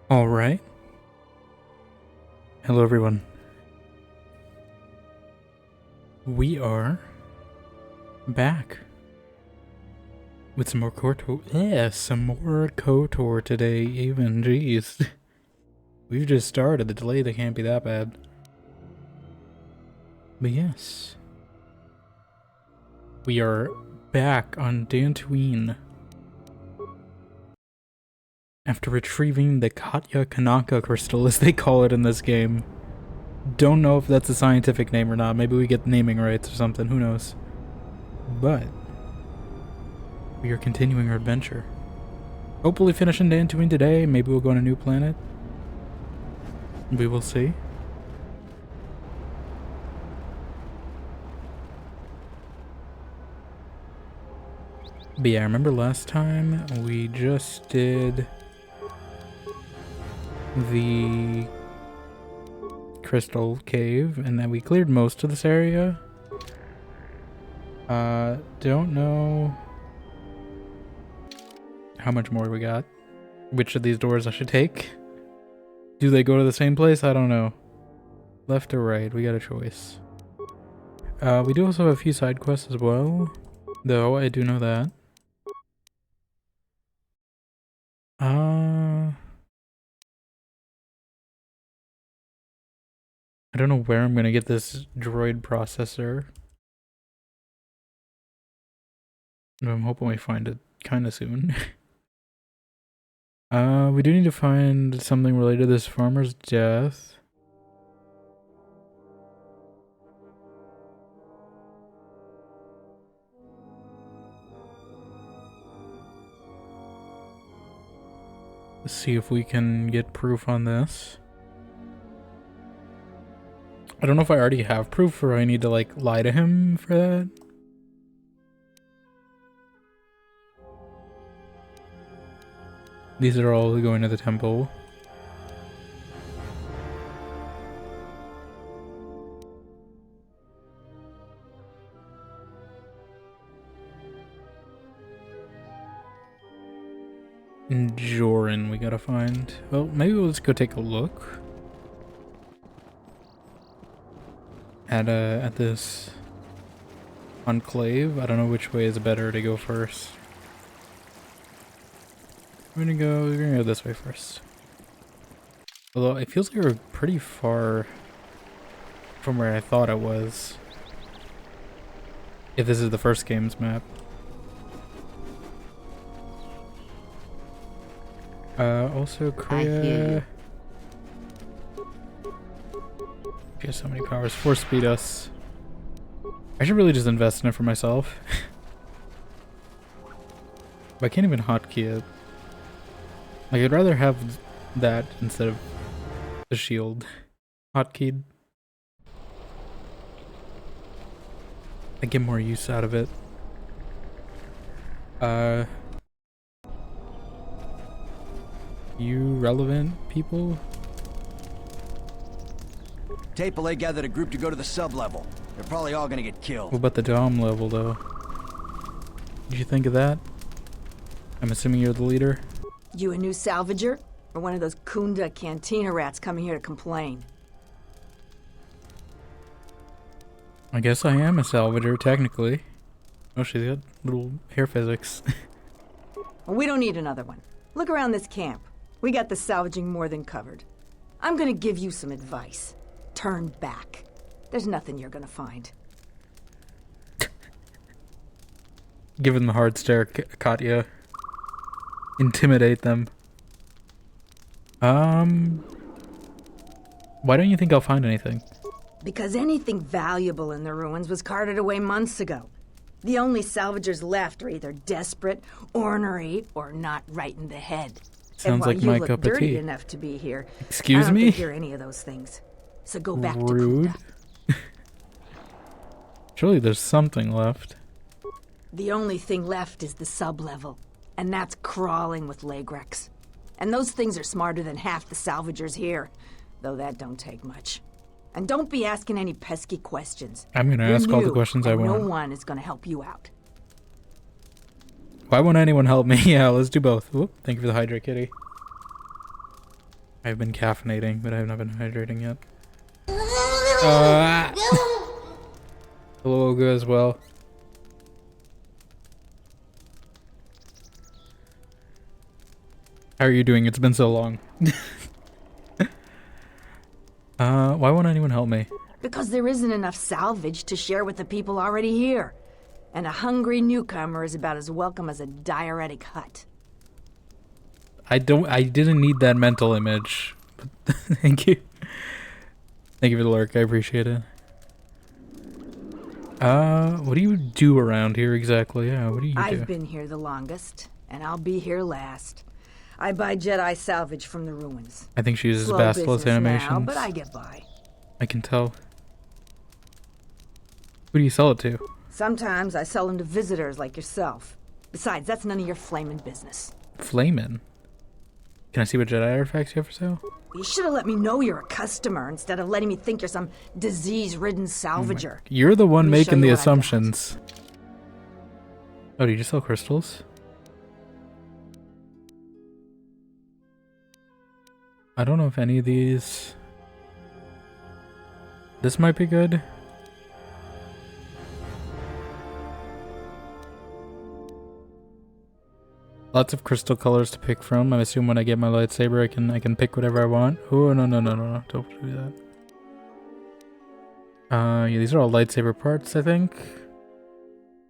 All right. Hello, everyone. We are back with some more KOTOR. Yeah, some more KOTOR today. Even, jeez, we've just started. The delay that can't be that bad. But yes, we are back on Dantooine after retrieving the Katya Kanaka crystal, as they call it in this game. Don't know if that's a scientific name or not. Maybe we get naming rights or something. Who knows? But we are continuing our adventure. Hopefully finishing Dantooine today. Maybe we'll go on a new planet. We will see. But yeah, I remember last time we just did the crystal cave and then we cleared most of this area. Don't know how much more we got. Which of these doors I should take? Do they go to the same place? I don't know. Left or right? We got a choice. We do also have a few side quests as well, though I do know that. I don't know where I'm gonna get this droid processor. I'm hoping we find it kind of soon. We do need to find something related to this farmer's death. Let's see if we can get proof on this. I don't know if I already have proof or I need to like lie to him for that. These are all going to the temple. Joran we gotta find. Well, maybe we'll just go take a look at this enclave. I don't know which way is better to go first. We're gonna go this way first. Although it feels like we're pretty far from where I thought it was. If this is the first game's map. Also Kreia. She has so many powers. Force speed us. I should really just invest in it for myself. But I can't even hotkey it. Like, I'd rather have that instead of the shield hotkeyed. I get more use out of it. You relevant people? Tapele gathered a group to go to the sub-level. They're probably all gonna get killed. What about the Dom level, though? Did you think of that? I'm assuming you're the leader? You a new salvager? Or one of those Kunda cantina rats coming here to complain? I guess I am a salvager, technically. Oh, she's got little hair physics. Well, we don't need another one. Look around this camp. We got the salvaging more than covered. I'm gonna give you some advice. Turn back. There's nothing you're gonna find. Give them the hard stare, Katya. Intimidate them. Why don't you think I'll find anything? Because anything valuable in the ruins was carted away months ago. The only salvagers left are either desperate, ornery, or not right in the head. Sounds like my cup of tea. And while you look dirty enough to be here, Excuse I don't me? think you're any of those things. So go back Rude. to Kunda. Surely there's something left. The only thing left is the sub-level, and that's crawling with Lagrex. And those things are smarter than half the salvagers here, though that don't take much. And don't be asking any pesky questions. I'm gonna ask all the questions I want. No one is gonna help you out. Why won't anyone help me? Yeah, let's do both. Whoop, thank you for the hydrate, kitty. I've been caffeinating, but I have not been hydrating yet. Hello, Olga, as well. How are you doing? It's been so long. Why won't anyone help me? Because there isn't enough salvage to share with the people already here. And a hungry newcomer is about as welcome as a diuretic hut. I didn't need that mental image. But thank you. Thank you for the lurk, I appreciate it. What do you do around here exactly? Yeah, what do you do? I've been here the longest, and I'll be here last. I buy Jedi salvage from the ruins. I think she uses Slow Basilisk business animations. now, but I get by. I can tell. Who do you sell it to? Sometimes I sell them to visitors like yourself. Besides, that's none of your flamin' business. Flamin'? Can I see what Jedi artifacts you have for sale? You should have let me know you're a customer instead of letting me think you're some disease-ridden salvager. You're the one Let me show making you the what I got. assumptions. Oh, do you just sell crystals? I don't know if any of these... This might be good. Lots of crystal colors to pick from. I assume when I get my lightsaber I can pick whatever I want. Oh no, don't do that. Yeah, these are all lightsaber parts, I think.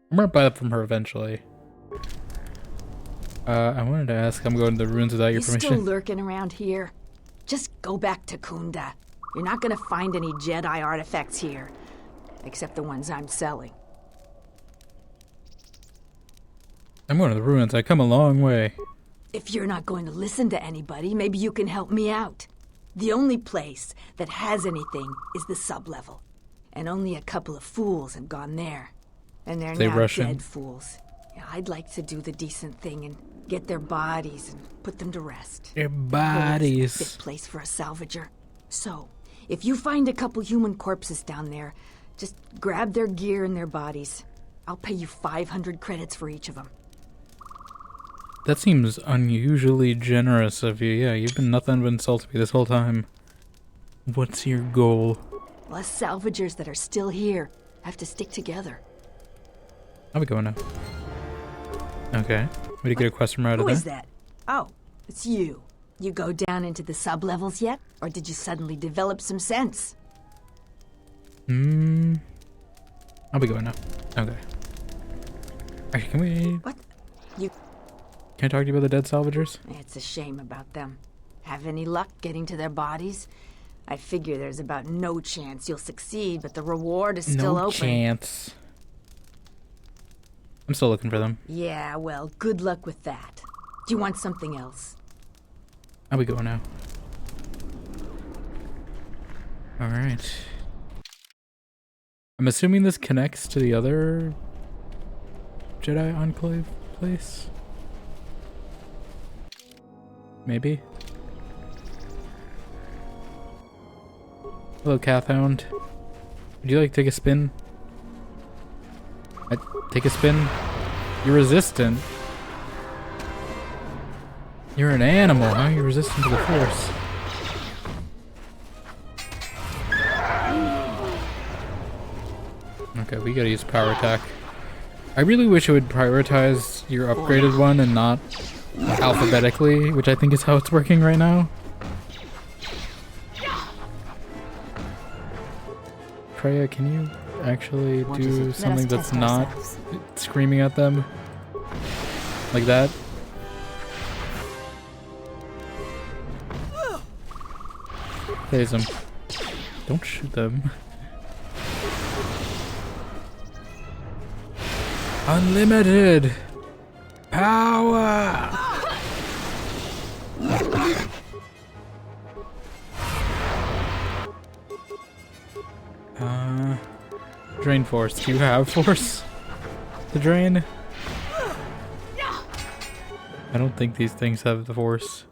I'm gonna buy that from her eventually. I wanted to ask, I'm going to the ruins without your You still permission. lurking around here? Just go back to Kunda. You're not gonna find any Jedi artifacts here. Except the ones I'm selling. I'm going to the ruins. I come a long way. If you're not going to listen to anybody, maybe you can help me out. The only place that has anything is the sub-level. And only a couple of fools have gone there. And they're They now Russian? dead fools. Yeah, I'd like to do the decent thing and get their bodies and put them to rest. Their This bodies. place for a salvager. So, if you find a couple human corpses down there, just grab their gear and their bodies. I'll pay you 500 credits for each of them. That seems unusually generous of you. Yeah, you've been nothing but insulting me this whole time. What's your goal? Us salvagers that are still here have to stick together. I'll be going now. Okay. We did get a quest from out of Who there. is that? Oh, it's you. You go down into the sub-levels yet? Or did you suddenly develop some sense? I'll be going now. Okay. Actually, can we... What? You... Can I talk to you about the dead salvagers? It's a shame about them. Have any luck getting to their bodies? I figure there's about no chance you'll succeed, but the reward is still No open. chance. I'm still looking for them. Yeah, well, good luck with that. Do you want something else? I'll be going now. Alright. I'm assuming this connects to the other Jedi Enclave place? Maybe? Hello, Cathound. Would you like to take a spin? Take a spin? You're resistant. You're an animal, huh? You're resistant to the Force. Okay, we gotta use power attack. I really wish it would prioritize your upgraded one and not alphabetically, which I think is how it's working right now. Freya, can you actually do something that's not screaming at them? Like that? Phase them. Don't shoot them. Unlimited power! Drain force. Do you have force to drain? I don't think these things have the force.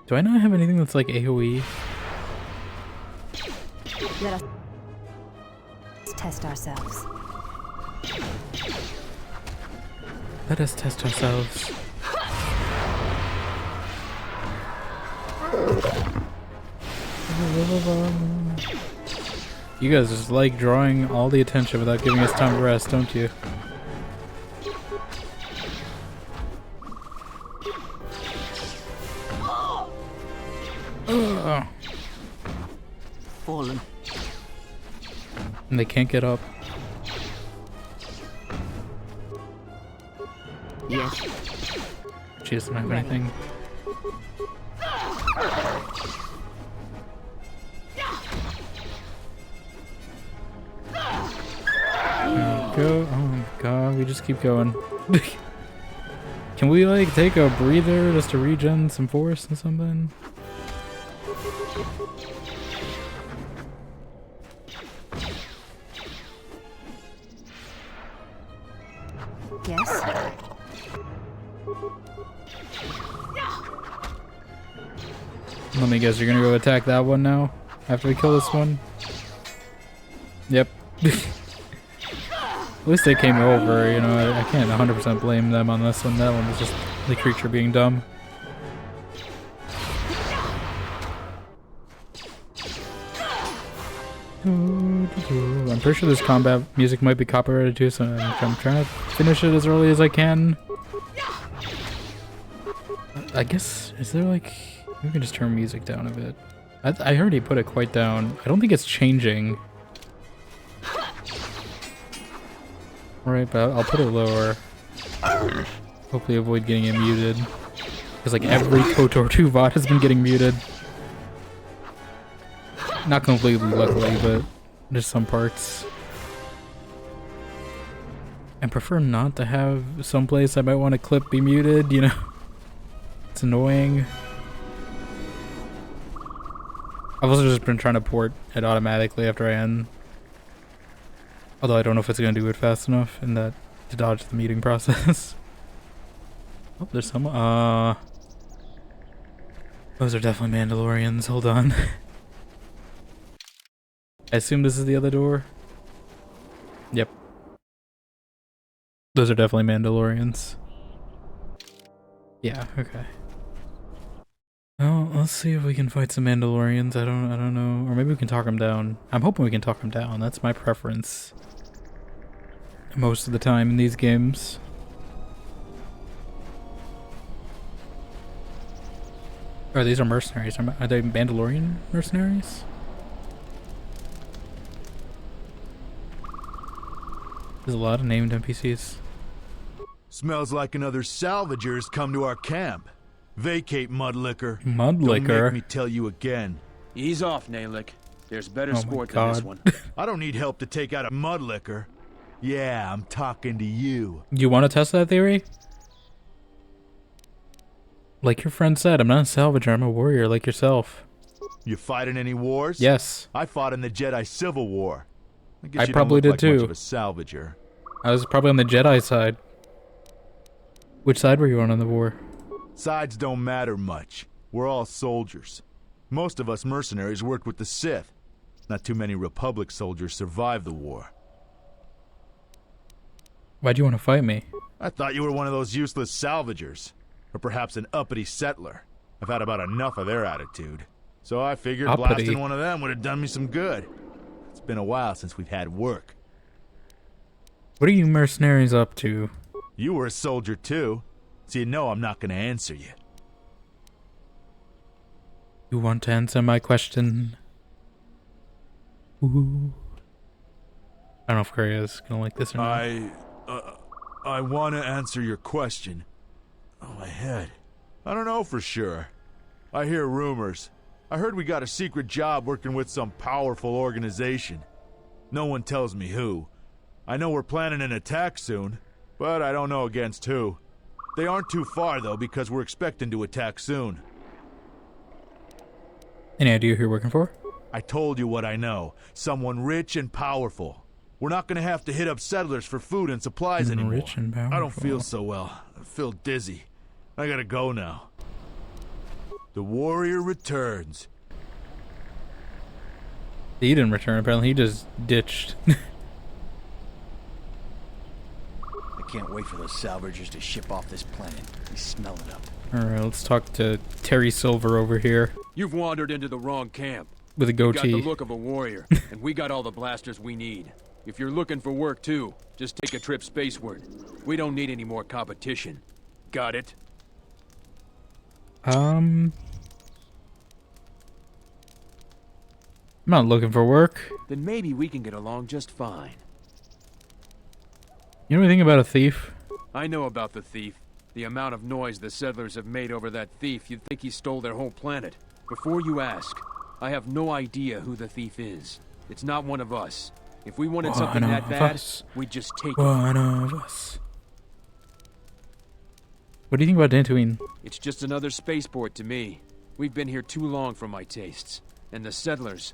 Do I not have anything that's like AoE? Let us test ourselves. Let us test ourselves. You guys just like drawing all the attention without giving us time to rest, don't you? Fallen. And they can't get up. Yes. She doesn't have anything. Go. Oh my god, we just keep going. Can we like take a breather just to regen some force and something? Yes. Let me guess, you're gonna go attack that one now? After we kill this one? Yep. At least they came over, you know, I can't 100% blame them on this one. That one was just the creature being dumb. I'm pretty sure this combat music might be copyrighted too, so I'm trying to finish it as early as I can. I guess, is there like... We can just turn music down a bit. I heard he put it quite down. I don't think it's changing. Alright, but I'll put it lower. Hopefully avoid getting it muted. Because like every KOTOR 2 VOD has been getting muted. Not completely, luckily, but just some parts. I prefer not to have some place I might want a clip be muted, you know? It's annoying. I've also just been trying to port it automatically after I end. Although I don't know if it's going to do it fast enough in that to dodge the muting process. Oh, there's some, those are definitely Mandalorians, hold on. I assume this is the other door? Yep. Those are definitely Mandalorians. Yeah, okay. Well, let's see if we can fight some Mandalorians. I don't know. Or maybe we can talk them down. I'm hoping we can talk them down. That's my preference. Most of the time in these games. Oh, these are mercenaries. Are they Mandalorian mercenaries? There's a lot of named NPCs. Smells like another salvager's come to our camp. Vacate, Mudlicker. Mudlicker? Don't make me tell you again. Ease off, Nalick. There's better sport than God. this one. I don't need help to take out a Mudlicker. Yeah, I'm talking to you. You want to test that theory? Like your friend said, I'm not a salvager, I'm a warrior like yourself. You fighting any wars? Yes. I fought in the Jedi Civil War. I I probably did too. Much of a salvager. I was probably on the Jedi side. Which side were you on in the war? Sides don't matter much. We're all soldiers. Most of us mercenaries worked with the Sith. Not too many Republic soldiers survived the war. Why'd you want to fight me? I thought you were one of those useless salvagers. Or perhaps an uppity settler. I've had about enough of their attitude. So I figured Uppity? blasting one of them would have done me some good. It's been a while since we've had work. What are you mercenaries up to? You were a soldier too, so you know I'm not gonna answer you. You want to answer my question? Ooh. I don't know if Korea's gonna like this or not. I want to answer your question. Oh, my head. I don't know for sure. I hear rumors. I heard we got a secret job working with some powerful organization. No one tells me who. I know we're planning an attack soon, but I don't know against who. They aren't too far, though, because we're expecting to attack soon. Any idea who you're working for? I told you what I know. Someone rich and powerful. We're not gonna have to hit up settlers for food and supplies anymore. Rich and powerful. I don't feel so well. I feel dizzy. I gotta go now. The warrior returns. He didn't return, apparently. He just ditched. I can't wait for those salvagers to ship off this planet. They smell it up. Alright, let's talk to Terry Silver over here You've wandered into the wrong camp. with a You got goatee. the look of a warrior, and we got all the blasters we need. If you're looking for work too, just take a trip spaceward. We don't need any more competition. Got it? I'm not looking for work. Then maybe we can get along just fine. You know anything about a thief? I know about the thief. The amount of noise the settlers have made over that thief, you'd think he stole their whole planet. Before you ask, I have no idea who the thief is. It's not one of us. If we wanted something that bad, we'd just take it. One of us. What do you think about Dantooine? It's just another spaceport to me. We've been here too long for my tastes. And the settlers,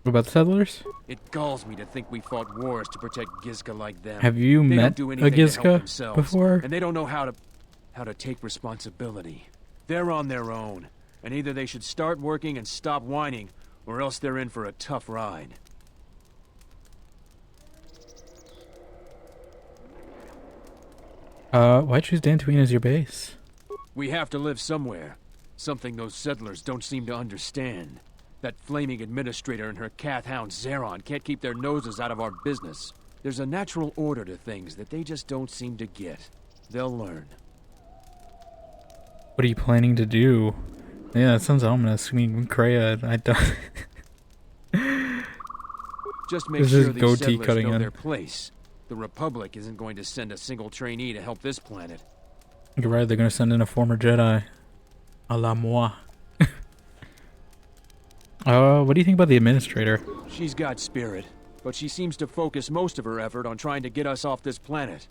What about the settlers? it galls me to think we fought wars to protect Gizka like them. Have you They met don't do a anything to help Gizka themselves, before? and they don't know how to take responsibility. They're on their own, and either they should start working and stop whining, or else they're in for a tough ride. Why choose Dantooine as your base? We have to live somewhere. Something those settlers don't seem to understand. That flaming administrator and her cat hound Zeron can't keep their noses out of our business. There's a natural order to things that they just don't seem to get. They'll learn. What are you planning to do? Yeah, that sounds ominous. I mean, Kreia, I don't... Just make This is sure these goatee settlers cutting know in. their place. The Republic isn't going to send a single trainee to help this planet. You're right, they're gonna send in a former Jedi. A la moi. What do you think about the administrator? She's got spirit, but she seems to focus most of her effort on trying to get us off this planet.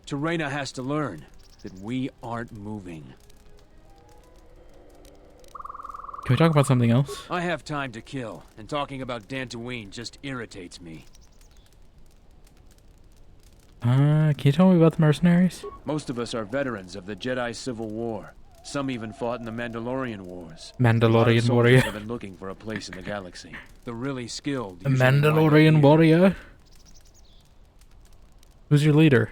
Terena has to learn that we aren't moving. Can we talk about something else? I have time to kill, and talking about Dantooine just irritates me. Can you tell me about the mercenaries? Most of us are veterans of the Jedi Civil War. Some even fought in the Mandalorian Wars. A lot of Mandalorian soldiers warrior. have been looking for a place in the galaxy. The really skilled. A usually wind up Mandalorian here. warrior? Who's your leader?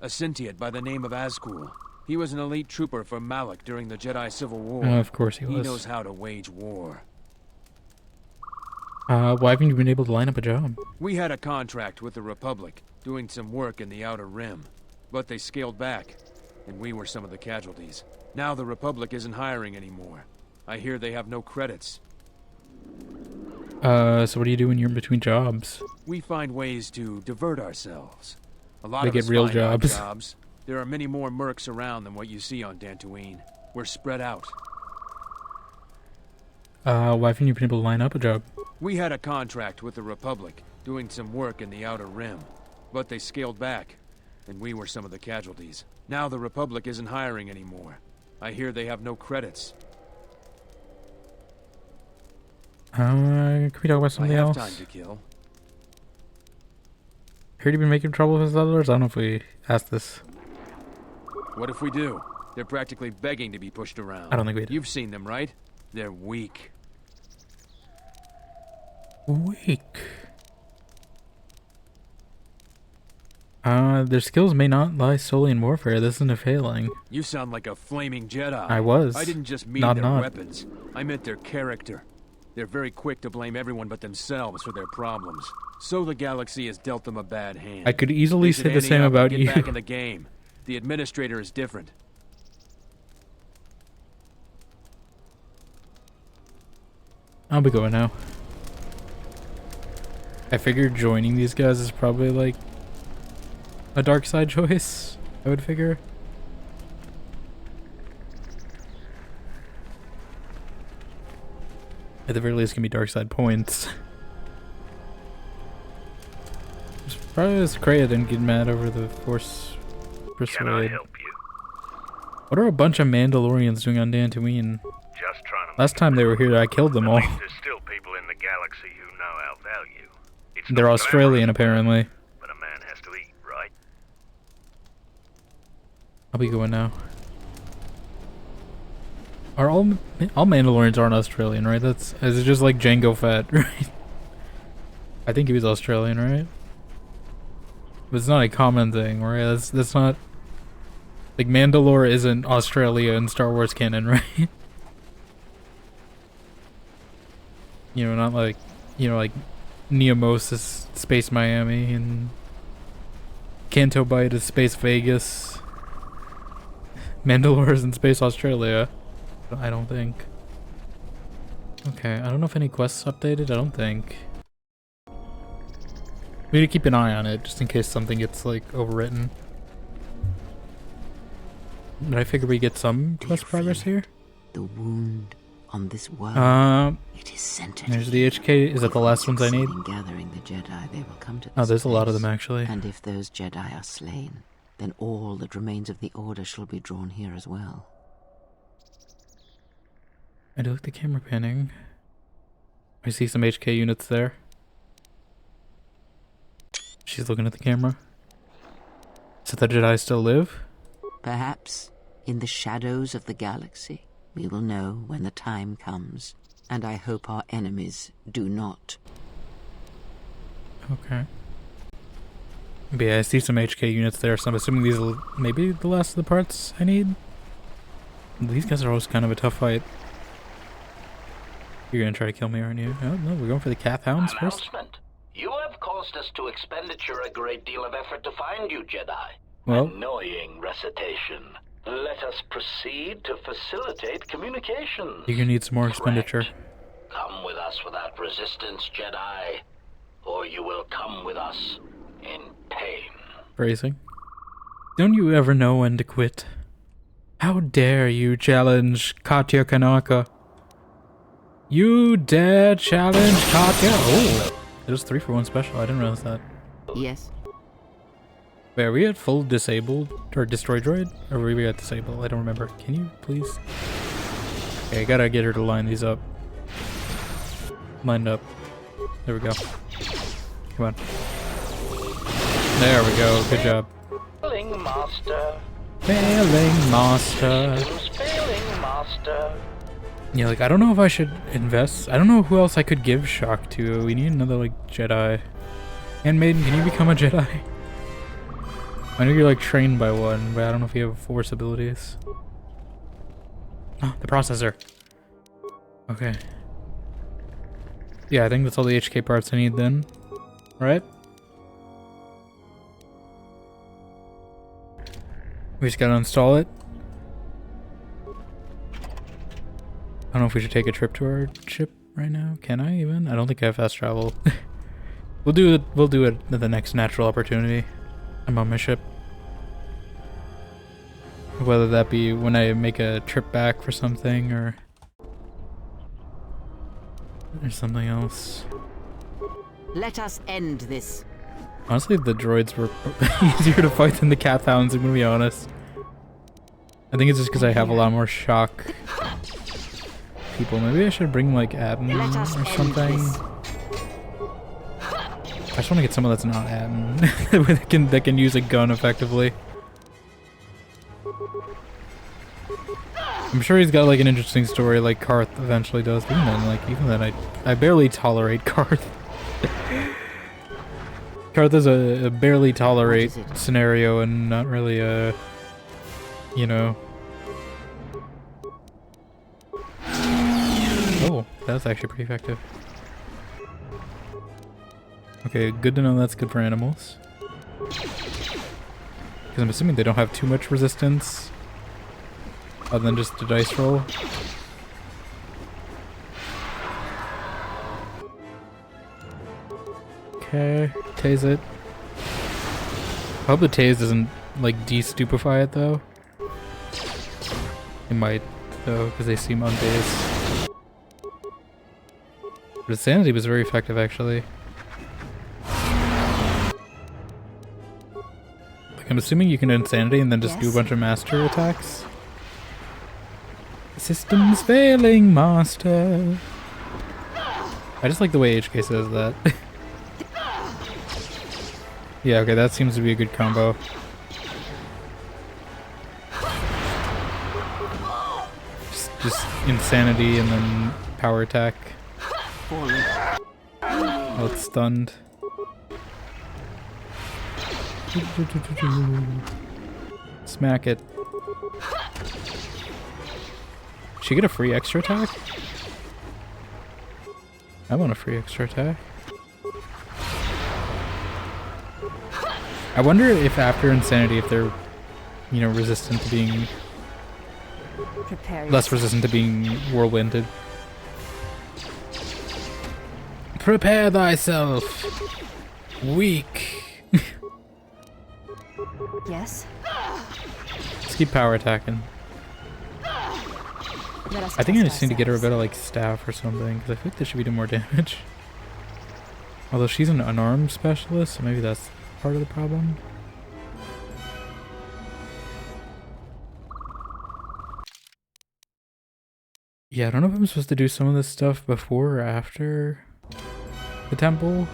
A Sentiate by the name of Azkul. He was an elite trooper from Malak during the Jedi Civil War. Oh, of course he He was. knows how to wage war. Why haven't you been able to line up a job? We had a contract with the Republic, doing some work in the Outer Rim. But they scaled back, and we were some of the casualties. Now the Republic isn't hiring anymore. I hear they have no credits. So what do you do when you're in between jobs? We find ways to divert ourselves. A lot They of get us real find odd jobs. jobs. There are many more mercs around than what you see on Dantooine. We're spread out. Why haven't you been able to line up a job? We had a contract with the Republic, doing some work in the Outer Rim. But they scaled back, and we were some of the casualties. Now the Republic isn't hiring anymore. I hear they have no credits. Can we talk about I something have else? time to kill. Heard you've been making trouble with settlers? I don't know if we asked this. What if we do? They're practically begging to be pushed around. I don't think we do. You've seen them, right? They're weak. Weak. Their skills may not lie solely in warfare. This isn't a failing. You sound like a flaming Jedi. I was. I didn't just mean Not their not. weapons. I meant their character. They're very quick to blame everyone but themselves for their problems. So the galaxy has dealt them a bad hand. I could easily They should say the ante same up and about get you. back in the game. The administrator is different. I'll be going now. I figured joining these guys is probably like a dark side choice, I would figure. At the very least, can be dark side points. It's probably this Kreia didn't get mad over the Force Persuade. you? What are a bunch of Mandalorians doing on Dantooine? Just trying to Last time they were here, I killed them all. At least there's still people in the galaxy who know our value. It's They're not Australian, glamorous, apparently. but a man has to eat, right? I'll be going now. Are all Mandalorians aren't Australian, right? Is it just like Jango Fett, right? I think he was Australian, right? But it's not a common thing, right? That's not... Like, Mandalore isn't Australia in Star Wars canon, right? You know, not like... You know, like... Neomos is Space Miami, and... Canto Bight is Space Vegas. Mandalore is in Space Australia. I don't think. Okay, I don't know if any quests updated. I don't think. We need to keep an eye on it, just in case something gets, like, overwritten. But I figure we get some quest progress here. The wound on this world. It is centered. There's the HK. Is that the last ones I need? In gathering the Jedi, they will come to this Oh, there's a lot of place. them, actually. And if those Jedi are slain, then all that remains of the Order shall be drawn here as well. I do like the camera panning. I see some HK units there. She's looking at the camera. So the Jedi still live? Perhaps, in the shadows of the galaxy, we will know when the time comes. And I hope our enemies do not. Okay. But yeah, I see some HK units there, so I'm assuming these are maybe the last of the parts I need. These guys are always kind of a tough fight. You're gonna try to kill me, aren't you? Oh, no, we're going for the Cath Hounds first. Announcement. You have caused us to expenditure a great deal of effort to find you, Jedi. Well, Annoying recitation. Let us proceed to facilitate communications. you're gonna need some more expenditure. Come with us without resistance, Jedi, or you will come with us in pain. Phrasing. Don't you ever know when to quit? How dare you challenge Katya Kanaka? You dare challenge Katya? Oh, it was 3-for-1 special. I didn't realize that. Yes. Wait, are we at full disabled or destroy droid? Or were we at disable? I don't remember. Can you please? Okay, I gotta get her to line these up. Lined up. There we go. Come on. There we go. Good job. Failing master. Failing master. Systems failing master. Yeah, like, I don't know if I should invest. I don't know who else I could give shock to. We need another, like, Jedi. Handmaiden, can you become a Jedi? I know you're, like, trained by one, but I don't know if you have Force abilities. Ah, the processor. Okay. Yeah, I think that's all the HK parts I need then. Right? We just gotta install it. I don't know if we should take a trip to our ship right now. Can I even? I don't think I have fast travel. We'll do it at the next natural opportunity. I'm on my ship. Whether that be when I make a trip back for something or something else. Let us end this. Honestly, the droids were easier to fight than the Cath Hounds, I'm gonna be honest. I think it's just because I have a lot more shock people. Maybe I should bring like Admin or something. I just want to get someone that's not Admin that can use a gun effectively. I'm sure he's got like an interesting story like Karth eventually does. But even then, I barely tolerate Karth. Karth is a barely tolerate scenario and not really a, you know. Oh, that's actually pretty effective. Okay, good to know that's good for animals. Because I'm assuming they don't have too much resistance other than just a dice roll. Okay, tase it. I hope the tase doesn't, like, de-stupefy it, though. It might, though, because they seem undazed. But Insanity was very effective, actually. Like, I'm assuming you can Insanity and then just do a bunch of Master attacks. Systems failing, Master. I just like the way HK says that. Yeah, okay, that seems to be a good combo. Just Insanity and then power attack. Oh, it's stunned. Smack it. She get a free extra attack? I want a free extra attack. I wonder if after Insanity, if they're, you know, resistant to being... less resistant to being whirlwinded. Prepare thyself! Weak! Yes? Let's keep power attacking. I think I just need to get her a bit of like staff or something, because I think this should be doing more damage. Although she's an unarmed specialist, so maybe that's part of the problem. Yeah, I don't know if I'm supposed to do some of this stuff before or after the temple.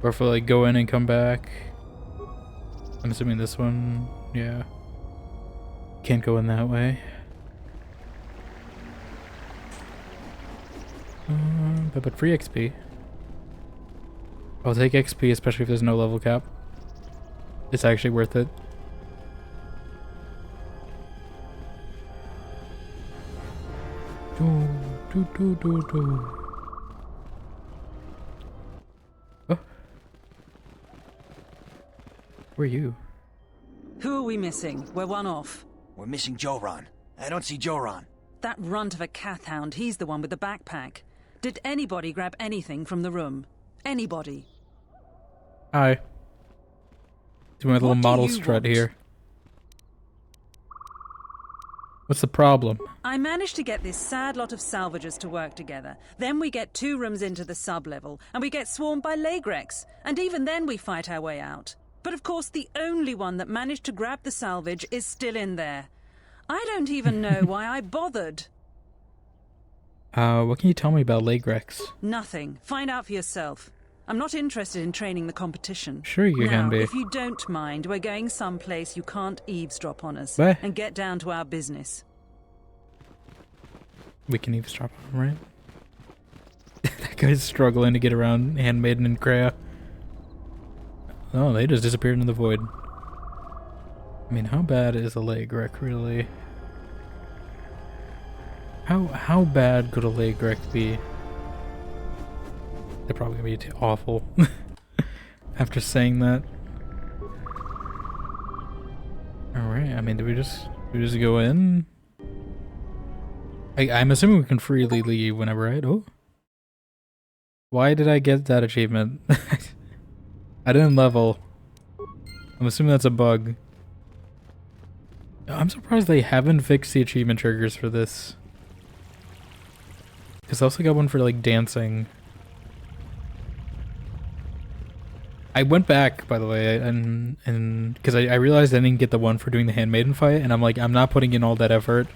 Or if I like go in and come back. I'm assuming this one, yeah. Can't go in that way. But free XP. I'll take XP, especially if there's no level cap. It's actually worth it. Oh. Where are you? Who are we missing? We're one off. We're missing Joran. I don't see Joran. That runt of a Cathhound, he's the one with the backpack. Did anybody grab anything from the room? Anybody? Hi. Doing my little model you strut want? here. What's the problem? I managed to get this sad lot of salvagers to work together. Then we get 2 rooms into the sub-level, and we get swarmed by Lagrex. And even then we fight our way out. But of course the only one that managed to grab the salvage is still in there. I don't even know why I bothered. What can you tell me about Lagrex? Nothing. Find out for yourself. I'm not interested in training the competition. Sure you can be. If you don't mind, we're going someplace you can't eavesdrop on us. Where? And get down to our business. We can eavesdrop on him, right? That guy's struggling to get around Handmaiden and Kreia. Oh, they just disappeared into the void. I mean, how bad is a Lagrek, really? How bad could a Lagrek be? They're probably gonna be awful. After saying that. Alright, I mean, do we just go in? I'm assuming we can freely leave whenever, right? Oh. Why did I get that achievement? I didn't level. I'm assuming that's a bug. I'm surprised they haven't fixed the achievement triggers for this. Because I also got one for like dancing. I went back, by the way, and because I realized I didn't get the one for doing the Handmaiden fight, and I'm like, I'm not putting in all that effort.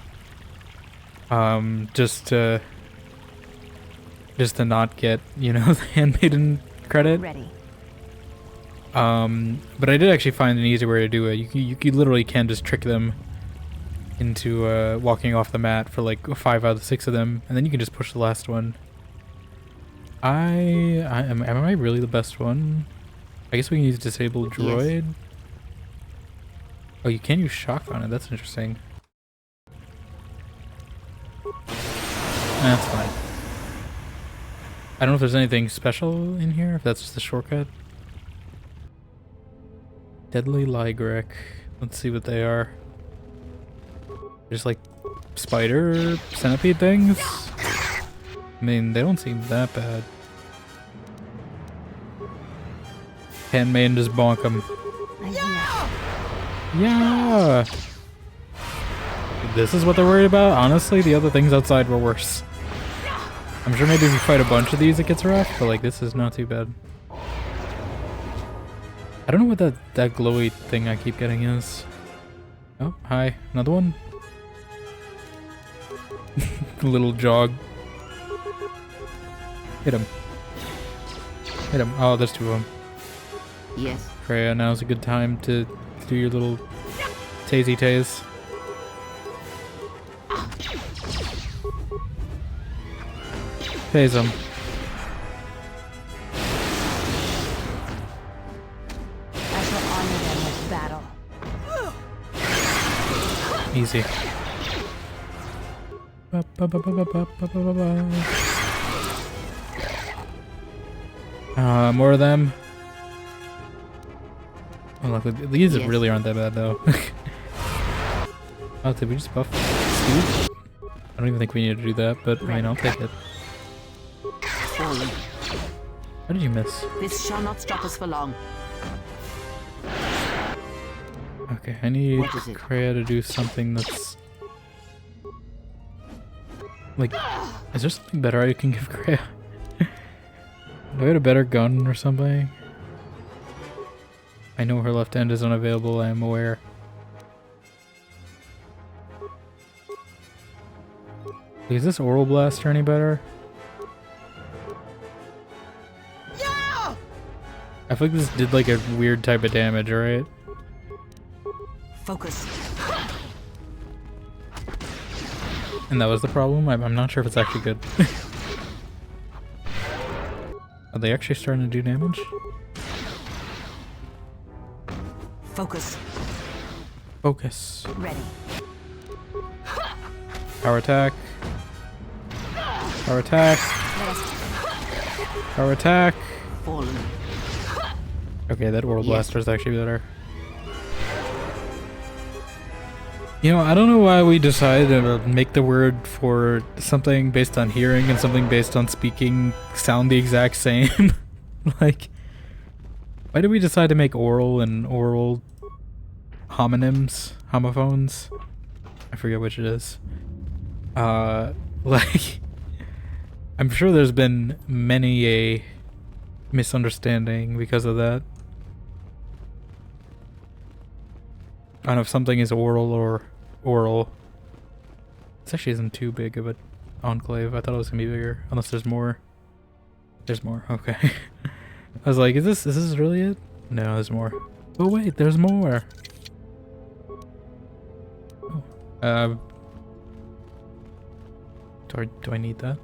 Just to not get, you know, the Handmaiden credit. Ready. But I did actually find an easy way to do it. You literally can just trick them into walking off the mat for like 5 out of 6 of them, and then you can just push the last one. Am I really the best one? I guess we can use disable droid. Yes. Oh, you can use shock on it. That's interesting. That's fine. I don't know if there's anything special in here, if that's just a shortcut. Deadly Lygrek. Let's see what they are. Just like spider centipede things? I mean, they don't seem that bad. Handmaiden, just bonk them. Yeah! This is what they're worried about? Honestly, the other things outside were worse. I'm sure maybe if we fight a bunch of these it gets rough, but like this is not too bad. I don't know what that glowy thing I keep getting is. Oh, hi. Another one? Little jog. Hit him. Hit him. Oh, there's 2 of them. Yes. Kreia, now's a good time to do your little tasey tase. Tase him. Easy. More of them. Oh, look, these really aren't that bad though. Oh, did we just buff Steve? I don't even think we need to do that, but I mean, I'll take it. How did you miss? This shall not stop us for long. Okay, I need Kreia to do something that's... Like, is there something better I can give Kreia? Do I have a better gun or something? I know her left hand is unavailable, I am aware. Is this Oral Blaster any better? Yeah! I feel like this did like a weird type of damage, right? Focus. And that was the problem? I'm not sure if it's actually good. Are they actually starting to do damage? Focus. Focus. Ready. Power attack. Power attack. Power attack. Fallen. Okay, that Oral Blaster is actually better. You know, I don't know why we decided to make the word for something based on hearing and something based on speaking sound the exact same. Like, why did we decide to make oral and oral homonyms, homophones? I forget which it is. Like, I'm sure there's been many a misunderstanding because of that. I don't know if something is oral or oral. This actually isn't too big of an enclave. I thought it was gonna be bigger. Unless there's more. There's more. Okay. I was like, is this really it? No, there's more. Oh wait, there's more. Oh. Do I need that?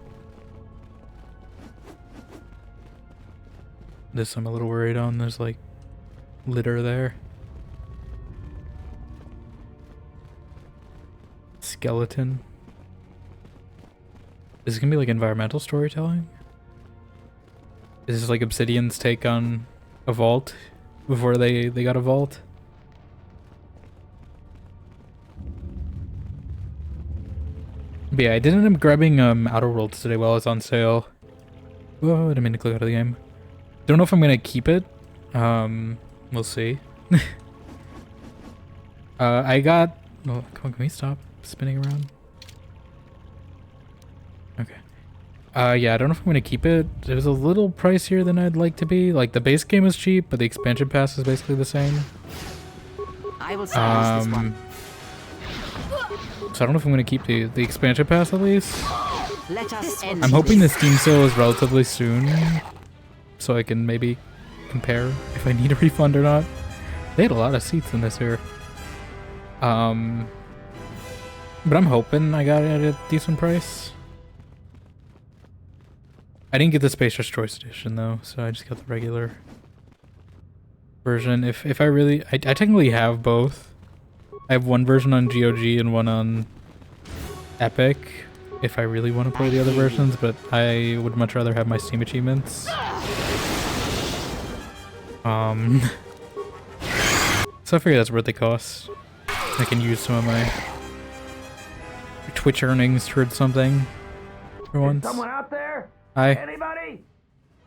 This I'm a little worried on. There's like litter there. Skeleton. Is this gonna be like environmental storytelling? Is this like Obsidian's take on a vault before they got a vault? But yeah, I did end up grabbing Outer Worlds today while it was on sale. Whoa, I didn't mean to click out of the game. Don't know if I'm gonna keep it. We'll see. I got... Oh, come on, can we stop spinning around? Okay. Yeah, I don't know if I'm gonna keep it. It was a little pricier than I'd like to be. Like, the base game was cheap, but the expansion pass is basically the same. I will silence this one. So I don't know if I'm gonna keep the expansion pass at least. Let us end I'm hoping the Steam sale is relatively soon, so I can maybe compare if I need a refund or not. They had a lot of seats in this here. But I'm hoping I got it at a decent price. I didn't get the Spacer's Choice Edition though, so I just got the regular version. If I really... I technically have both. I have one version on GOG and one on Epic, if I really want to play the other versions, but I would much rather have my Steam achievements. So I figure that's worth the cost. I can use some of my Twitch earnings towards something for once. Someone out there? Hi. Anybody?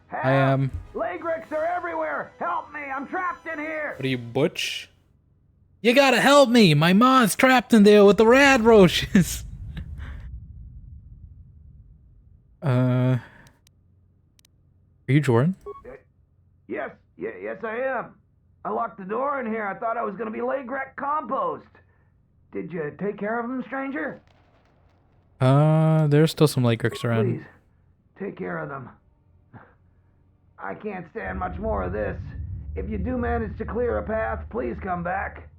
Help! I am. Lagrix are everywhere! Help me! I'm trapped in here! What are you, Butch? You gotta help me! My mom's trapped in there with the rad roaches! Are you Jordan? Yes, yes I am. I locked the door in here. I thought I was gonna be Lagrek compost. Did you take care of him, stranger? There's still some Lagreks around. Please, take care of them. I can't stand much more of this. If you do manage to clear a path, please come back.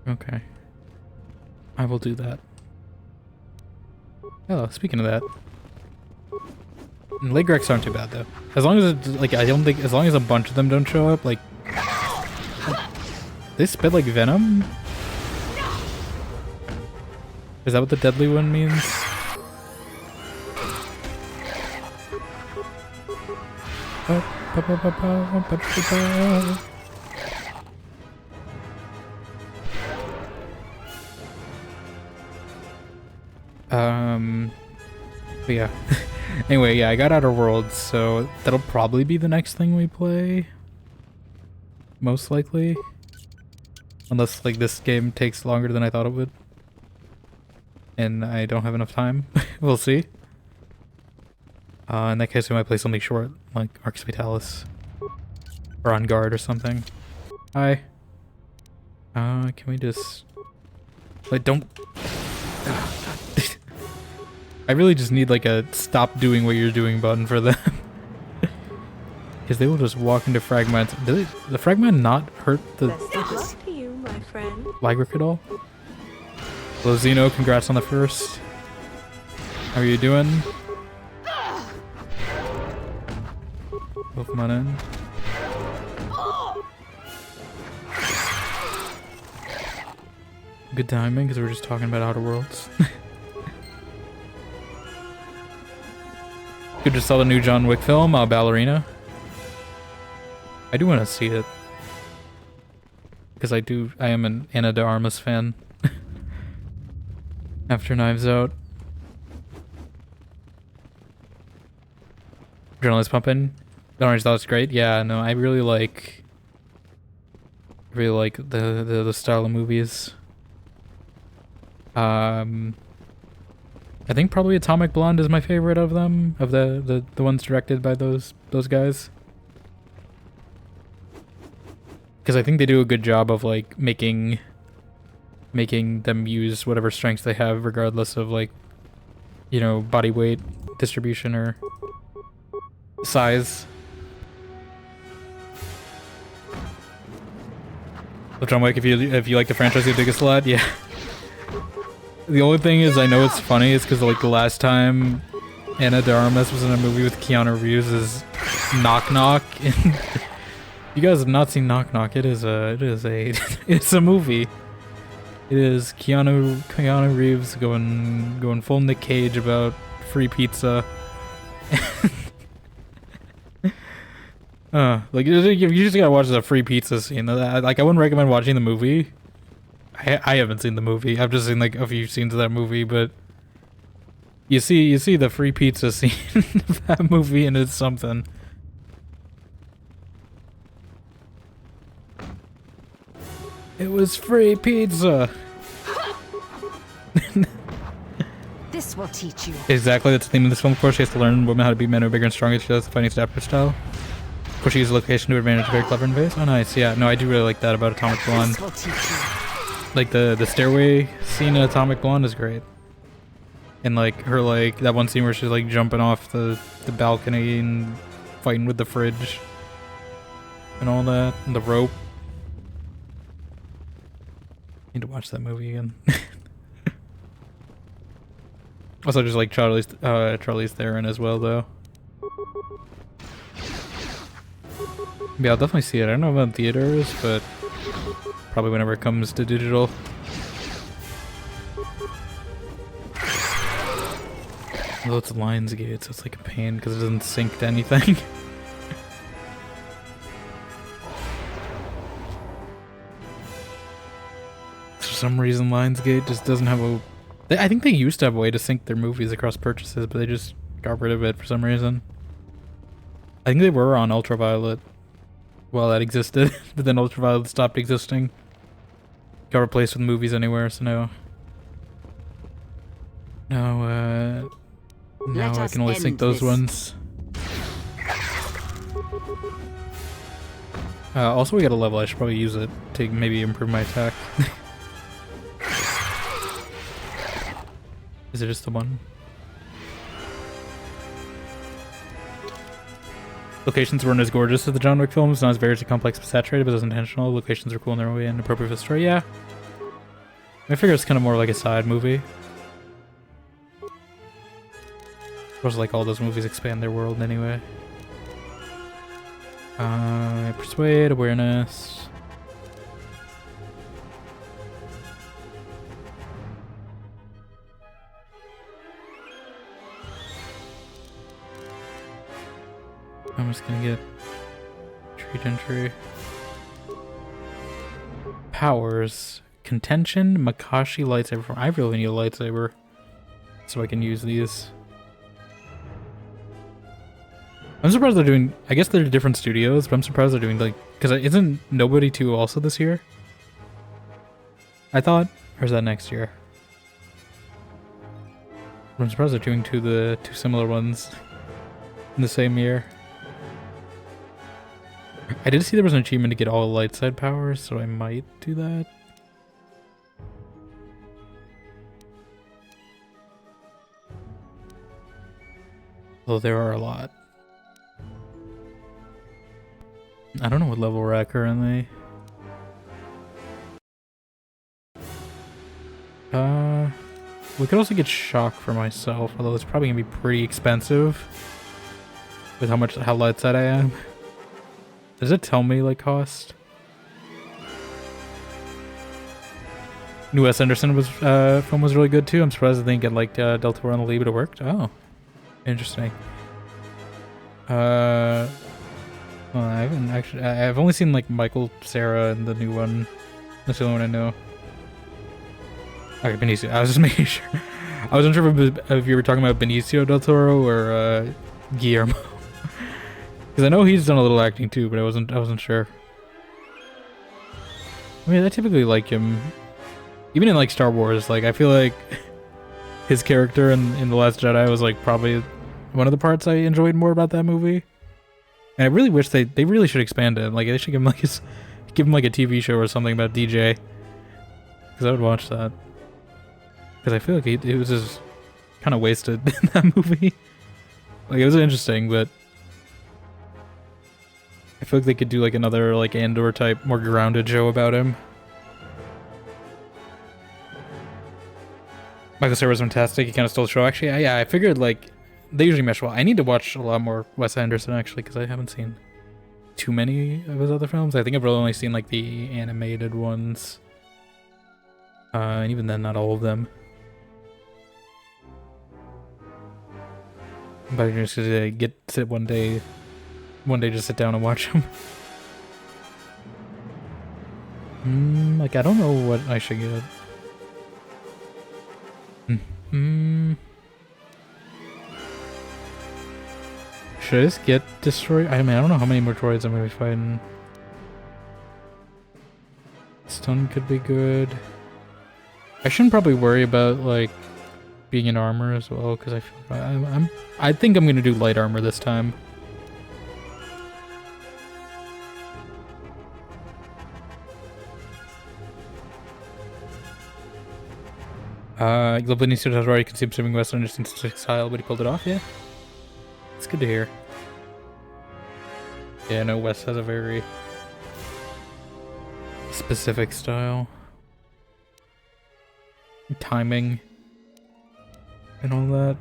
Okay. I will do that. Oh, speaking of that. Lagreks aren't too bad though. As long as it, like, I don't think, as long as a bunch of them don't show up, like... They spit like venom? Is that what the deadly one means? But yeah. Anyway, yeah, I got Outer Worlds, so that'll probably be the next thing we play. Most likely. Unless, like, this game takes longer than I thought it would. And I don't have enough time. We'll see. In that case, we might play something short, like Arx Vitalis. Or On Guard or something. Hi. Can we just... Like, don't... I really just need, like, a stop doing what you're doing button for them. Because they will just walk into fragments. Did the fragment not hurt the... Best of luck to you, my friend. Lyric at all? Hello, Xeno. Congrats on the first. How are you doing? Welcome on in. Good timing, because we were just talking about Outer Worlds. You just saw the new John Wick film, Ballerina. I do want to see it. Because I am an Ana de Armas fan. After Knives Out. Journalist pumping. Orange thought it's great. Yeah, no, I really like the style of movies. I think probably Atomic Blonde is my favorite of them, of the ones directed by those guys. Because I think they do a good job of like making them use whatever strengths they have, regardless of like, you know, body weight distribution or size. So John Wick, if you like the franchise, you dig a lot, yeah. The only thing is, I know it's funny, is because like the last time Ana de Armas was in a movie with Keanu Reeves is Knock Knock. And you guys have not seen Knock Knock. It's a movie. It is Keanu Reeves going full Nick Cage about free pizza. Like you just gotta watch the free pizza scene. Like I wouldn't recommend watching the movie. I haven't seen the movie. I've just seen like a few scenes of that movie, but you see the free pizza scene of that movie, and it's something. It was free pizza. This will teach you. Exactly, that's the theme of this film. Of course, she has to learn women how to be men who are bigger and stronger. She does the fighting adapter style. Of course, she uses location to advantage. Very clever in face. Oh, nice. Yeah, no, I do really like that about Atomic Blonde. This will teach you. Like the stairway scene in Atomic Blonde is great. And like her like that one scene where she's like jumping off the balcony and fighting with the fridge and all that, and the rope. Need to watch that movie again. Also just like Charlize Theron as well though. Yeah, I'll definitely see it. I don't know about theaters, but probably whenever it comes to digital. Although it's Lionsgate, so it's like a pain because it doesn't sync to anything. For some reason, Lionsgate just doesn't have a... I think they used to have a way to sync their movies across purchases, but they just got rid of it for some reason. I think they were on Ultraviolet while that existed, but then Ultraviolet stopped existing. Got replaced with Movies Anywhere, so no. Now I can only sync those ones. Also, we got a level. I should probably use it to maybe improve my attack. Is it just the one? Locations weren't as gorgeous as the John Wick films, not as varied or complex but saturated, but it was intentional. Locations are cool in their way and appropriate for the story, yeah. I figure it's kind of more like a side movie. Of course, like all those movies expand their world anyway. Persuade, awareness. I'm just gonna get treat entry. Powers. Contention, Makashi lightsaber. I really need a lightsaber so I can use these. I'm surprised they're doing, I guess they're different studios, but I'm surprised they're doing like, because isn't Nobody 2 also this year? I thought, or is that next year? I'm surprised they're doing two similar ones in the same year. I did see there was an achievement to get all light side powers, so I might do that. Though there are a lot. I don't know what level we're at currently. We could also get shock for myself, although it's probably gonna be pretty expensive with how light side I am. Does it tell me like cost? New Wes Anderson film was really good too. I'm surprised they didn't get like Del Toro on the lead, but it worked. Oh, interesting. Well, I haven't actually. I've only seen like Michael Cera and the new one. That's the only one I know. Okay, Benicio. I was just making sure. I wasn't sure if you were talking about Benicio del Toro or Guillermo, because I know he's done a little acting too, but I wasn't sure. I mean, I typically like him, even in like Star Wars. Like, I feel like his character in The Last Jedi was like probably one of the parts I enjoyed more about that movie. And I really wish they really should expand it. Like, they should give him like a TV show or something about DJ, because I would watch that. Because I feel like it was just kind of wasted in that movie. Like, it was interesting, but I feel like they could do like another like Andor type, more grounded show about him. Michael Cera was fantastic. He kind of stole the show. Actually, yeah, I figured like they usually mesh well. I need to watch a lot more Wes Anderson actually, because I haven't seen too many of his other films. I think I've really only seen like the animated ones, and even then, not all of them. But I'm just gonna sit one day just sit down and watch them. Like, I don't know what I should get. Should I just get destroyed? I mean, I don't know how many more droids I'm gonna be fighting. Stun could be good. I shouldn't probably worry about like being in armor as well, because I think I'm gonna do light armor this time. Benicio has already consumed swimming Wes Anderson's style, but he pulled it off. Yeah, it's good to hear. Yeah, no, Wes has a very specific style, timing, and all that.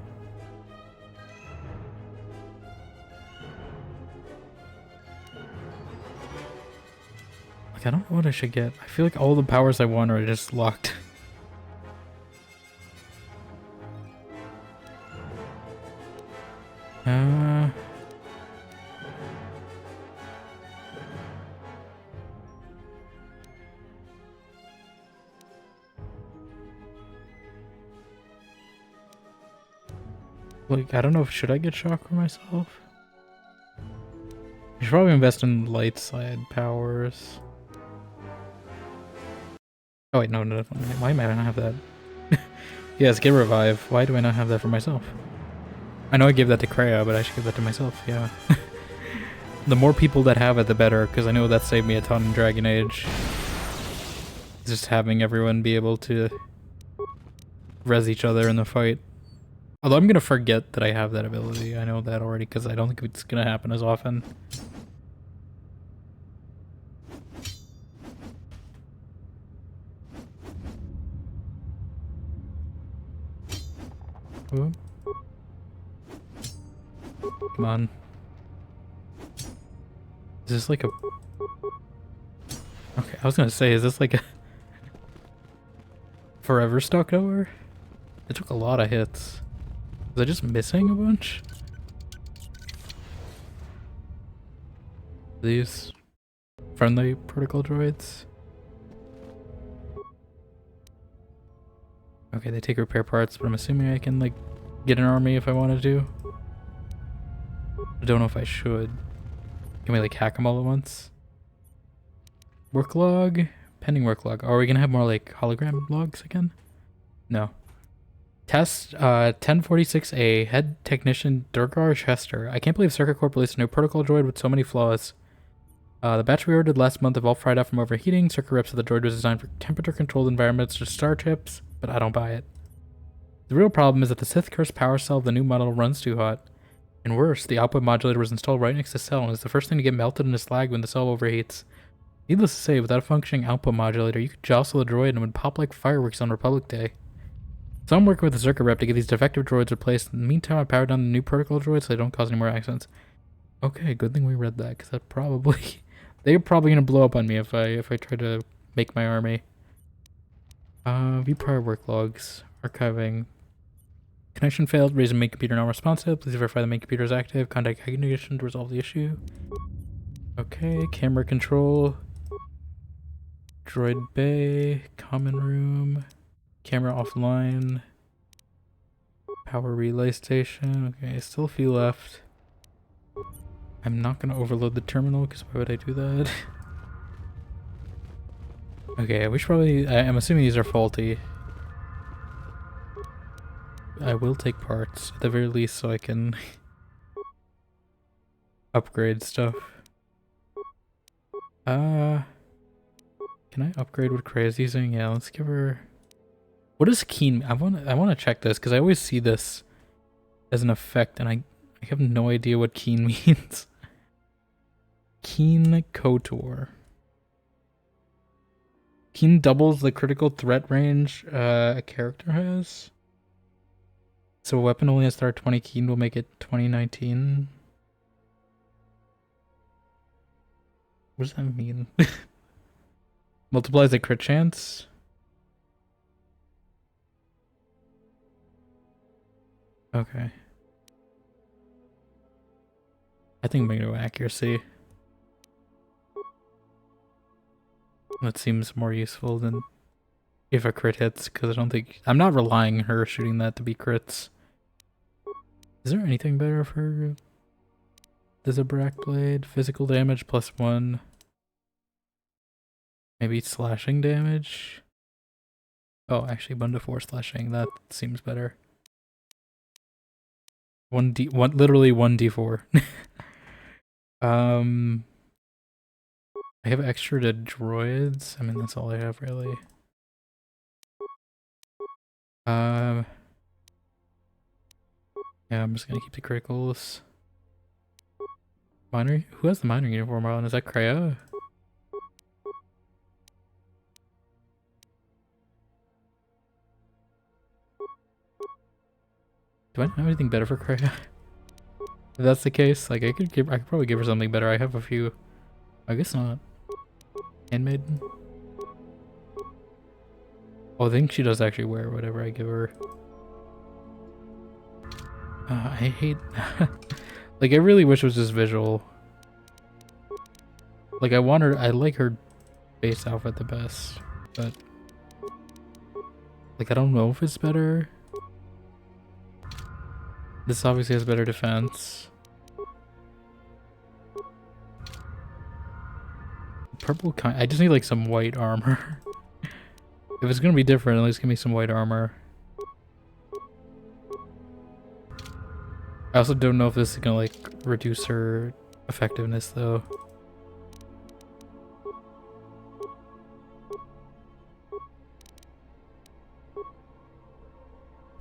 Like, I don't know what I should get. I feel like all the powers I want are just locked. Like, I don't know, should I get shock for myself? I should probably invest in light side powers. Oh wait, no, why might I not have that? Yes, get revive. Why do I not have that for myself? I know I gave that to Kreia, but I should give that to myself, yeah. The more people that have it, the better, because I know that saved me a ton in Dragon Age. Just having everyone be able to res each other in the fight. Although I'm gonna forget that I have that ability. I know that already, because I don't think it's gonna happen as often. Ooh. Come on. Is this like a... Okay, I was gonna say, is this like a... forever stuck over? It took a lot of hits. Was I just missing a bunch? These friendly protocol droids. Okay, they take repair parts, but I'm assuming I can, like, get an army if I wanted to. I don't know if I should. Can we, like, hack them all at once? Work log? Pending work log. Are we gonna have more, like, hologram logs again? No. Test 1046A, head technician Durgar Chester. I can't believe Circuit Corp released a new protocol droid with so many flaws. The batch we ordered last month have all fried out from overheating. Circuit reps said the droid was designed for temperature-controlled environments or star chips, but I don't buy it. The real problem is that the Sith Curse power cell of the new model runs too hot. And worse, the output modulator was installed right next to the cell and is the first thing to get melted into slag when the cell overheats. Needless to say, without a functioning output modulator, you could jostle the droid and it would pop like fireworks on Republic Day. So I'm working with the circuit rep to get these defective droids replaced. In the meantime, I powered down the new protocol droids so they don't cause any more accidents. Okay, good thing we read that, because that probably... they're probably going to blow up on me if I try to make my army. View prior work logs. Archiving. Connection failed. Reason main computer not responsive. Please verify the main computer is active. Contact Ignition to resolve the issue. Okay, camera control. Droid bay. Common room. Camera offline. Power relay station. Okay, still a few left. I'm not going to overload the terminal because why would I do that? Okay, we should probably... I'm assuming these are faulty. I will take parts at the very least so I can upgrade stuff. Can I upgrade what Krea's using? Yeah, let's give her... What is Keen? I want to check this because I always see this as an effect and I have no idea what Keen means. Keen KOTOR. Keen doubles the critical threat range a character has. So a weapon only has to start 20 Keen will make it 2019. What does that mean? Multiplies the crit chance? Okay. I think I'm gonna go accuracy. That seems more useful than if a crit hits, because I don't think... I'm not relying on her shooting that to be crits. Is there anything better for the Zabrak blade? Physical damage +1. Maybe slashing damage? Oh, actually 1-4 slashing. That seems better. Literally 1d4. I have extra to droids. I mean, that's all I have really. Yeah, I'm just gonna keep the criticals. Minor? Who has the minor uniform on? Is that Krea? Do I have anything better for Krea? If that's the case, like I could probably give her something better. I have a few. I guess not. Handmaiden? Oh, I think she does actually wear whatever I give her. I hate... like, I really wish it was just visual. Like, I like her base outfit the best, but... like, I don't know if it's better. This obviously has better defense. Purple kind... I just need, like, some white armor. If it's gonna be different, at least give me some white armor. I also don't know if this is gonna, like, reduce her effectiveness, though.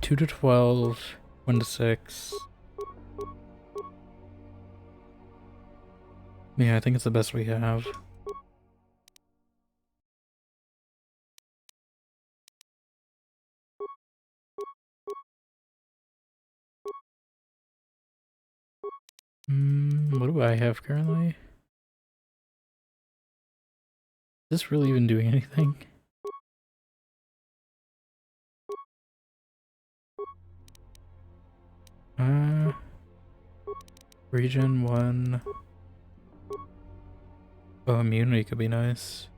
Two to 12, 1 to 6. Yeah, I think it's the best we have. What do I have currently? Is this really even doing anything? Region 1. Oh, immunity could be nice.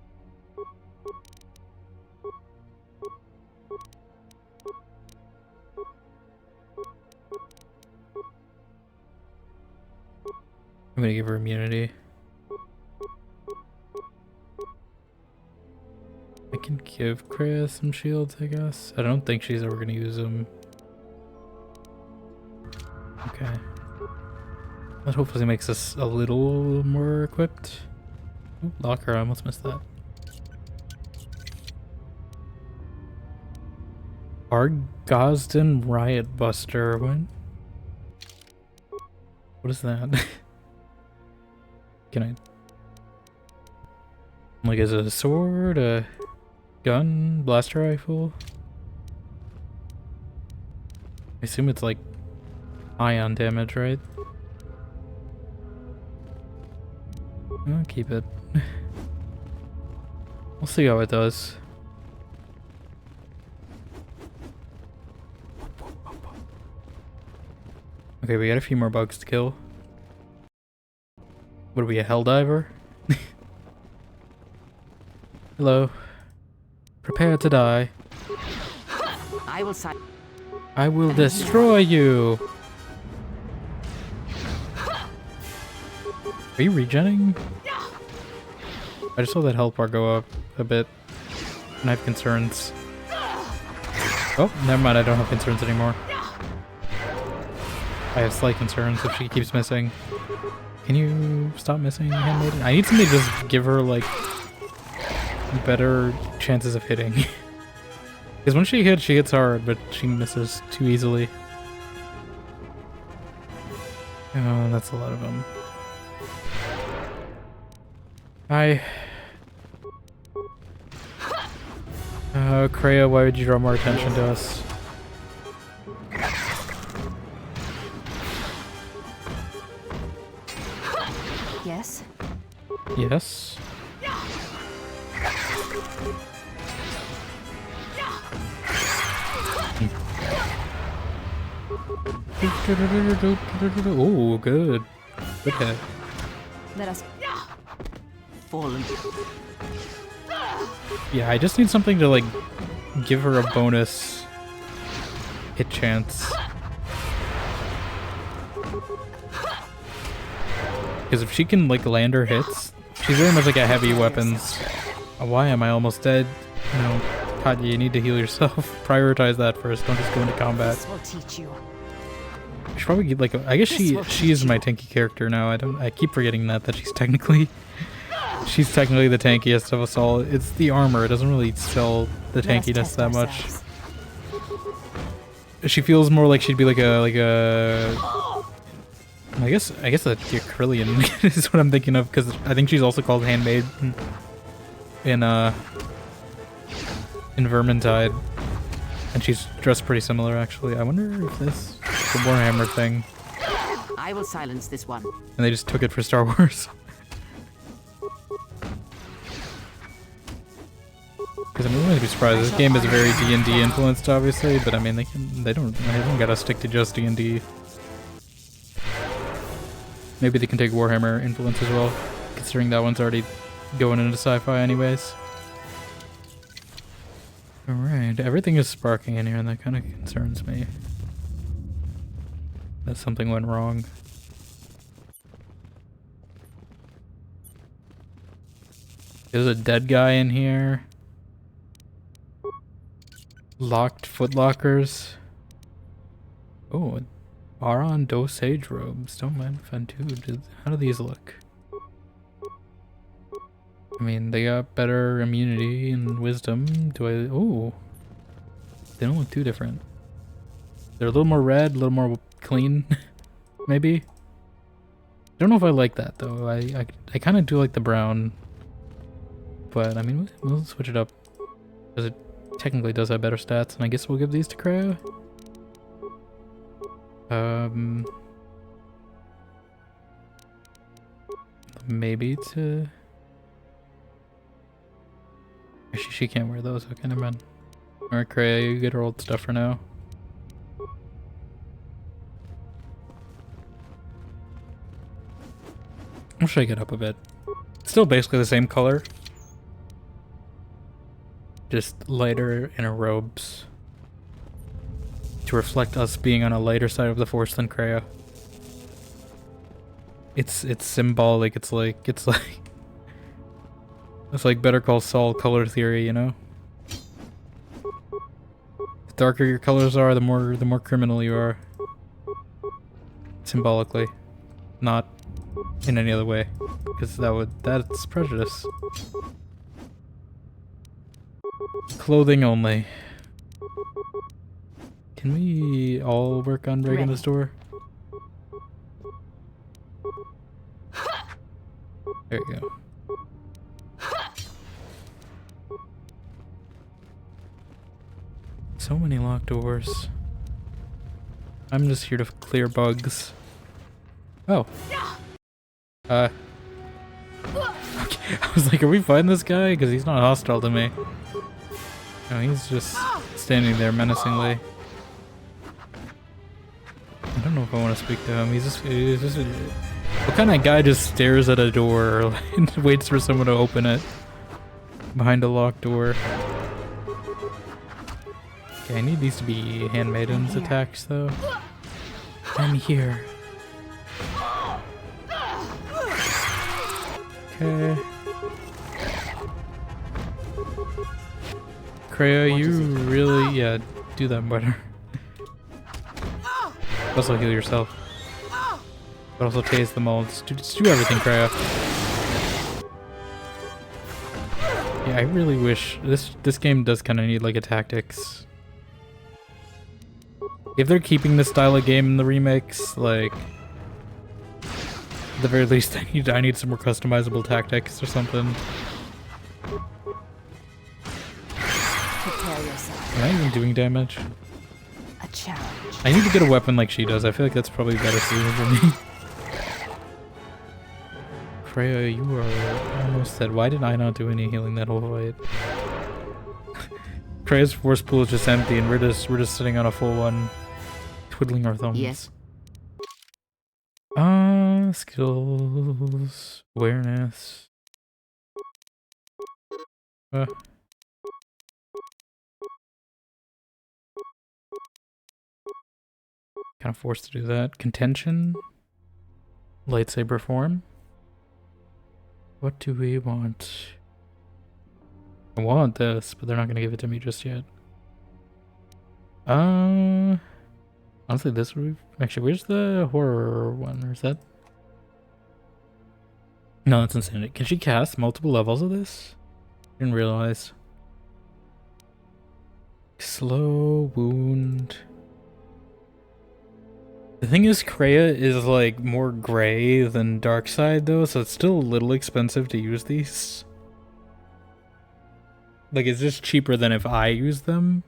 I'm gonna give her immunity. I can give Kreia some shields, I guess. I don't think she's ever gonna use them. Okay. That hopefully makes us a little more equipped. Ooh, locker, I almost missed that. Argosden Riot Buster. What is that? Can I... Like, is it a sword, a gun, blaster rifle? I assume it's like ion damage, right? I'll keep it. We'll see how it does. Okay, we got a few more bugs to kill. What are we, a Helldiver? Hello. Prepare to die. I will destroy you! Are you regenning? I just saw that health bar go up a bit. And I have concerns. Oh, never mind, I don't have concerns anymore. I have slight concerns if she keeps missing. Can you stop missing, handmaiden? I need somebody to just give her, like, better chances of hitting. Because when she hits hard, but she misses too easily. Oh, that's a lot of them. Kreia, why would you draw more attention to us? Yes? Yes? Oh, good. Good hit. Let us... Fallen. Yeah, I just need something to, like, give her a bonus hit chance. Because if she can, like, land her hits, she's very much like a heavy weapons. Why am I almost dead? No, Katya, you need to heal yourself. Prioritize that first. Don't just go into combat. This will teach you. I should probably get, like, I guess she is my tanky character now. I keep forgetting that she's technically the tankiest of us all. It's the armor. It doesn't really sell the tankiness that much. She feels more like she'd be like a I guess a Krillian is what I'm thinking of, because I think she's also called Handmaid in Vermintide, and she's dressed pretty similar actually. I wonder if this the Warhammer thing. I will silence this one. And they just took it for Star Wars. Because I mean, I wouldn't be surprised. This game is very D&D influenced, obviously, but I mean, they don't gotta stick to just D&D. Maybe they can take Warhammer influence as well, considering that one's already going into sci-fi anyways. Alright, everything is sparking in here, and that kind of concerns me. That something went wrong. There's a dead guy in here. Locked footlockers. Oh, Aron Dosage robes. Don't mind if I do. How do these look? I mean, they got better immunity and wisdom. Oh. They don't look too different. They're a little more red, a little more clean, maybe. I don't know if I like that though. I kind of do like the brown, but I mean, we'll switch it up because it technically does have better stats, and I guess we'll give these to Kreia. Maybe to... She can't wear those. Okay, never mind. Alright, Kreia, you get her old stuff for now. I'll shake it up a bit. It's still basically the same color. Just lighter inner robes. To reflect us being on a lighter side of the Force than Kreia. It's symbolic, it's like it's like Better Call Saul color theory, you know? The darker your colors are, the more criminal you are. Symbolically. Not in any other way. Because that's prejudice. Clothing only. Can we all work on breaking this door? There you go. So many locked doors. I'm just here to clear bugs. Oh. Okay. I was like, are we fighting this guy? Because he's not hostile to me. No, he's just standing there menacingly. I don't know if I want to speak to him. He's just what kind of guy just stares at a door and waits for someone to open it behind a locked door? Okay, I need these to be handmaidens attacks though. I'm here. Okay. Kreia, you really, yeah, do that better. Also heal yourself. But also tase them all. Just do everything, Kreia. Yeah, I really wish this game does kind of need like a tactics. If they're keeping this style of game in the remakes, like at the very least, I need some more customizable tactics or something. Prepare yourself. Am I even doing damage? A challenge. I need to get a weapon like she does. I feel like that's probably better suited for me. Kreia, you are almost dead. Why did I not do any healing that whole fight? Kreia's force pool is just empty, and we're just sitting on a full one, twiddling our thumbs. Yes. Skills, awareness. Kind of forced to do that. Contention, lightsaber form. What do we want? I want this, but they're not gonna give it to me just yet. Honestly, this would actually. Where's the horror one? Or is that? No, it's insanity. Can she cast multiple levels of this? Didn't realize. Slow wound. The thing is, Kreia is like more gray than Darkseid though, so it's still a little expensive to use these. Like, it's just cheaper than if I use them.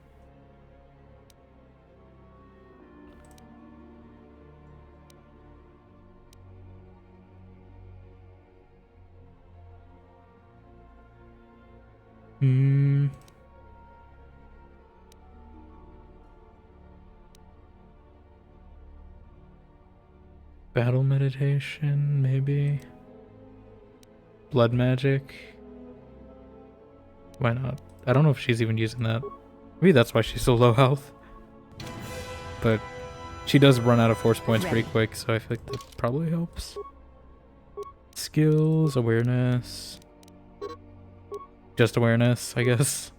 Battle meditation, maybe. Blood magic. Why not? I don't know if she's even using that. Maybe that's why she's so low health. But she does run out of force points pretty quick, so I feel like that probably helps. Skills, awareness. Just awareness, I guess.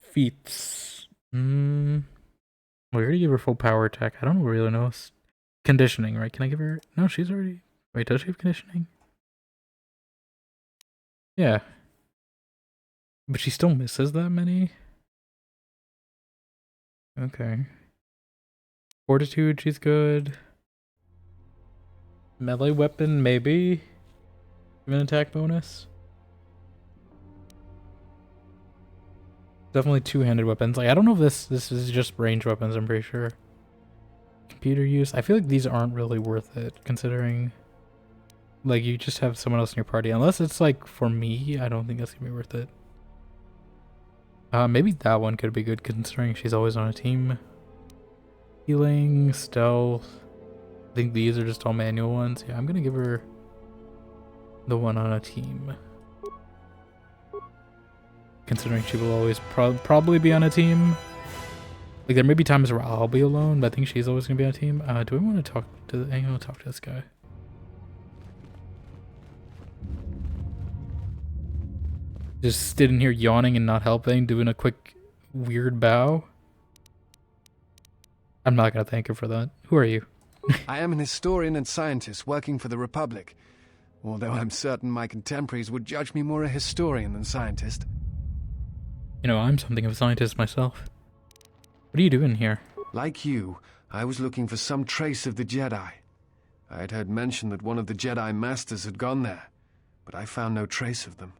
Feats. We already gave her full power attack. I don't really know. Conditioning, right? Can I give her... No, she's already... Wait, does she have conditioning? Yeah. But she still misses that many? Okay. Fortitude, she's good. Melee weapon, maybe? Give an attack bonus? Definitely two-handed weapons. Like, I don't know if this is just range weapons, I'm pretty sure. Computer use. I feel like these aren't really worth it, considering like you just have someone else in your party. Unless it's like for me, I don't think that's gonna be worth it. Maybe that one could be good considering she's always on a team. Healing, stealth. I think these are just all manual ones. Yeah, I'm gonna give her The one on a team. Considering she will always probably be on a team. Like, there may be times where I'll be alone, but I think she's always going to be on a team. Do we want to talk to... I'm going to talk to this guy. Just sitting here yawning and not helping, doing a quick weird bow. I'm not going to thank her for that. Who are you? I am an historian and scientist working for the Republic. Although I'm certain my contemporaries would judge me more a historian than scientist. You know, I'm something of a scientist myself. What are you doing here? Like you, I was looking for some trace of the Jedi. I had heard mention that one of the Jedi Masters had gone there, but I found no trace of them.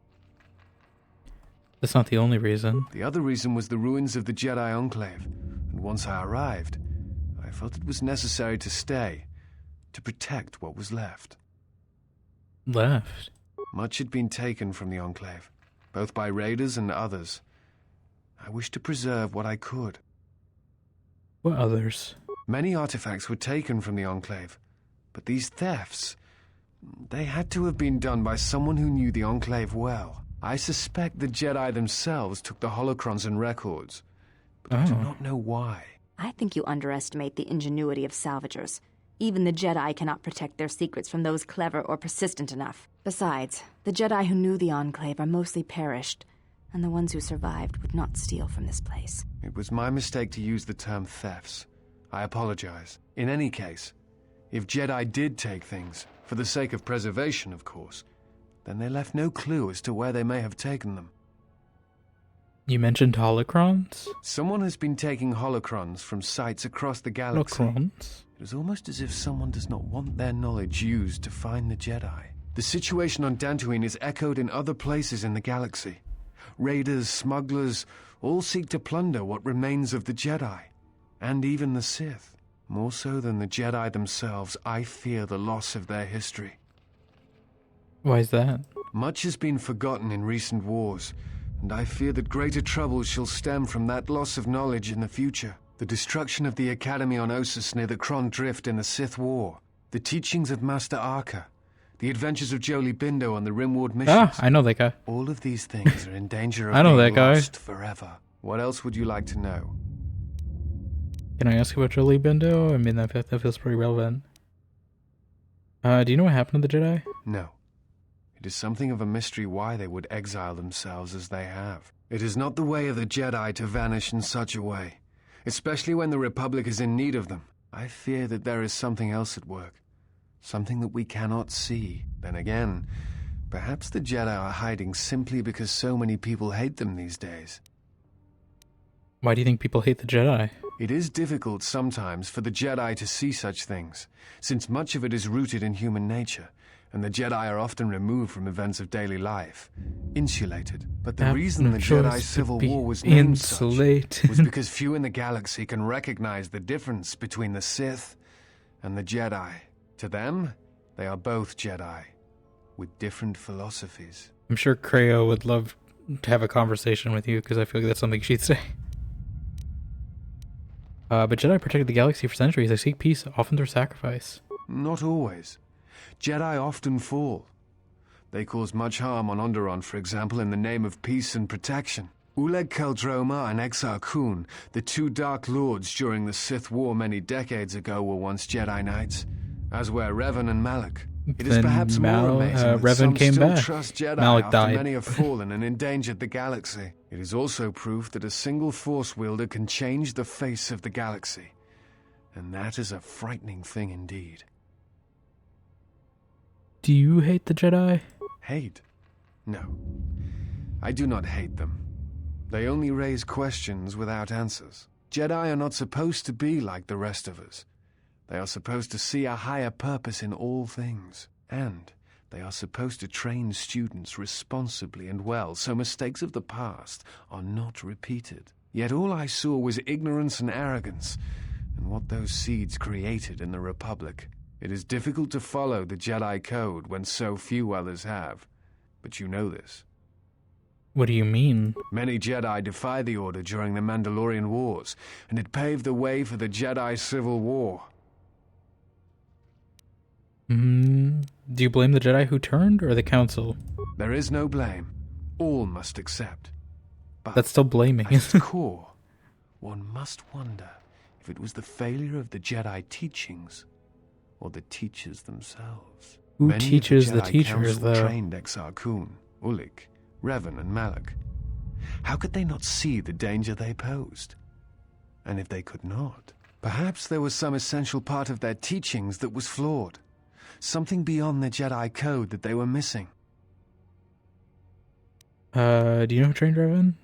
That's not the only reason. The other reason was the ruins of the Jedi Enclave, and once I arrived, I felt it was necessary to stay, to protect what was left. Left? Much had been taken from the Enclave, both by raiders and others. I wished to preserve what I could. What others? Many artifacts were taken from the Enclave, but these thefts, they had to have been done by someone who knew the Enclave well. I suspect the Jedi themselves took the holocrons and records, but I do not know why. I think you underestimate the ingenuity of salvagers. Even the Jedi cannot protect their secrets from those clever or persistent enough. Besides, the Jedi who knew the Enclave are mostly perished, and the ones who survived would not steal from this place. It was my mistake to use the term thefts. I apologize. In any case, if Jedi did take things, for the sake of preservation, of course, then they left no clue as to where they may have taken them. You mentioned holocrons? Someone has been taking holocrons from sites across the galaxy. Holocrons? It is almost as if someone does not want their knowledge used to find the Jedi. The situation on Dantooine is echoed in other places in the galaxy. Raiders, smugglers, all seek to plunder what remains of the Jedi, and even the Sith. More so than the Jedi themselves, I fear the loss of their history. Why is that? Much has been forgotten in recent wars, and I fear that greater troubles shall stem from that loss of knowledge in the future. The destruction of the Academy on Ossus near the Kron Drift in the Sith War, the teachings of Master Arca, the adventures of Jolie Bindo on the Rimward missions. I know that guy. All of these things are in danger of I know being that guy. lost forever. What else would you like to know? Can I ask you about Jolie Bindo? I mean, that feels pretty relevant. Do you know what happened to the Jedi? No. It is something of a mystery why they would exile themselves as they have. It is not the way of the Jedi to vanish in such a way, especially when the Republic is in need of them. I fear that there is something else at work, something that we cannot see. Then again, perhaps the Jedi are hiding simply because so many people hate them these days. Why do you think people hate the Jedi? It is difficult sometimes for the Jedi to see such things, since much of it is rooted in human nature, and the Jedi are often removed from events of daily life, insulated. But the reason the Jedi Civil War was named such was because few in the galaxy can recognize the difference between the Sith and the Jedi. To them, they are both Jedi, with different philosophies. I'm sure Creo would love to have a conversation with you, because I feel like that's something she'd say. But Jedi protected the galaxy for centuries. They seek peace, often through sacrifice. Not always. Jedi often fall. They cause much harm on Onderon, for example, in the name of peace and protection. Uleg Keldroma and Exar Kun, the two Dark Lords during the Sith War many decades ago, were once Jedi Knights, as were Revan and Malak. It is perhaps more amazing that Revan some came still back. trust Jedi Malak after died. many have fallen and endangered the galaxy. It is also proof that a single Force wielder can change the face of the galaxy. And that is a frightening thing indeed. Do you hate the Jedi? Hate? No. I do not hate them. They only raise questions without answers. Jedi are not supposed to be like the rest of us. They are supposed to see a higher purpose in all things. And they are supposed to train students responsibly and well, so mistakes of the past are not repeated. Yet all I saw was ignorance and arrogance, and what those seeds created in the Republic. It is difficult to follow the Jedi Code when so few others have. But you know this. What do you mean? Many Jedi defy the Order during the Mandalorian Wars, and it paved the way for the Jedi Civil War. Do you blame the Jedi who turned, or the Council? There is no blame. All must accept. But that's still blaming. At its core, one must wonder if it was the failure of the Jedi teachings or the teachers themselves. Who Many teaches of the Jedi teachers, Council though? Trained Exar Kun, Ulik, Revan, and Malak. How could they not see the danger they posed? And if they could not, perhaps there was some essential part of their teachings that was flawed. Something beyond the Jedi code that they were missing. Do you know who trained Revan?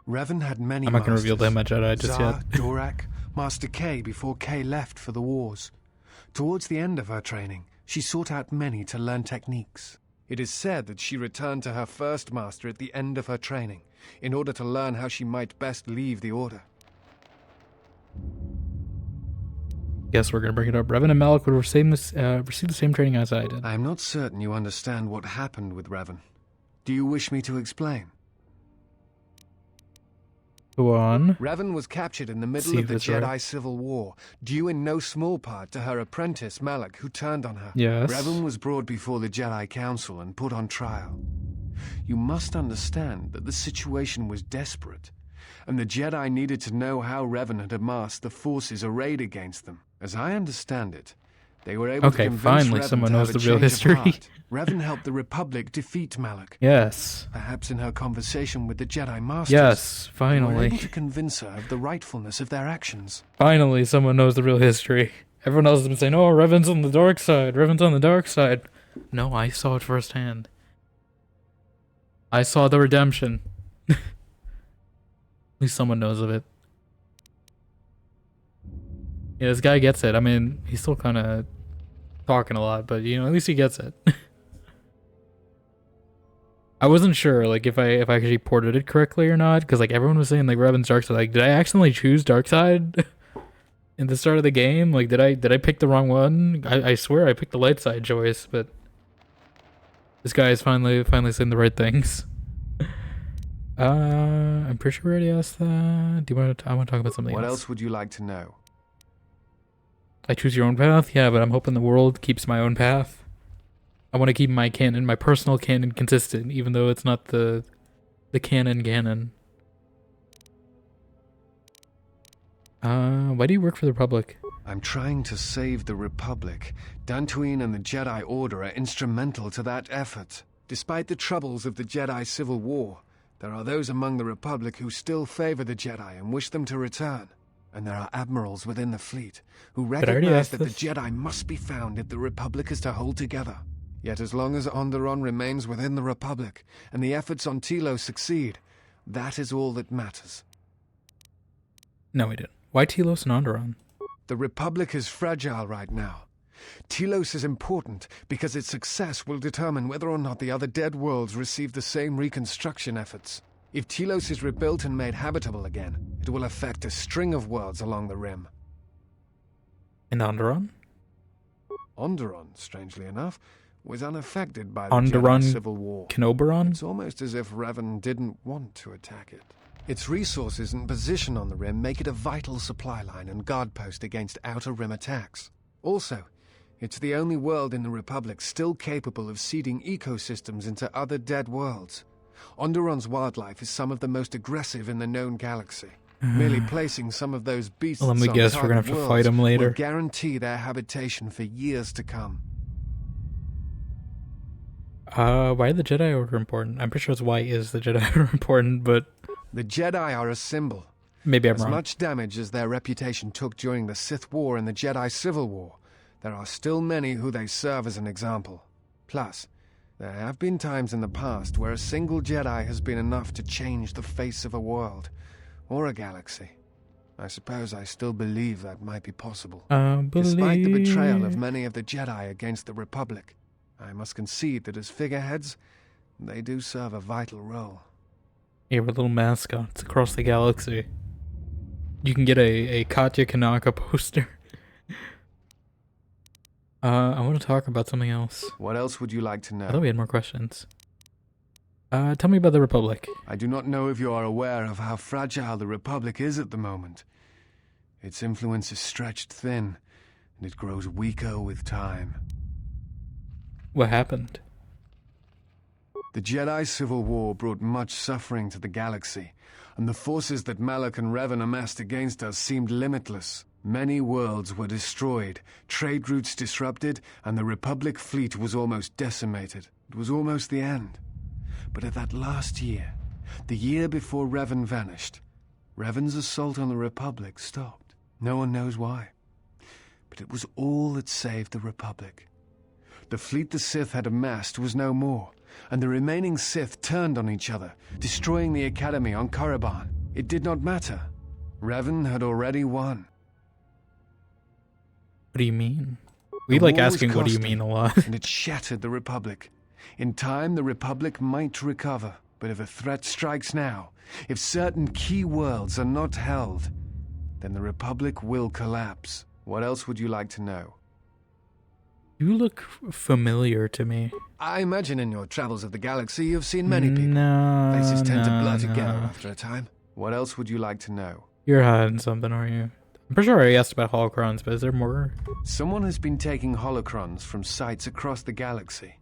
Revan had many I'm not going to masters. reveal them at Jedi just Zar, yet. Dorak, Master K before K left for the wars. Towards the end of her training, she sought out many to learn techniques. It is said that she returned to her first master at the end of her training, in order to learn how she might best leave the Order. Yes, we're going to bring it up. Revan and Malak would receive the same training as I did. I am not certain you understand what happened with Revan. Do you wish me to explain? Go on. Revan was captured in the middle of the Jedi Civil War, due in no small part to her apprentice Malak, who turned on her. Yes. Revan was brought before the Jedi Council and put on trial. You must understand that the situation was desperate, and the Jedi needed to know how Revan had amassed the forces arrayed against them. As I understand it, they were able to convince finally Revan someone to knows have a the real change of history. heart. Revan helped the Republic defeat Malak. Yes. Perhaps in her conversation with the Jedi Masters. Yes, They finally. were able to convince her of the rightfulness of their actions. Finally, someone knows the real history. Everyone else has been saying, oh, Revan's on the dark side. Revan's on the dark side. No, I saw it firsthand. I saw the redemption. At least someone knows of it. Yeah, this guy gets it. I mean, he's still kind of talking a lot, but, you know, at least he gets it. I wasn't sure, like, if I actually ported it correctly or not, because, like, everyone was saying, like, Revan's dark side. Like, did I accidentally choose dark side in the start of the game? Like, did I pick the wrong one? I swear I picked the light side choice, but this guy is finally saying the right things. I'm pretty sure we already asked that. Do you want to? I want to talk about something else. What else would you like to know? I choose your own path? Yeah, but I'm hoping the world keeps my own path. I want to keep my canon, my personal canon, consistent, even though it's not the canon. Why do you work for the Republic? I'm trying to save the Republic. Dantooine and the Jedi Order are instrumental to that effort. Despite the troubles of the Jedi Civil War, there are those among the Republic who still favor the Jedi and wish them to return. And there are admirals within the fleet who recognize that the Jedi must be found if the Republic is to hold together. Yet as long as Onderon remains within the Republic, and the efforts on Telos succeed, that is all that matters. No, we didn't. Why Telos and Onderon? The Republic is fragile right now. Telos is important because its success will determine whether or not the other dead worlds receive the same reconstruction efforts. If Telos is rebuilt and made habitable again, it will affect a string of worlds along the rim. And Onderon? Onderon, strangely enough, was unaffected by the Jedi Civil War. Knoberon? It's almost as if Revan didn't want to attack it. Its resources and position on the rim make it a vital supply line and guard post against outer rim attacks. Also, it's the only world in the Republic still capable of seeding ecosystems into other dead worlds. Onderon's wildlife is some of the most aggressive in the known galaxy. Merely placing some of those beasts Let me on guess, we're gonna have target to fight worlds them later. will guarantee their habitation for years to come. Why are the Jedi Order important? I'm pretty sure it's why is the Jedi Order important, but... The Jedi are a symbol. Maybe I'm wrong. As much damage as their reputation took during the Sith War and the Jedi Civil War, there are still many who they serve as an example. Plus, there have been times in the past where a single Jedi has been enough to change the face of a world, or a galaxy. I suppose I still believe that might be possible. Despite the betrayal of many of the Jedi against the Republic, I must concede that as figureheads, they do serve a vital role. Yeah, we're little mascots across the galaxy. You can get a Katya Kanaka poster. I want to talk about something else. What else would you like to know? I thought we had more questions. Tell me about the Republic. I do not know if you are aware of how fragile the Republic is at the moment. Its influence is stretched thin, and it grows weaker with time. What happened? The Jedi Civil War brought much suffering to the galaxy, and the forces that Malak and Revan amassed against us seemed limitless. Many worlds were destroyed, trade routes disrupted, and the Republic fleet was almost decimated. It was almost the end. But at that last year, the year before Revan vanished, Revan's assault on the Republic stopped. No one knows why. But it was all that saved the Republic. The fleet the Sith had amassed was no more, and the remaining Sith turned on each other, destroying the Academy on Korriban. It did not matter. Revan had already won. What do you mean? We like asking what do you mean a lot. And it shattered the Republic. In time, the Republic might recover, but if a threat strikes now, if certain key worlds are not held, then the Republic will collapse. What else would you like to know? You look familiar to me. I imagine in your travels of the galaxy you've seen many people. Faces tend to blur together after a time. What else would you like to know? You're hiding something, aren't you? I'm pretty sure I asked about holocrons, but is there more? Someone has been taking holocrons from sites across the galaxy.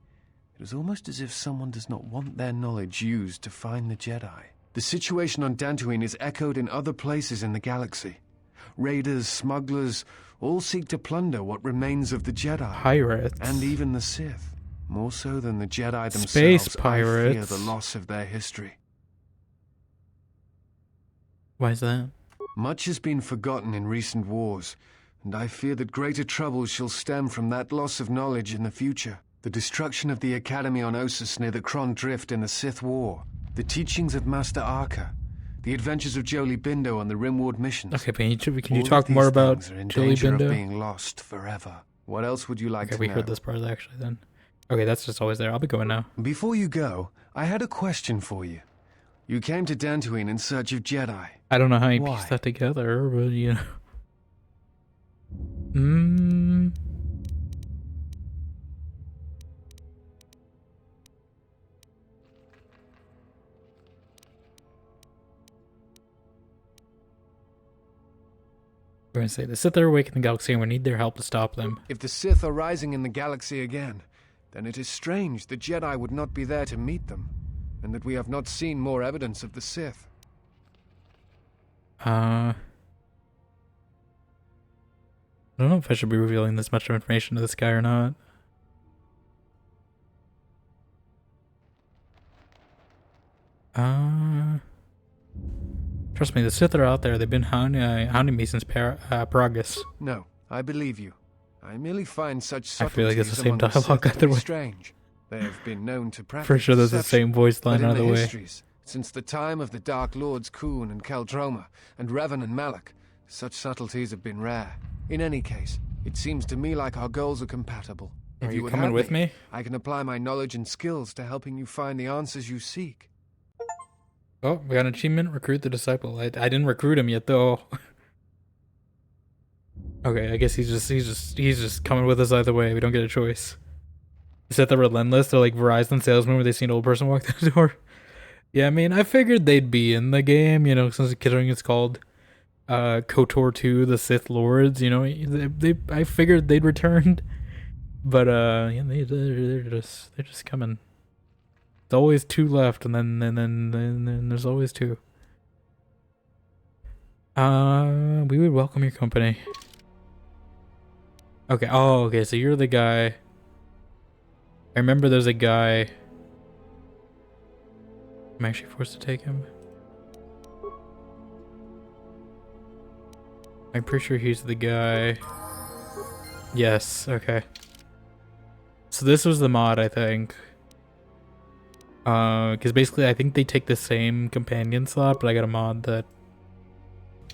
It is almost as if someone does not want their knowledge used to find the Jedi. The situation on Dantooine is echoed in other places in the galaxy. Raiders, smugglers, all seek to plunder what remains of the Jedi. Pirates. And even the Sith. More so than the Jedi themselves, Space pirates. I fear the loss of their history. Why is that? Much has been forgotten in recent wars, and I fear that greater trouble shall stem from that loss of knowledge in the future. The destruction of the Academy on Ossus near the Kron Drift in the Sith War, the teachings of Master Arca, the adventures of Jolie Bindo on the Rimward missions. Okay, but can you talk more about Jolie Bindo? Of being lost forever. What else would you like to know? Okay, we heard this part actually then. Okay, that's just always there. I'll be going now. Before you go, I had a question for you. You came to Dantooine in search of Jedi. I don't know how you pieced that together, but you know. We're gonna say the Sith are awake in the galaxy and we need their help to stop them. If the Sith are rising in the galaxy again, then it is strange the Jedi would not be there to meet them, and that we have not seen more evidence of the Sith. I don't know if I should be revealing this much information to this guy or not. Trust me, the Sith are out there. They've been hounding me since Paragus. No, I believe you. I merely find such I feel like it's the same among dialogue Sith either way. Strange. They have been known to practice For sure that's the deception, same voice line but in either the way. histories, since the time of the Dark Lords Khoon and Keldroma, and Revan and Malak, such subtleties have been rare. In any case, it seems to me like our goals are compatible. If Are you would coming help with me? I can apply my knowledge and skills to helping you find the answers you seek. Oh, we got an achievement, recruit the disciple. I didn't recruit him yet though. Okay, I guess he's just coming with us either way. We don't get a choice. Is that the relentless? They're like Verizon salesmen where they see an old person walk through the door. Yeah, I mean, I figured they'd be in the game, you know, since considering it's called KOTOR 2, the Sith Lords, you know, I figured they'd returned. But yeah, they're just coming. There's always two left, and then there's always two. We would welcome your company. Okay. Oh, okay. So you're the guy. I remember there's a guy. I'm actually forced to take him. I'm pretty sure he's the guy. Yes. Okay. So this was the mod, I think. Because basically I think they take the same companion slot, but I got a mod that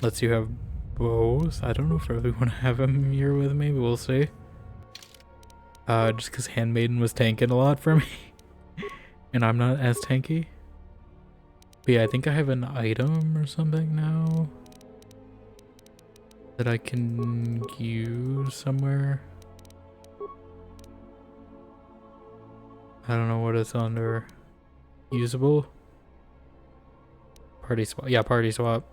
lets you have bows. I don't know if I really want to have him here with me, but we'll see. Just because Handmaiden was tanking a lot for me. And I'm not as tanky. But yeah, I think I have an item or something now that I can use somewhere. I don't know what it's under. Usable? Party swap. Yeah, party swap.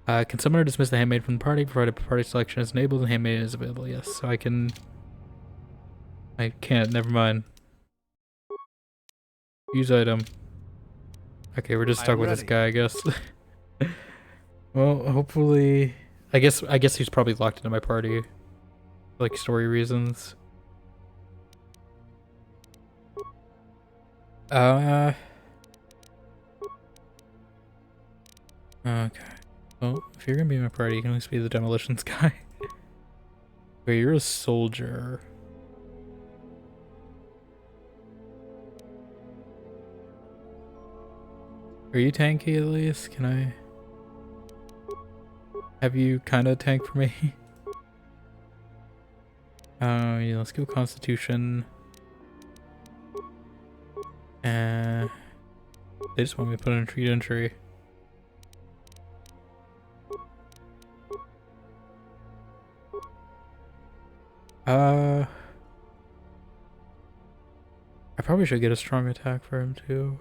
Can someone dismiss the handmaid from the party provided party selection is enabled and handmaid is available? Yes, so I can I can't, never mind. Use item. Okay, we're just stuck with this guy, I guess. Well, hopefully... I guess he's probably locked into my party. Like, story reasons. Okay. Well, if you're gonna be in my party, you can at least be the demolitions guy. Wait, you're a soldier. Are you tanky at least? Can I have you kind of tank for me? Yeah, let's go Constitution. They just want me to put in a treat entry. I probably should get a strong attack for him too.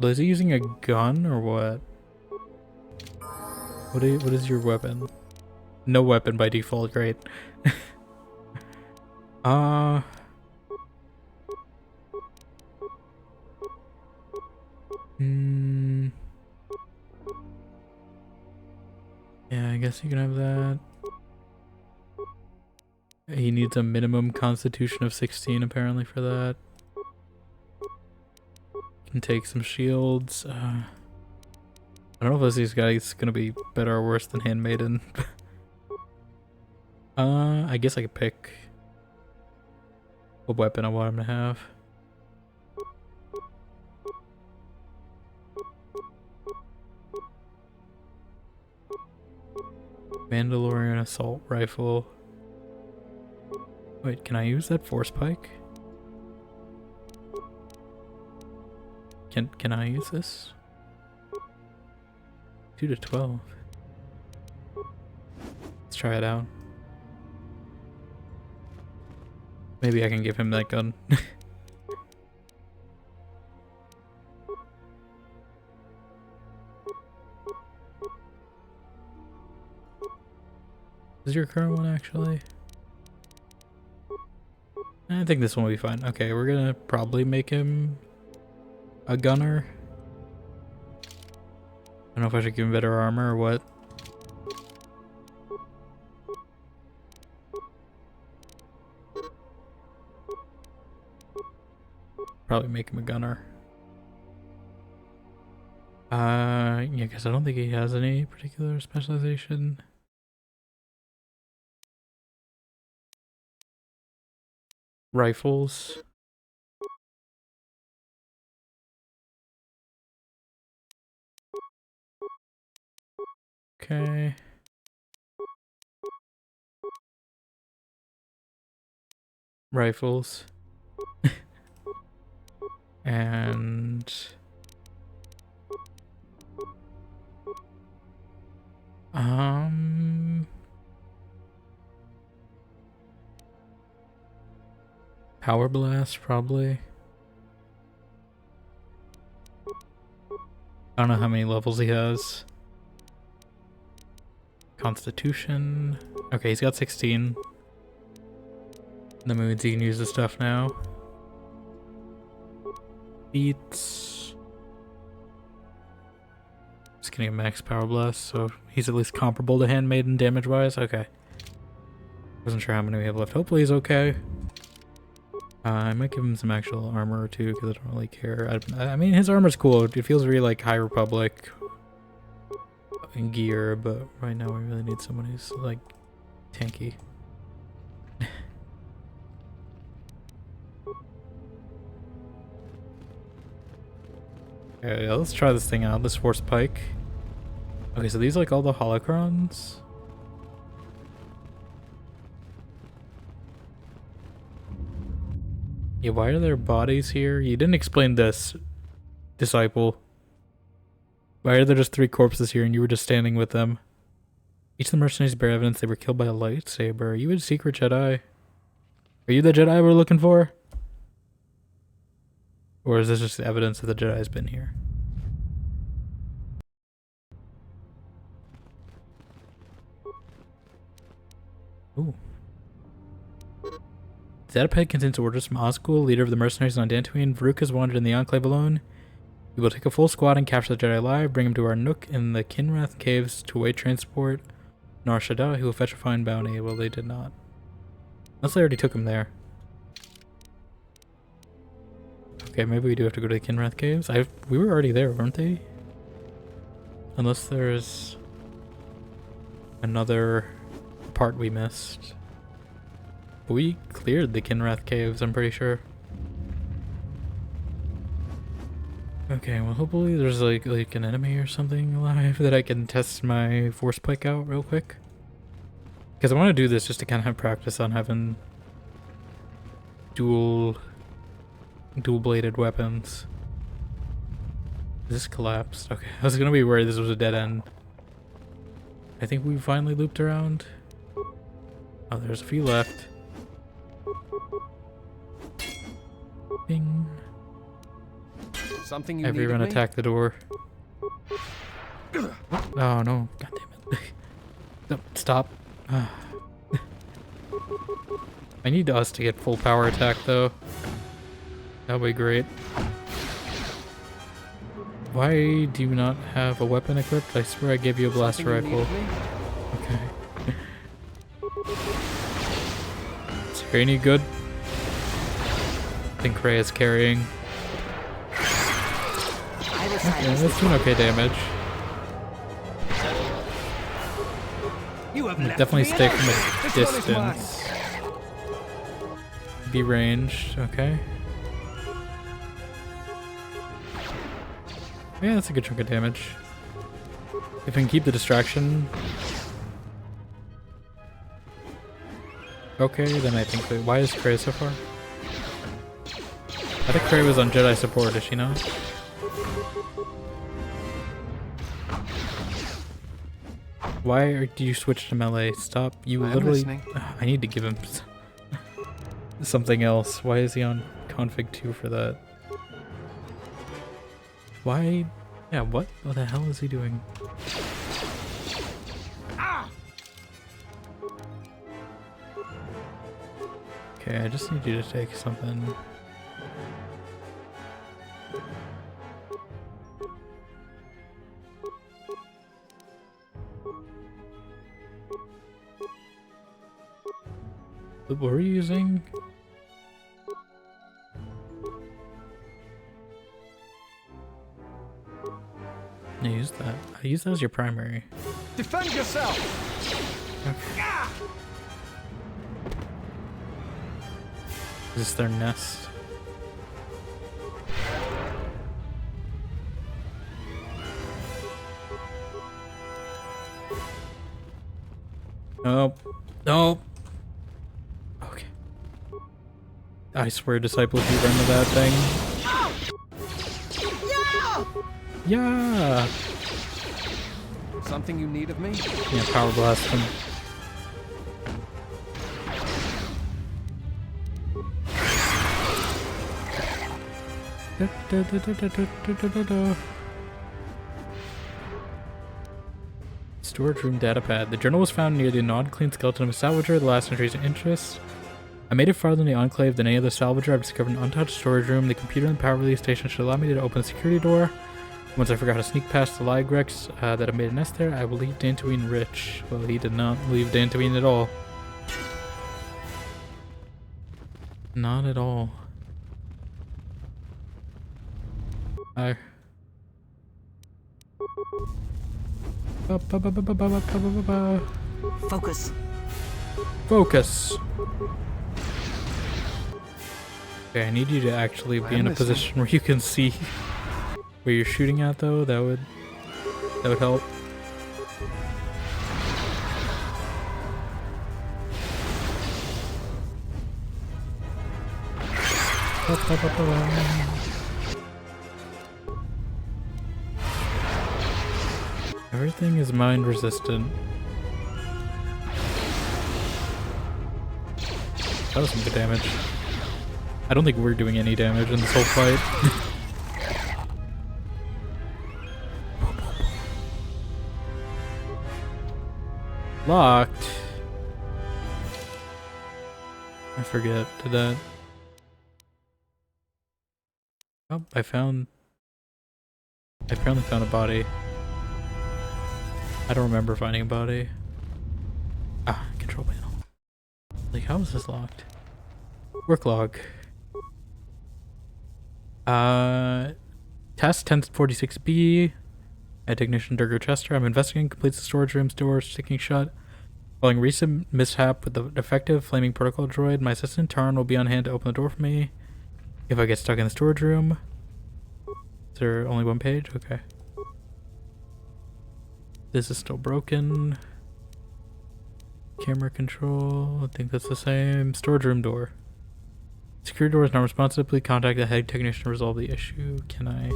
Is he using a gun or what? What is your weapon? No weapon by default, great. Yeah, I guess you can have that. He needs a minimum constitution of 16 apparently for that. Can take some shields. I don't know if these guys gonna be better or worse than Handmaiden. I guess I could pick what weapon I want him to have. Mandalorian assault rifle. Wait, can I use that force pike? Can I use this? 2 to 12. Let's try it out. Maybe I can give him that gun. Is your current one actually? I think this one will be fine. Okay, we're gonna probably make him a gunner. I don't know if I should give him better armor or what. Probably make him a gunner. Yeah, because I don't think he has any particular specialization. Rifles. Okay. Rifles. And power blast probably. I don't know how many levels he has. Constitution. Okay, he's got 16. That means he can use the stuff now. Beats. Just getting a max power blast, so he's at least comparable to Handmaiden damage wise. Okay. Wasn't sure how many we have left. Hopefully he's okay. I might give him some actual armor or two because I don't really care. I mean, his armor's cool. It feels really like High Republic in gear, but right now we really need someone who's like tanky. Okay, yeah, let's try this thing out. This force pike. Okay, so these are like all the holocrons. Yeah, why are there bodies here? You didn't explain this, disciple. Why are there just 3 corpses here and you were just standing with them? Each of the mercenaries bear evidence they were killed by a lightsaber. Are you a secret Jedi? Are you the Jedi we're looking for? Or is this just evidence that the Jedi's been here? Ooh. Datapad contains orders from Osgood, leader of the mercenaries on Dantooine. Varuk has wandered in the Enclave alone. We will take a full squad and capture the Jedi alive, bring him to our nook in the Kinrath Caves to await transport. Nar Shaddaa, he will fetch a fine bounty. Well, they did not. Unless they already took him there. Okay, maybe we do have to go to the Kinrath Caves. We were already there, weren't they? Unless there's another part we missed. But we cleared the Kinrath Caves, I'm pretty sure. Okay, well hopefully there's like an enemy or something alive that I can test my force pike out real quick. Because I want to do this just to kind of have practice on having dual-bladed weapons. This collapsed. Okay, I was gonna be worried this was a dead end. I think we finally looped around. Oh, there's a few left. Bing. Something you Everyone needed me? attack the door. Oh no, god damn it. No, stop. I need us to get full power attack though. That'll be great. Why do you not have a weapon equipped? I swear I gave you a blaster rifle. Okay. Is Ray any good? I think Ray is carrying. Okay, that's doing okay damage. Definitely stay from a distance. Be ranged, okay. Yeah, that's a good chunk of damage. If we can keep the distraction. Okay, then I think that. Why is Cray so far? I think Cray was on Jedi support, is she not? Why do you switch to melee? Stop. You literally. I need to give him something else. Why is he on config 2 for that? Why? Yeah, what the hell is he doing? Okay, I just need you to take something. What were you using? I used that. I used that as your primary. Defend yourself! Okay. Is this their nest? Nope. Nope. Okay. I swear, disciple, if you run to that thing. Yeah! Something you need of me? Yeah, power blast him. Storage room datapad. The journal was found near the non-clean skeleton of a salvager, the last entry's interest. I made it farther in the Enclave than any other salvager. I've discovered an untouched storage room. The computer and the power release station should allow me to open the security door. Once I forgot to sneak past the Ligrex that have made a nest there, I will leave Dantooine rich. Well, he did not leave Dantooine at all. Not at all. Focus. Focus. Okay, I need you to actually be in a position where you can see where you're shooting at, though. That would help. Everything is mind resistant. That was some good damage. I don't think we're doing any damage in this whole fight. Locked. I forget. Did that... Oh, I apparently found a body. I don't remember finding a body. Ah, control panel. Like, how is this locked? Work log. Task 1046B. At Technician Durgo Chester. I'm investigating. Completes the storage room's door sticking shut. Following recent mishap with the defective flaming protocol droid, my assistant Tarn will be on hand to open the door for me if I get stuck in the storage room. Is there only one page? Okay. This is still broken. Camera control. I think that's the same. Storage room door. Security door is not responsive. Please contact the head technician to resolve the issue. Can I...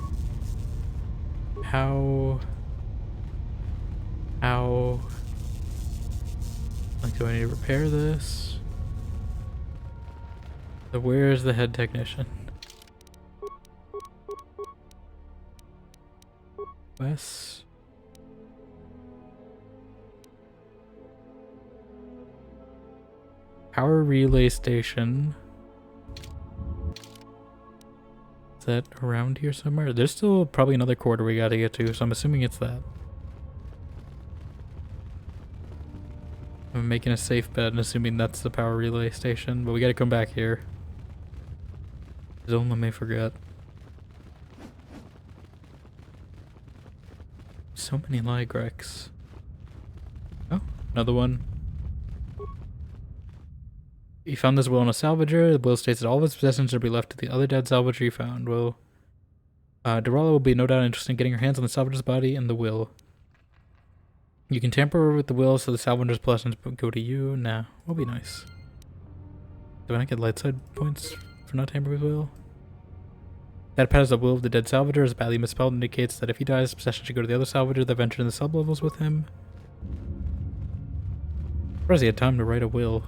How... Like, do I need to repair this? So where's the head technician? Wes? Power relay station. Is that around here somewhere? There's still probably another corridor we gotta get to, so I'm assuming it's that. I'm making a safe bet and assuming that's the power relay station, but we gotta come back here. Don't let me forget. So many Ligrex. Oh, another one. You found this will in a salvager. The will states that all of its possessions should be left to the other dead salvager you found. Well, Dorala will be no doubt interested in getting her hands on the salvager's body and the will. You can tamper with the will so the salvager's blessings go to you. Nah, will be nice. Do I not get light side points for not tampering with will? That pad is the will of the dead salvager is badly misspelled and indicates that if he dies, possession should go to the other salvager that ventured in the sublevels with him. Surprised he had time to write a will.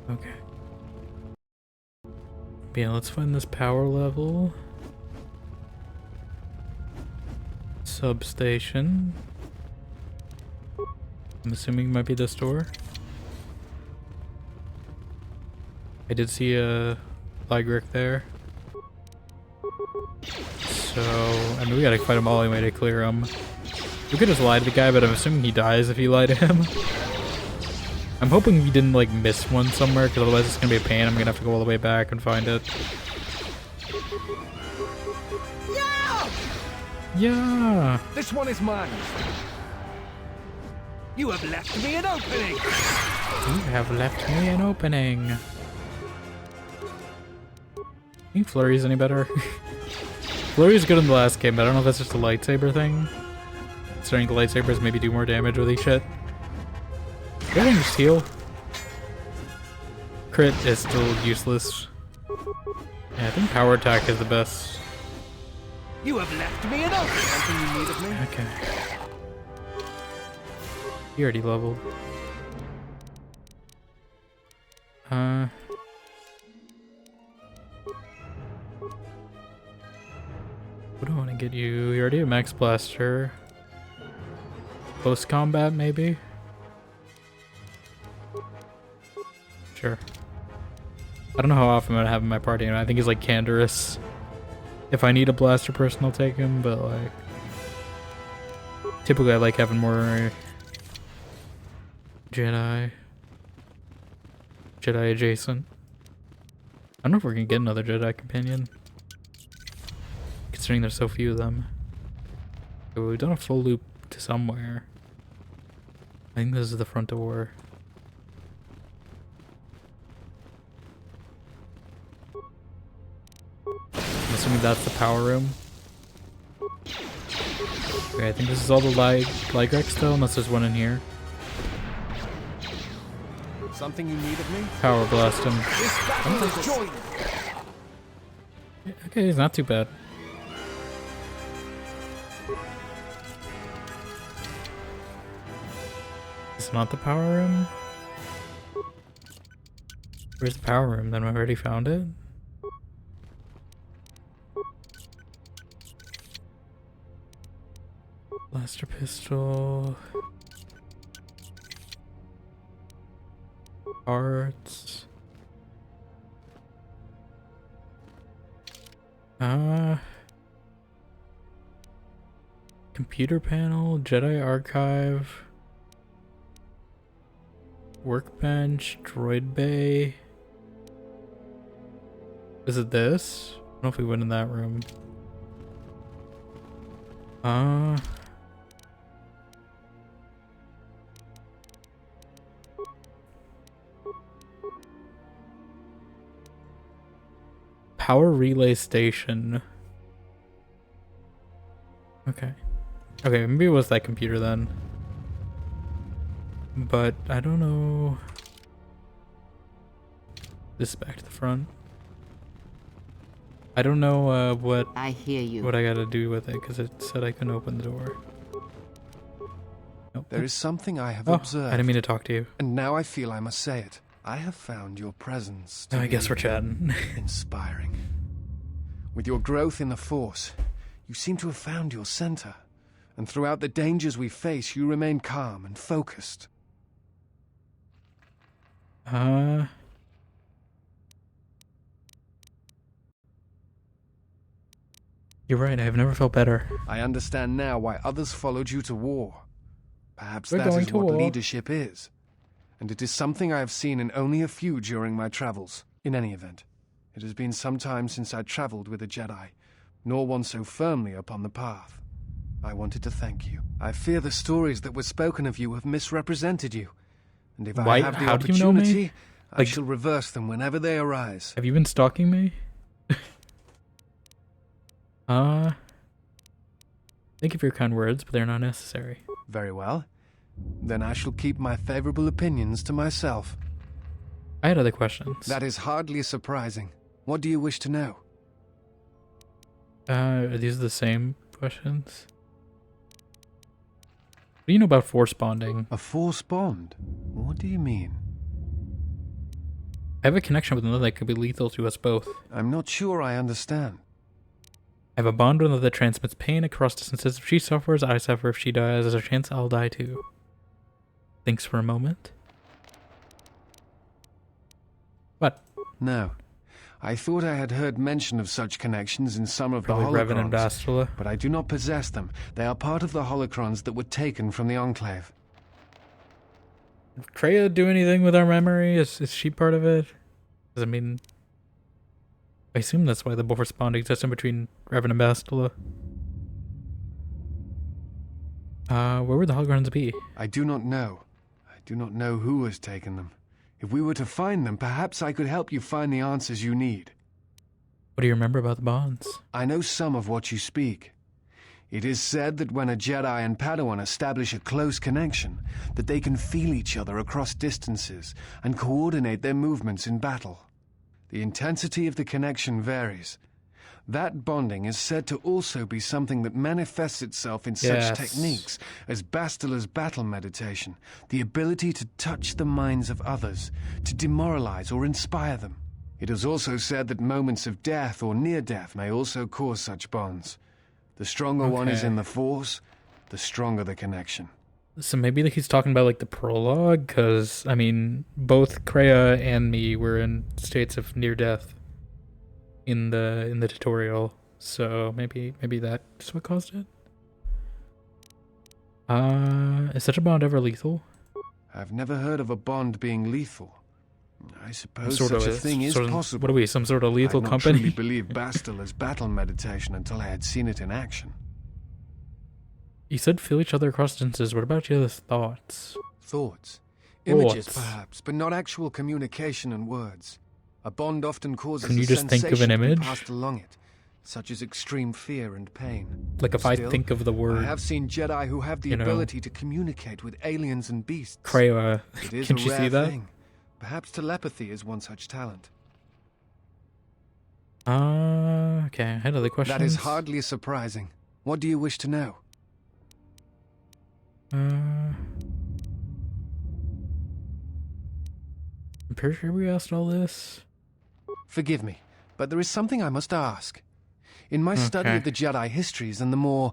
Okay. Yeah, let's find this power level. Substation. I'm assuming it might be this door. I did see a Ligric there. So, I mean, we gotta fight him all anyway to clear him. We could just lie to the guy, but I'm assuming he dies if you lie to him. I'm hoping he didn't, like, miss one somewhere, because otherwise it's gonna be a pain. I'm gonna have to go all the way back and find it. Yeah! Yeah! This one is mine. You have left me an opening. You have left me an opening. Think Flurry's any better? Flurry's good in the last game, but I don't know if that's just a lightsaber thing. Starting the lightsabers maybe do more damage with each hit. Go ahead and just heal. Crit is still useless. Yeah, I think power attack is the best. You have left me an opening. Something you need of me? Okay. You already leveled. What do I want to get you? You already have Max Blaster. Close combat, maybe? Sure. I don't know how often I'm gonna have him in my party, and I think he's like Canderous. If I need a blaster person, I'll take him, but like... Typically I like having more... Jedi adjacent. I don't know if we're gonna get another Jedi companion. Considering there's so few of them. Okay, well, we've done a full loop to somewhere. I think this is the front door. I'm assuming that's the power room. Okay, I think this is all the Ligrex still, unless there's one in here. Something you need of me? Power blast him. Okay, he's not too bad. It's not the power room? Where's the power room? Then I already found it? Blaster pistol. Parts. Computer panel, Jedi archive, workbench, droid bay. Is it this? I don't know if we went in that room. Power relay station. Okay. Okay, maybe it was that computer then. But I don't know. This is back to the front. I don't know what I hear you. What I gotta do with it because it said I couldn't open the door. Nope. There is something I have Oh, observed. I didn't mean to talk to you. And now I feel I must say it. I have found your presence to I guess be we're chatting. inspiring. With your growth in the Force, you seem to have found your center. And throughout the dangers we face, you remain calm and focused. You're right, I've never felt better. I understand now why others followed you to war. Perhaps We're that going is to what war. leadership is. And it is something I have seen in only a few during my travels. In any event, it has been some time since I traveled with a Jedi, nor one so firmly upon the path. I wanted to thank you. I fear the stories that were spoken of you have misrepresented you. And if Why- I have the how do you know me? opportunity, I Like- shall reverse them whenever they arise. Have you been stalking me? Thank you for your kind words, but they're not necessary. Very well. Then I shall keep my favorable opinions to myself. I had other questions. That is hardly surprising. What do you wish to know? Are these the same questions? What do you know about force bonding? A force bond? What do you mean? I have a connection with another that could be lethal to us both. I'm not sure I understand. I have a bond with another that transmits pain across distances. If she suffers, I suffer. If she dies, there's a chance I'll die too. Thinks for a moment. What? No. I thought I had heard mention of such connections in some of Probably the Revan and holocrons, Bastila. but I do not possess them. They are part of the holocrons that were taken from the Enclave. Did Kreia do anything with our memory? Is she part of it? 'Cause, I mean, I assume that's why the force bond exists in between Revan and Bastila. Where would the holograms be? I do not know. I do not know who has taken them. If we were to find them, perhaps I could help you find the answers you need. What do you remember about the bonds? I know some of what you speak. It is said that when a Jedi and Padawan establish a close connection, that they can feel each other across distances and coordinate their movements in battle. The intensity of the connection varies. That bonding is said to also be something that manifests itself in Yes. such techniques as Bastila's battle meditation, the ability to touch the minds of others, to demoralize or inspire them. It is also said that moments of death or near death may also cause such bonds. The stronger one is Okay. in the Force, the stronger the connection. So maybe he's talking about like the prologue, because I mean, both Kreia and me were in states of near death in the tutorial. So maybe that's what caused it. Is such a bond ever lethal? I've never heard of a bond being lethal. I suppose Sort of such a is- thing is sort of- possible. what are we, some sort of lethal I had not company? truly believed Bastila's battle meditation until I had seen it in action. You said feel each other across distances. What about your thoughts? Thoughts. Images, Thoughts. perhaps, but not actual communication and words. A bond often causes Can you a just think of an sensation to be image? passed along it, such as extreme fear and pain. Like if I Still, think of the word, I have seen Jedi who have the you know, ability to communicate with aliens and beasts. Kreia, It is can't a you rare see that? thing. Perhaps telepathy is one such talent. Okay, I had other questions. That is hardly surprising. What do you wish to know? I'm pretty sure we asked all this. Forgive me, but there is something I must ask. In my study Okay. of the Jedi histories and the more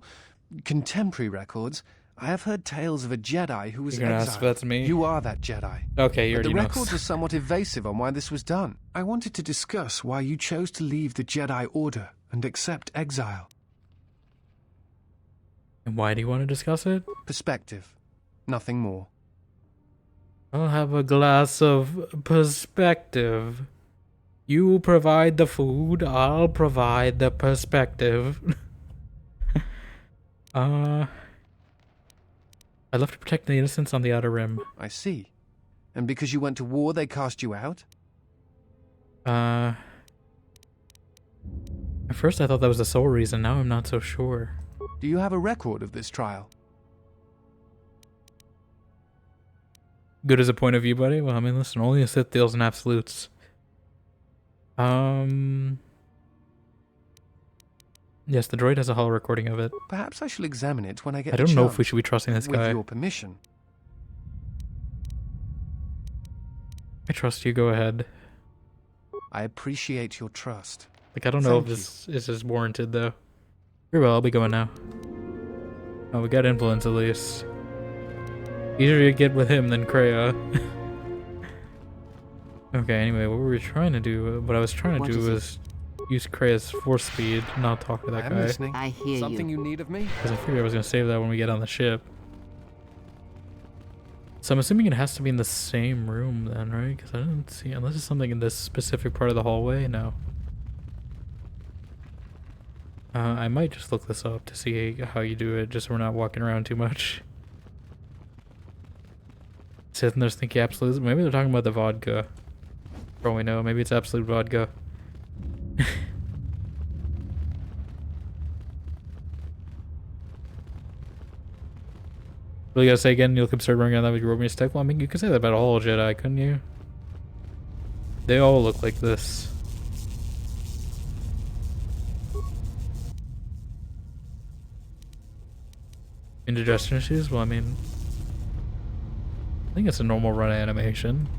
contemporary records, I have heard tales of a Jedi who was You're gonna ask if exiled. that's me? You are that Jedi. Okay, you But the already know. records are somewhat evasive on why this was done. I wanted to discuss why you chose to leave the Jedi Order and accept exile. And why do you want to discuss it? Perspective. Nothing more. I'll have a glass of perspective. You provide the food, I'll provide the perspective. I love to protect the innocents on the Outer Rim. I see. And because you went to war, they cast you out? At first I thought that was the sole reason, now I'm not so sure. Do you have a record of this trial? Good as a point of view, buddy? Well, I mean, listen, only a Sith deals in absolutes. Yes, the droid has a holo recording of it. Perhaps I shall examine it when I get I the don't know if chance, we should be trusting this with guy. your permission. I trust you, go ahead. I appreciate your trust. Like, I don't know if Thank this is warranted, though. Very well, I'll be going now. Oh, we got influence, at least. Easier to get with him than Kreia. Okay, anyway, what were we trying to do? What I was trying to do was use Kreia's force speed, not talk to that guy. Listening. I hear Something you. you need of me? Because I figured I was going to save that when we get on the ship. So I'm assuming it has to be in the same room then, right? Because I didn't see, unless it's something in this specific part of the hallway, no. I might just look this up to see how you do it, just so we're not walking around too much. Sith and there's thinking absolute. Maybe they're talking about the vodka. For all we know, maybe it's absolute vodka. Really gotta say again, you'll absurd running around that with your Romeo stick? Well, I mean, you could say that about all Jedi, couldn't you? They all look like this. Indigestion issues? Well, I mean, I think it's a normal run animation.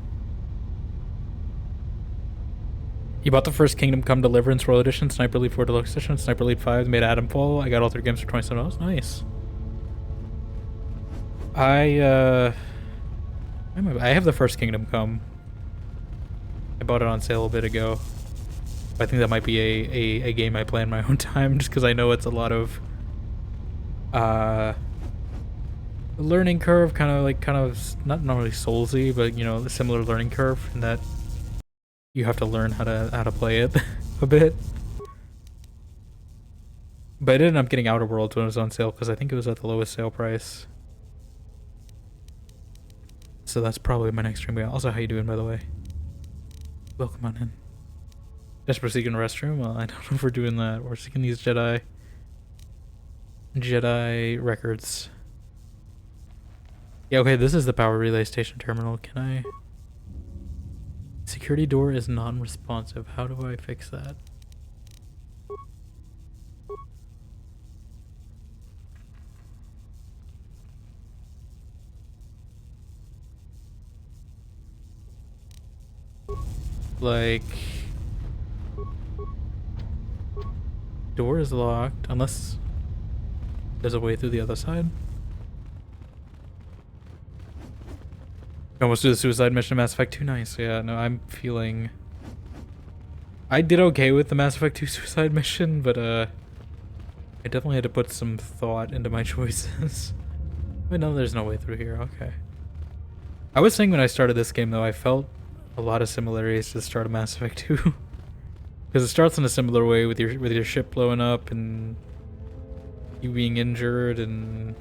You bought the first Kingdom Come Deliverance Royal Edition, Sniper Elite 4 Deluxe Edition, Sniper Elite 5, made Adam Fall. I got all 3 games for $27. Nice. I have the first Kingdom Come. I bought it on sale a bit ago. I think that might be a game I play in my own time, just because I know it's a lot of learning curve, kind of not really Soulsy, but you know, the similar learning curve in that you have to learn how to play it a bit. But I ended up getting Outer Worlds when it was on sale because I think it was at the lowest sale price. So that's probably my next stream. Also, how you doing, by the way? Welcome on in. Desperate seeking a restroom? Well, I don't know if we're doing that. We're seeking these Jedi records. Yeah, okay, this is the power relay station terminal. Can I... Security door is non-responsive. How do I fix that? Like... Door is locked, unless there's a way through the other side. Almost do the suicide mission in Mass Effect 2. Nice. Yeah, no, I'm feeling... I did okay with the Mass Effect 2 suicide mission, but I definitely had to put some thought into my choices. Wait, no, there's no way through here. Okay. I was saying when I started this game, though, I felt a lot of similarities to the start of Mass Effect 2. Because it starts in a similar way with your ship blowing up and you being injured and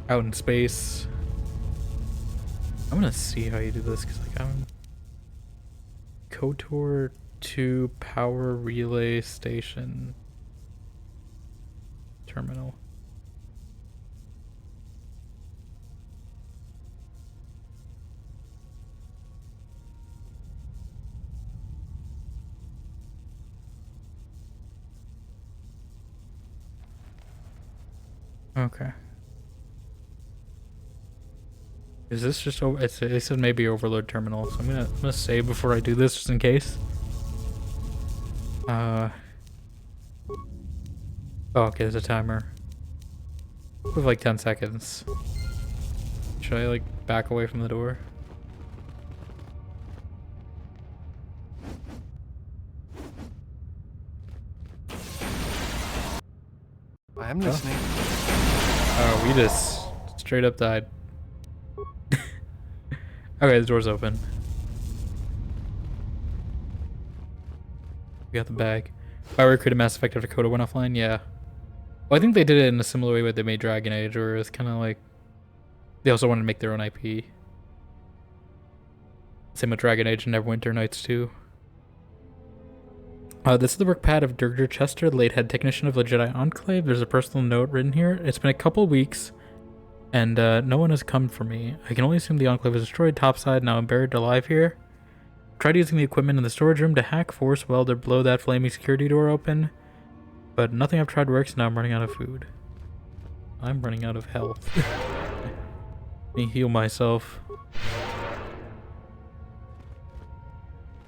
out in space. I'm gonna see how you do this because like I'm KOTOR 2 power relay station terminal. Okay. Is this just over? It says maybe overload terminal, so I'm gonna save before I do this just in case. Oh, okay, there's a timer. We have like 10 seconds. Should I like back away from the door? I am listening. Oh, we just straight up died. Okay, the door's open. We got the bag. Bioware created Mass Effect after Coda went offline? Yeah. Well, I think they did it in a similar way that they made Dragon Age, where it's kind of like... They also wanted to make their own IP. Same with Dragon Age and Neverwinter Nights too. This is the work pad of Durger Chester, the late head technician of the Jedi Enclave. There's a personal note written here. It's been a couple weeks, and no one has come for me. I can only assume the Enclave was destroyed topside, now I'm buried alive here. Tried using the equipment in the storage room to hack, force weld, or blow that flaming security door open, but nothing I've tried works, now I'm running out of food. I'm running out of health. Let me heal myself.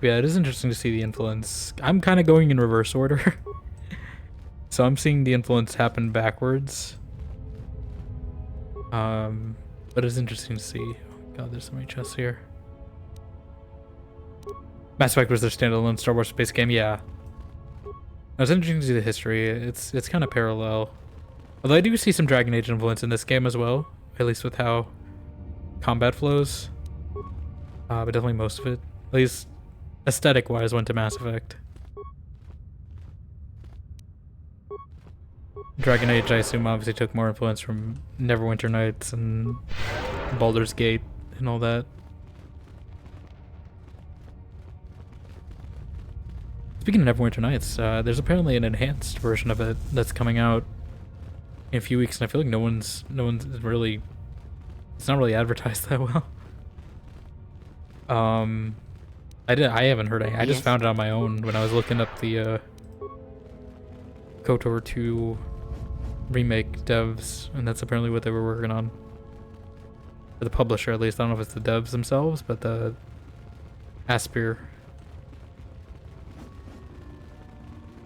Yeah, it is interesting to see the influence. I'm kind of going in reverse order. So I'm seeing the influence happen backwards. But it's interesting to see. Oh god, there's so many chests here. Mass Effect was their standalone Star Wars space game, yeah. It's interesting to see the history. It's kind of parallel. Although I do see some Dragon Age influence in this game as well, at least with how combat flows. But definitely most of it, at least aesthetic-wise, went to Mass Effect. Dragon Age, I assume, obviously took more influence from Neverwinter Nights and Baldur's Gate and all that. Speaking of Neverwinter Nights, there's apparently an enhanced version of it that's coming out in a few weeks, and I feel like no one's really, it's not really advertised that well. I haven't heard any. I just found it on my own when I was looking up the KOTOR 2 remake devs, and that's apparently what they were working on. For the publisher, at least. I don't know if it's the devs themselves, but the Aspyr.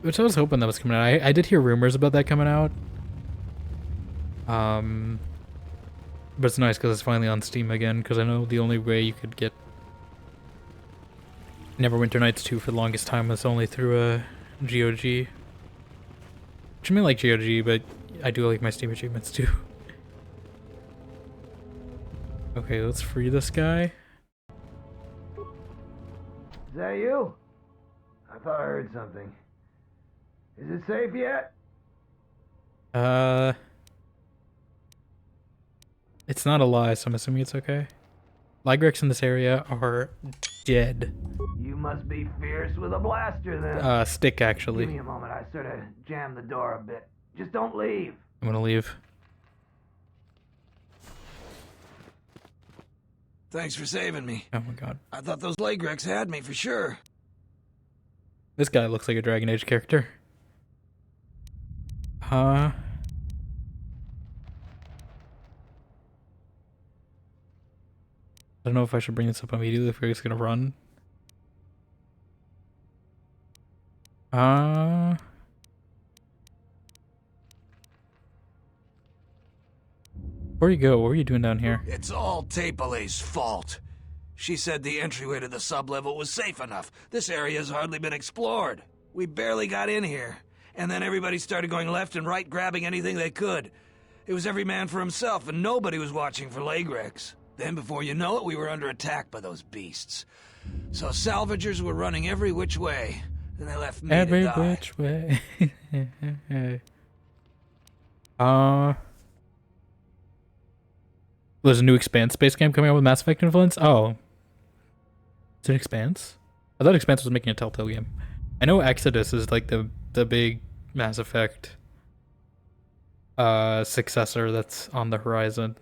Which I was hoping that was coming out. I did hear rumors about that coming out. But it's nice because it's finally on Steam again, because I know the only way you could get Neverwinter Nights 2 for the longest time was only through a GOG. Which I mean, like GOG, but I do like my Steam achievements too. Okay, let's free this guy. Is that you? I thought I heard something. Is it safe yet? It's not a lie, so I'm assuming it's okay. Lygrex in this area are dead. You must be fierce with a blaster then. Stick actually. Give me a moment, I sort of jammed the door a bit. Just don't leave. I'm gonna leave. Thanks for saving me. Oh my god. I thought those Lygrex had me for sure. This guy looks like a Dragon Age character. I don't know if I should bring this up immediately if we're just gonna run. Where you go? What were you doing down here? It's all Tapelay's fault. She said the entryway to the sublevel was safe enough. This area has hardly been explored. We barely got in here. And then everybody started going left and right, grabbing anything they could. It was every man for himself, and nobody was watching for Lygrex. Then, before you know it, we were under attack by those beasts. So salvagers were running every which way, and they left me to die. Every which way. There's a new Expanse space game coming out with Mass Effect influence? Oh. Is it Expanse? I thought Expanse was making a Telltale game. I know Exodus is like the big Mass Effect successor that's on the horizon.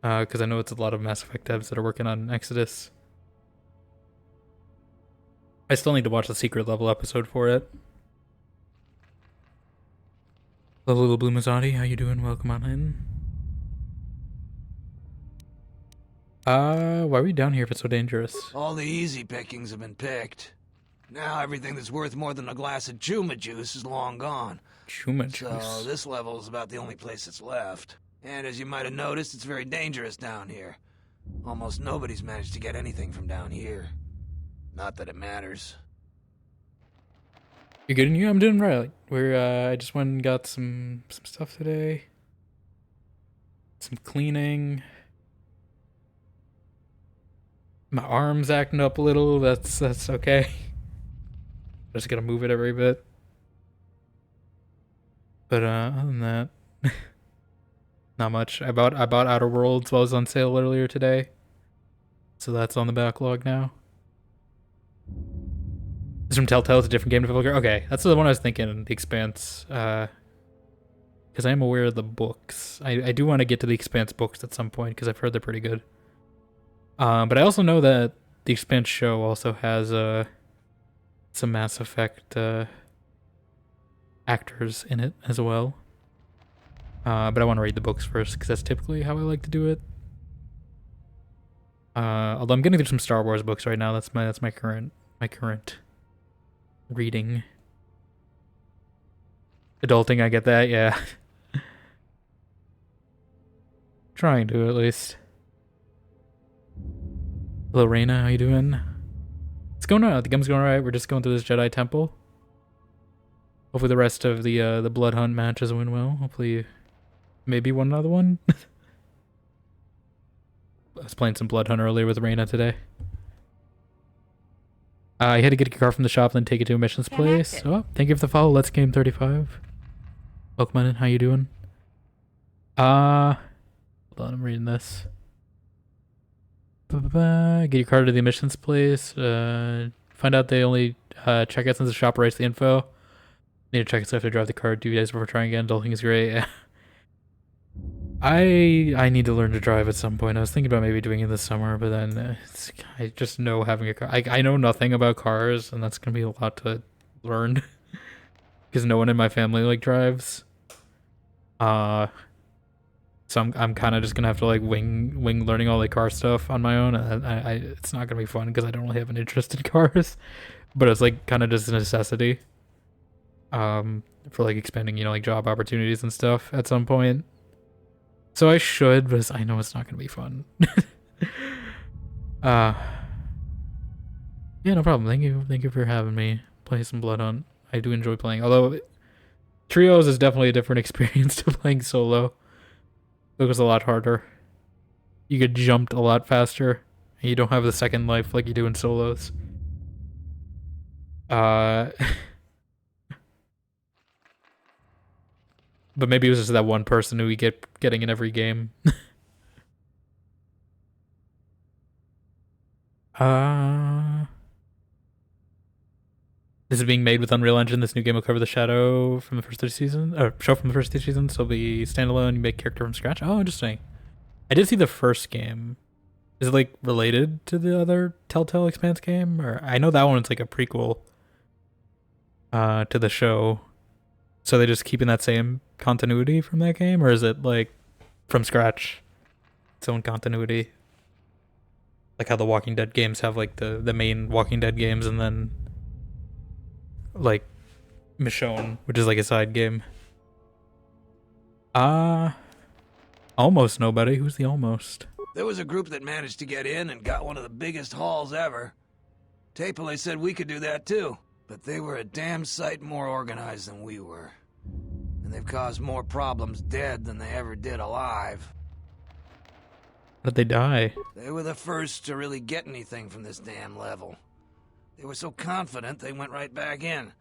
Because I know it's a lot of Mass Effect devs that are working on Exodus. I still need to watch the secret level episode for it. Hello, little Blue Mazzati. How you doing? Welcome on in. Why are we down here if it's so dangerous? All the easy pickings have been picked. Now everything that's worth more than a glass of Chuma juice is long gone. Chuma So juice. this level is about the only place that's left. And as you might have noticed, it's very dangerous down here. Almost nobody's managed to get anything from down here. Not that it matters. You good? And you? I'm doing right. I just went and got some stuff today. Some cleaning. My arm's acting up a little. That's okay. Just gotta move it every bit. But other than that, not much. I bought Outer Worlds while it was on sale earlier today, so that's on the backlog now. It's from Telltale. It's a different game developer. Okay, that's the one I was thinking. The Expanse, because I am aware of the books. I do want to get to the Expanse books at some point because I've heard they're pretty good. But I also know that the Expanse show also has some Mass Effect actors in it as well. But I want to read the books first because that's typically how I like to do it. Although I'm getting through some Star Wars books right now. That's my current reading. Adulting, I get that, yeah. Trying to, at least. Hello, Reina, how you doing? It's going alright. The game's going alright. We're just going through this Jedi temple. Hopefully the rest of the Blood Hunt matches went well. Hopefully, maybe one another one. I was playing some Blood Hunt earlier with Reina today. You had to get your car from the shop and then take it to a missions place. Oh, thank you for the follow. Let's Game 35. Welcome in. How you doing? Hold on, I'm reading this. Get your car to the emissions place. Find out they only check out since the shop writes the info. Need to check it so I have to drive the car 2 days before trying again. Adulting is great. I need to learn to drive at some point. I was thinking about maybe doing it this summer, but then I just know having a car. I know nothing about cars, and that's gonna be a lot to learn because no one in my family drives. So I'm kind of just gonna have to wing learning all the car stuff on my own. It's not gonna be fun because I don't really have an interest in cars, but it's kind of just a necessity. For expanding job opportunities and stuff at some point. So I should, but I know it's not gonna be fun. Yeah, no problem. Thank you for having me play some Blood Hunt. I do enjoy playing, although trios is definitely a different experience to playing solo. It was a lot harder. You get jumped a lot faster, and you don't have the second life like you do in solos. But maybe it was just that one person who we getting in every game. This is being made with Unreal Engine. This new game will cover the shadow from the first 3 seasons, or show from the first 3 seasons. So it'll be standalone. You make character from scratch. Oh, interesting. I did see the first game. Is it related to the other Telltale Expanse game? Or I know that one's a prequel to the show. So they're just keeping that same continuity from that game, or is it from scratch, its own continuity? Like how the Walking Dead games have the main Walking Dead games, and then Michonne, which is a side game. Almost nobody. Who's the almost? There was a group that managed to get in and got one of the biggest hauls ever. Tapele said we could do that too. But they were a damn sight more organized than we were. And they've caused more problems dead than they ever did alive. How'd they die? They were the first to really get anything from this damn level. They were so confident they went right back in.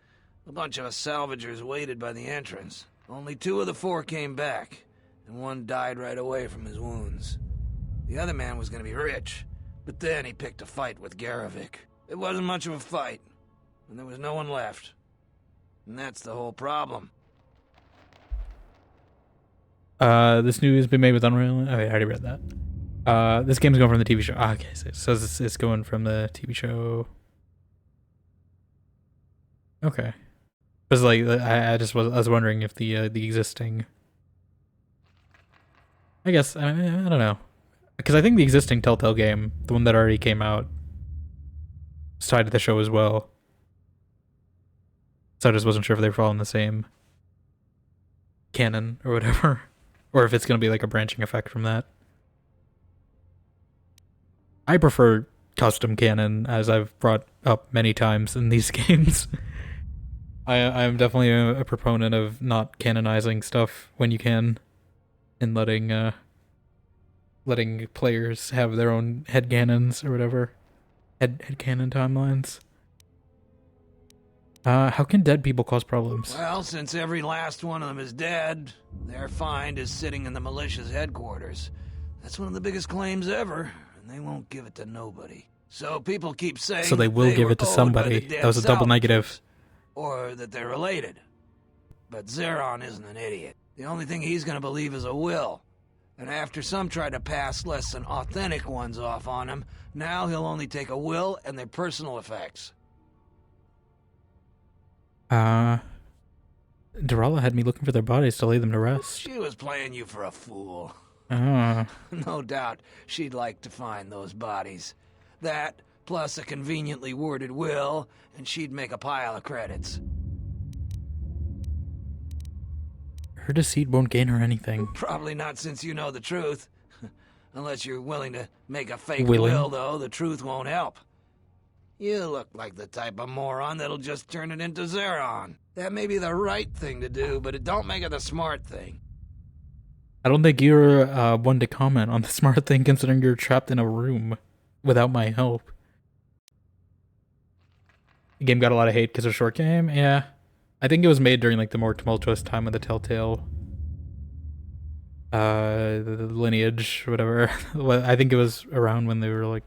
A bunch of us salvagers waited by the entrance. Only 2 of the 4 came back, and 1 died right away from his wounds. The other man was gonna be rich, but then he picked a fight with Garavik. It wasn't much of a fight. And there was no one left. And that's the whole problem. This news has been made with Unreal. Oh, I already read that. This game's going from the TV show. Okay, so it's going from the TV show. Okay. Because I was wondering if the existing. I guess I don't know, because I think the existing Telltale game, the one that already came out, is tied to the show as well. So I just wasn't sure if they were all in the same canon or whatever. Or if it's going to be like a branching effect from that. I prefer custom canon, as I've brought up many times in these games. I'm definitely a proponent of not canonizing stuff when you can, and letting players have their own headcanons or whatever. Headcanon timelines. How can dead people cause problems? Well, since every last one of them is dead, their find is sitting in the militia's headquarters. That's one of the biggest claims ever, and they won't give it to nobody. So people keep saying So they will give it to somebody. That was a double negative. Or that they're related. But Zeron isn't an idiot. The only thing he's gonna believe is a will. And after some try to pass less than authentic ones off on him, now he'll only take a will and their personal effects. Durala had me looking for their bodies to lay them to rest. She was playing you for a fool. Ah. No doubt she'd like to find those bodies. That, plus a conveniently worded will, and she'd make a pile of credits. Her deceit won't gain her anything. Probably not since you know the truth. Unless you're willing to make a fake will, though, the truth won't help. You look like the type of moron that'll just turn it into Zeron. That may be the right thing to do, but it don't make it the smart thing. I don't think you're one to comment on the smart thing, considering you're trapped in a room without my help. The game got a lot of hate because of a short game. Yeah, I think it was made during like the more tumultuous time of the Telltale the lineage, whatever. I think it was around when they were like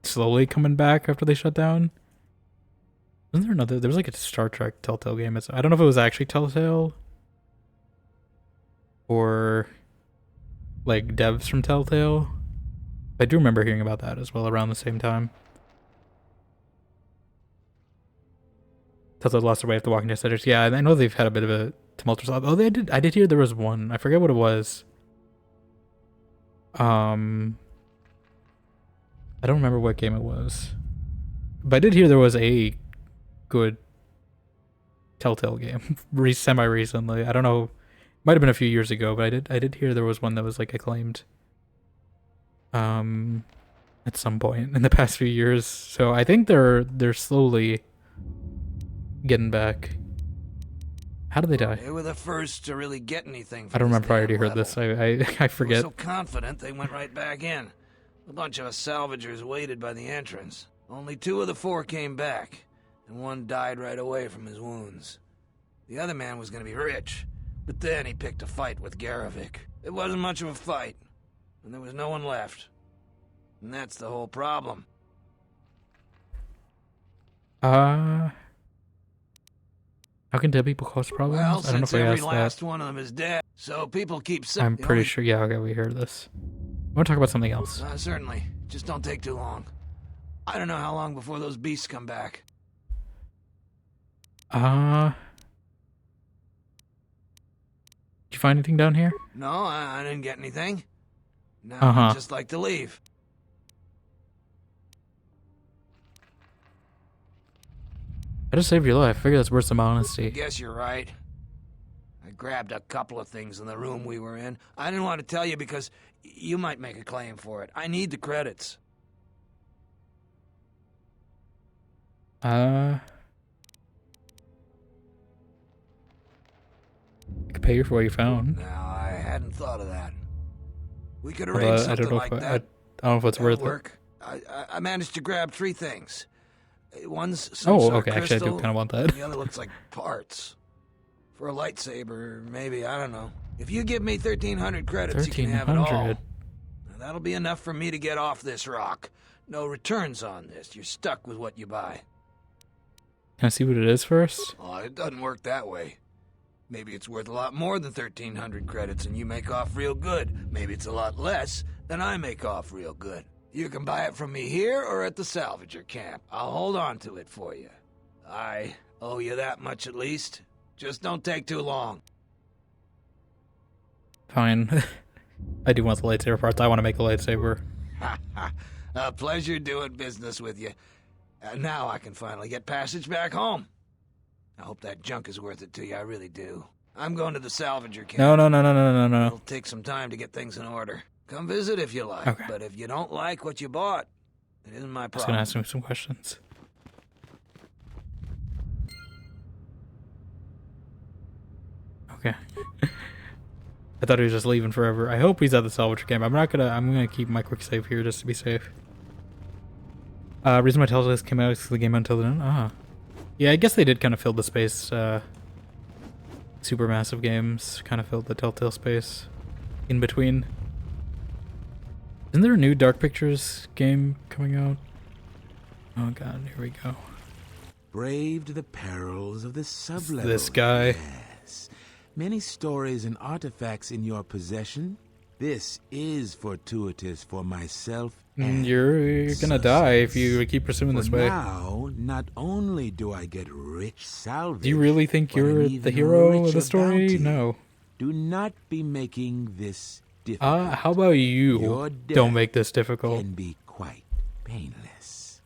slowly coming back after they shut down. Wasn't there another? There was like a Star Trek Telltale game. I don't know if it was actually Telltale or like devs from Telltale. I do remember hearing about that as well around the same time. Telltale lost their way after Walking Dead Setters. Yeah, I know they've had a bit of a tumultuous. Oh, they did. I did hear there was one. I forget what it was. I don't remember what game it was, but I did hear there was a good Telltale game semi-recently. I don't know, might have been a few years ago, but I did hear there was one that was like acclaimed at some point in the past few years. So I think they're slowly getting back. How did they die? They were the first to really get anything from I don't remember. I already level. heard this. I forget. They were so confident they went right back in. A bunch of us salvagers waited by the entrance. Only 2 of the 4 came back, and one died right away from his wounds. The other man was going to be rich, but then he picked a fight with Garovic. It wasn't much of a fight, and there was no one left. And that's the whole problem. How can dead people cause problems? Well, I don't know since if I every asked last that. one of them is dead, so people keep saying... I'm pretty sure. Yeah, okay, we heard this. I want to talk about something else. Certainly. Just don't take too long. I don't know how long before those beasts come back. Did you find anything down here? No, I didn't get anything. No, I'd just like to leave. I just saved your life. I figure that's worth some honesty. I guess you're right. I grabbed a couple of things in the room we were in. I didn't want to tell you because you might make a claim for it. I need the credits. I could pay you for what you found. No, I hadn't thought of that. We could arrange something like that. I don't know if it's worth work. I managed to grab 3 things. One's some sort of crystal, actually, I do kind of want that. The other looks like parts. For a lightsaber, maybe, I don't know. If you give me 1,300 credits, you can have it all. Now, that'll be enough for me to get off this rock. No returns on this. You're stuck with what you buy. Can I see what it is first? Oh, it doesn't work that way. Maybe it's worth a lot more than 1,300 credits and you make off real good. Maybe it's a lot less and I make off real good. You can buy it from me here or at the salvager camp. I'll hold on to it for you. I owe you that much at least. Just don't take too long. Fine. I do want the lightsaber parts. I want to make a lightsaber. A pleasure doing business with you. Now I can finally get passage back home. I hope that junk is worth it to you, I really do. I'm going to the salvager camp. No. It'll take some time to get things in order. Come visit if you like, but if you don't like what you bought, it isn't my I was problem. gonna ask him some questions. Okay. I thought he was just leaving forever. I hope he's at the salvage camp. I'm gonna keep my quick save here just to be safe. Reason my Telltale came out is the game until then. Yeah, I guess they did kind of fill the space. Supermassive games kind of filled the Telltale space in between. Isn't there a new Dark Pictures game coming out? Oh god, here we go. Braved the perils of the sublevel. This guy. Yes. Many stories and artifacts in your possession. This is fortuitous for myself. And you're gonna die if you keep pursuing this way. Now, not only do I get rich salvage. Do you really think you're the hero of the story? Bounty. No. Do not be making this difficult. How about you don't make this difficult? Can be quite painless.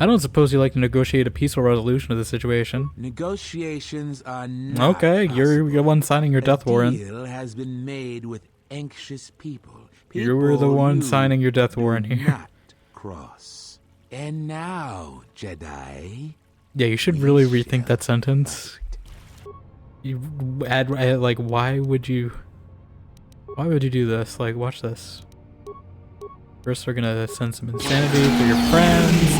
I don't suppose you like to negotiate a peaceful resolution of the situation. Negotiations are not okay. You're the one signing your death warrant. A deal has been made with anxious people. You were the one signing your death warrant here. Not cross. And now, Jedi. Yeah, you should really rethink that sentence. You add like, why would you do this? Like, watch this. First, they're gonna send some insanity for your friends.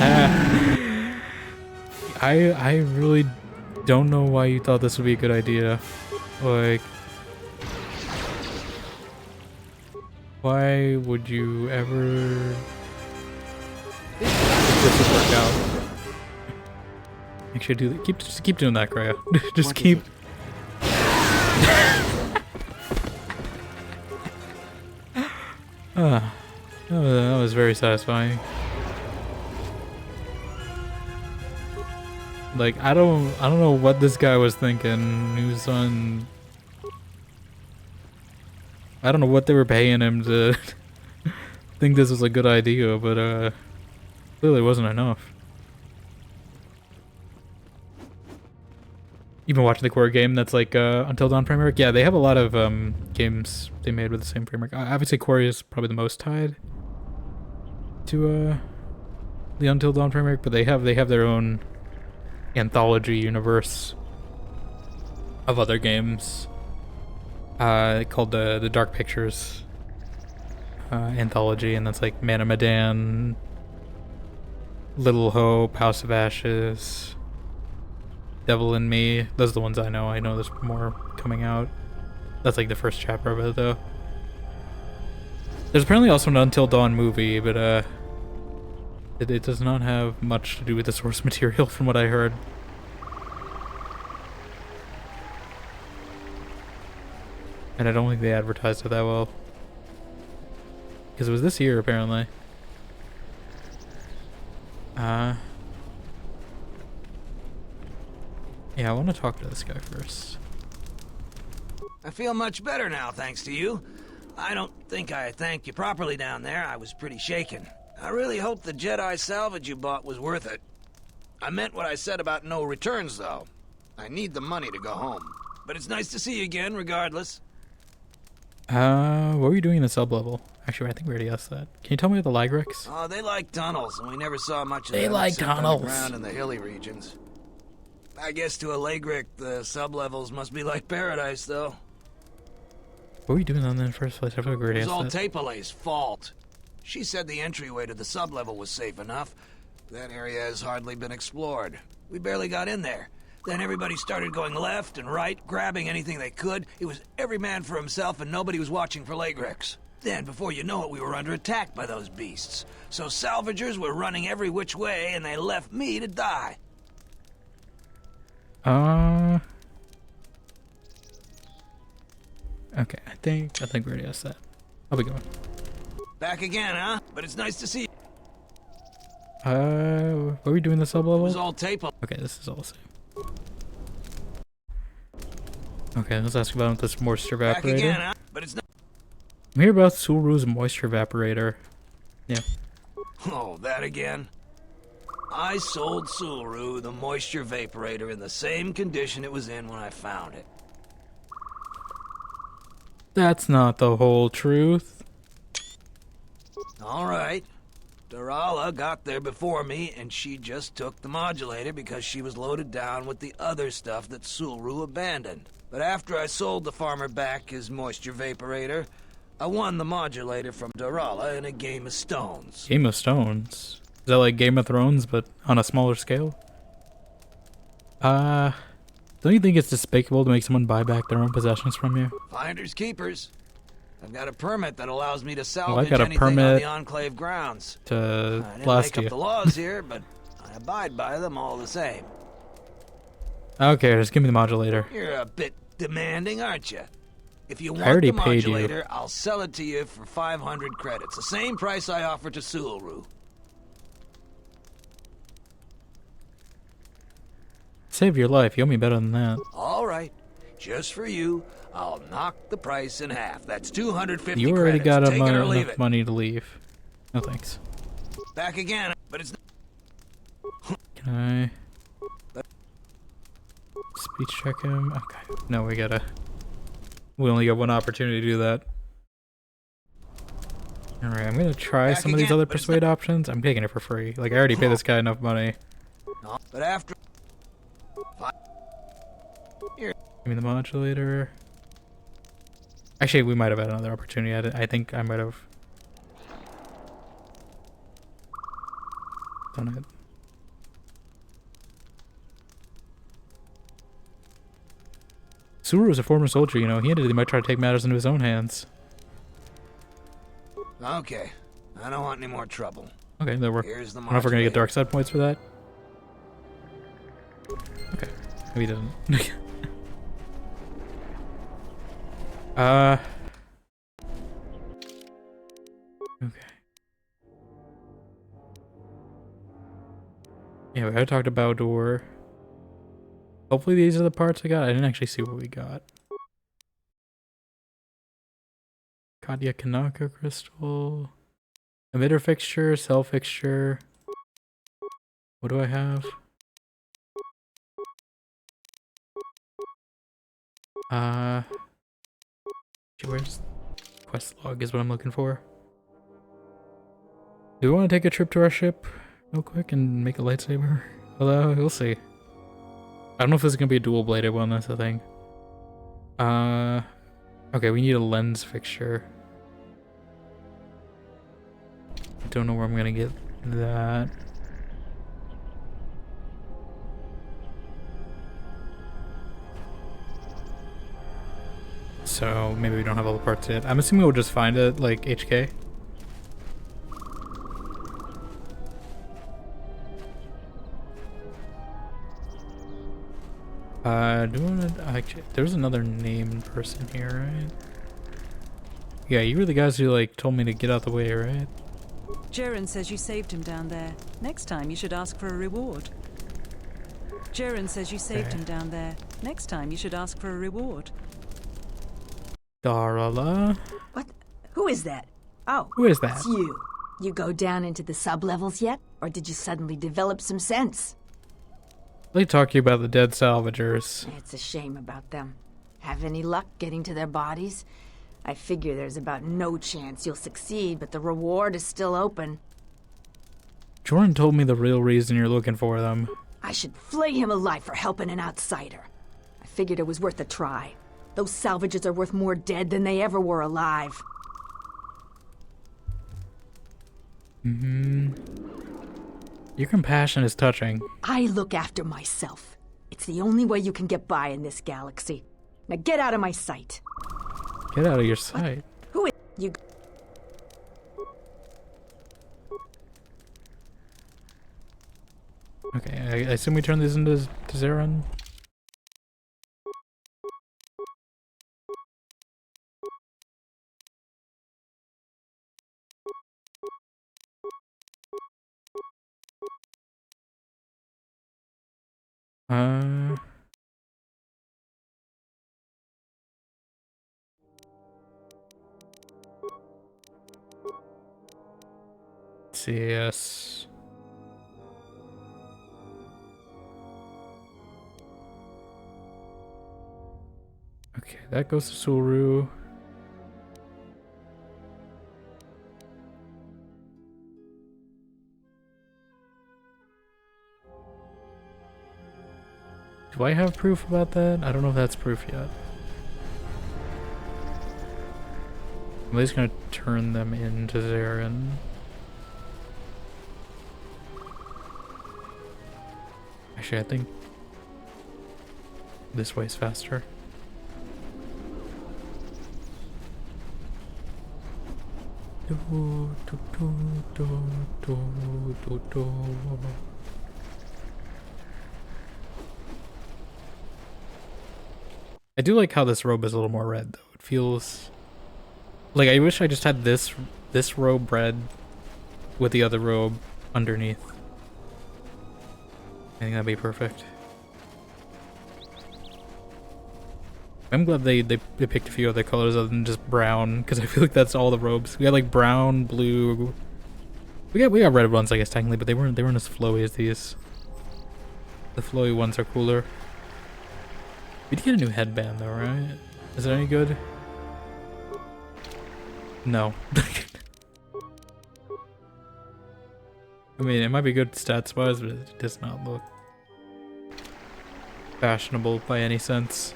I really don't know why you thought this would be a good idea. Like, why would you ever think this would work out? Make sure you do just keep doing that, Kreia. Just keep. That was very satisfying. Like, I don't know what this guy was thinking. He was on. I don't know what they were paying him to think this was a good idea, but clearly wasn't enough. You've been watching the core game that's like Until Dawn framework? Yeah, they have a lot of games they made with the same framework. Obviously, Quarry is probably the most tied to the Until Dawn framework, but they have their own anthology universe of other games called the Dark Pictures anthology, and that's like Man of Medan, Little Hope, House of Ashes, Devil in Me. Those are the ones I know. I know there's more coming out. That's like the first chapter of it, though. There's apparently also an Until Dawn movie, but it does not have much to do with the source material from what I heard. And I don't think they advertised it that well. Because it was this year, apparently. Yeah, I want to talk to this guy first. I feel much better now, thanks to you. I don't think I thanked you properly down there. I was pretty shaken. I really hope the Jedi salvage you bought was worth it. I meant what I said about no returns, though. I need the money to go home. But it's nice to see you again, regardless. What were you doing in the sub-level? Actually, I think we already asked that. Can you tell me about the Lygrex? Oh, they like tunnels, and we never saw much of them. They like except tunnels. underground in the hilly regions. I guess to a Lygric, the sublevels must be like paradise, though. What were you doing on that in the first place? I feel like we already It was all asked that. Tapelay's fault. She said the entryway to the sublevel was safe enough. That area has hardly been explored. We barely got in there. Then everybody started going left and right, grabbing anything they could. It was every man for himself, and nobody was watching for Lygrex. Then, before you know it, we were under attack by those beasts. So salvagers were running every which way, and they left me to die. Okay, I think we already asked that. I'll be going. Back again, huh? But it's nice to see you. What were we doing the sub-level? It was all tape. Okay, this is all the same. Okay, let's ask about this moisture evaporator. Back again, huh? But it's not. I'm here about Suru's moisture evaporator. Yeah. Oh, that again? I sold Sulu the moisture vaporator in the same condition it was in when I found it. That's not the whole truth. All right. Durala got there before me, and she just took the modulator because she was loaded down with the other stuff that Sulu abandoned. But after I sold the farmer back his moisture vaporator, I won the modulator from Durala in a game of stones. Game of Stones? Is that like Game of Thrones, but on a smaller scale? Don't you think it's despicable to make someone buy back their own possessions from you? Finders keepers. I've got a permit that allows me to Well, I salvage got a anything on permit the Enclave grounds. to I didn't blast make you. up the laws here, but I abide by them all the same. Okay, just give me the modulator. You're a bit demanding, aren't you? If you I want already the paid you. modulator, I'll sell it to you for 500 credits. The same price I offered to Sulu. Save your life. You owe me better than that. All right. Just for you, I'll knock the price in half. That's 250 You already credits. got Take it or leave enough it. money to leave. No thanks. Back again, but it's... Can I speech check him? Okay. No, we only got one opportunity to do that. Alright, I'm gonna try Back some of these again, other but it's persuade options. I'm taking it for free. Like, I already paid this guy enough money. No, but after... Here. Give me the modulator. Actually, we might have had another opportunity. I think I might have done it. Suru was a former soldier, you know. He hinted he might try to take matters into his own hands. Okay. I don't want any more trouble. Okay, that worked. Here's the I don't know if we're gonna get modulator. dark side points for that. Okay. Maybe he doesn't. Okay. Yeah, we already talked about door. Hopefully these are the parts I got. I didn't actually see what we got. Katya Kanaka crystal. Emitter fixture, cell fixture. What do I have? Where's quest log is what I'm looking for. Do we want to take a trip to our ship real quick and make a lightsaber? Although, we'll see. I don't know if this is going to be a dual-bladed one, that's the thing. Okay, we need a lens fixture. Don't know where I'm going to get that. So, maybe we don't have all the parts yet. I'm assuming we'll just find it, like, HK. Do you want to... Actually, there's another named person here, right? Yeah, you were the guys who, like, told me to get out the way, right? Jaren says you saved him down there. Next time you should ask for a reward. Jaren says you saved him down there. Next time you should ask for a reward. Darala? What? Who is that? Oh, Who is that? It's you. You go down into the sub-levels yet? Or did you suddenly develop some sense? Let me talk to you about the dead salvagers. It's a shame about them. Have any luck getting to their bodies? I figure there's about no chance you'll succeed, but the reward is still open. Jordan told me the real reason you're looking for them. I should flay him alive for helping an outsider. I figured it was worth a try. Those salvagers are worth more dead than they ever were alive. Your compassion is touching. I look after myself. It's the only way you can get by in this galaxy. Now get out of my sight. Get out of your sight. Who is you? Okay, I assume we turn these into Zeron. CS. Okay, that goes to Suru. Do I have proof about that? I don't know if that's proof yet. I'm at least gonna turn them into Zarin. Actually, I think this way's faster. I do like how this robe is a little more red, though. It feels like I wish I just had this robe red with the other robe underneath. I think that'd be perfect. I'm glad they picked a few other colors other than just brown, because I feel like that's all the robes. We got like brown, blue. We got red ones, I guess technically, but they weren't as flowy as these. The flowy ones are cooler. We did get a new headband though, right? Is it any good? No. I mean, it might be good stats wise, but it does not look fashionable by any sense.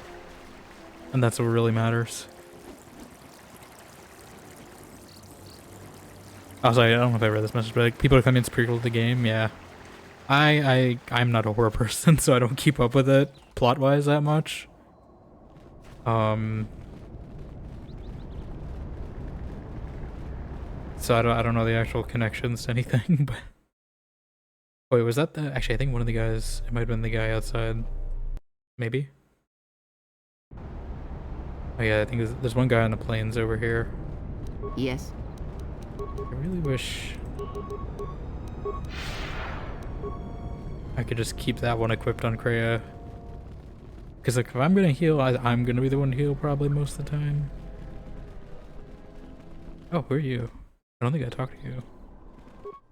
And that's what really matters. Oh, sorry, I don't know if I read this message, but like, people are coming in prequel to the game, yeah. I'm not a horror person, so I don't keep up with it plot-wise that much. So I don't know the actual connections to anything, but... Wait, was that the... Actually, I think one of the guys... It might have been the guy outside. Maybe? Oh yeah, I think there's one guy on the plains over here. Yes? I really wish... I could just keep that one equipped on Kreia. Because like, if I'm gonna heal, I'm gonna be the one to heal probably most of the time. Oh, who are you? I don't think I talked to you.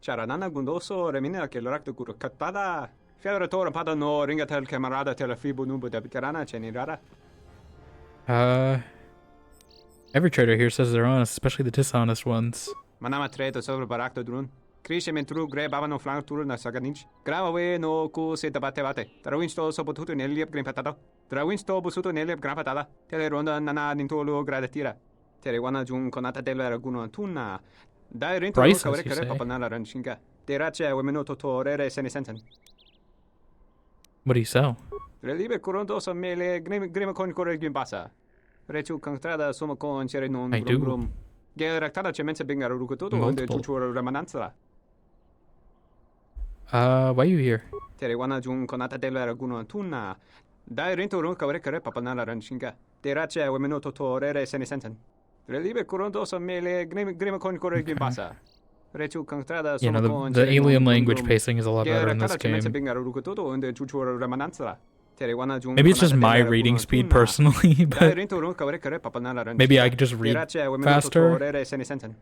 Charanana gundoso remina che l'orak de curcatada. Fiadra tora pada no ringa tel camarada tel fibu nubu de bicarana chenirara. Every trader here says they're honest, especially the dishonest ones. Manama treto sobre barak de drun. Krishe mentru gre babano flang tur na saganich. Grava we no ku se tabate bate. Trawinsto sopotuto neliep grim patado. Trawinsto busuto neliep gran patada. Tele ronda nana nintolo gradatira. Tere wana jun konata della raguno tuna. Dai rinto no kawre kare papanala ranchinga. Terace wemeno totorere senesen. What do you sell? Relibe curonto sa mele grima con corre gimbasa. Rechu contrada suma con chere non grum. Gel rectada cemense binga rukututo onde chuchura remananza. Why are you here? Tere wana jun konata della raguno tuna. Dai rinto no kawre kare papanala ranchinga. Terace wemeno totorere senesen. Relibe curonto sa mele grima con corre gimbasa. Rechu contrada You suma know, con the alien language pacing is a lot better in this game. Maybe it's just my reading speed personally, but maybe I could just read faster.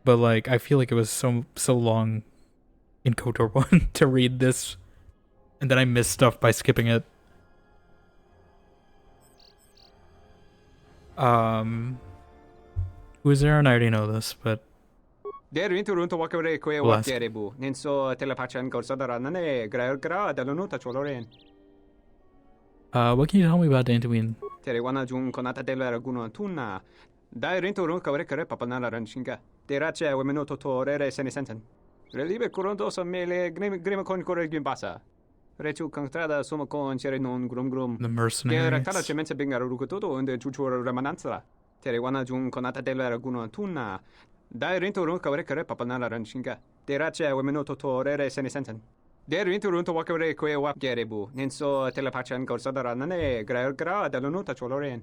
But like, I feel like it was so long in KOTOR 1 to read this, and then I missed stuff by skipping it. Who is there? And I already know this, but Der rinturunto wakare kwe wakerebu. Ninso telepachan gorsadarane gra dalonuta choloren. What can you tell me about Dantooine? Terewana jun konata della raguno tuna. Dai rinturun kawre kare papanala ranchinga. Terace wemeno totorere senesen. Relibe curonto sa mele grima con corre gimbasa. Rechu contrada suma con chere non grum. The mercenaries. Gel rectada cemense binga rukutoto onde chuchura remananza. Terewana jun konata della raguno tuna. Dai rinturun kawre kare papanala ranchinga. Terace wemeno totorere senesen. Der rinturun to wakare kwe wakerebu. Ninso telepachan gorsadarane gra dalonuta choloren.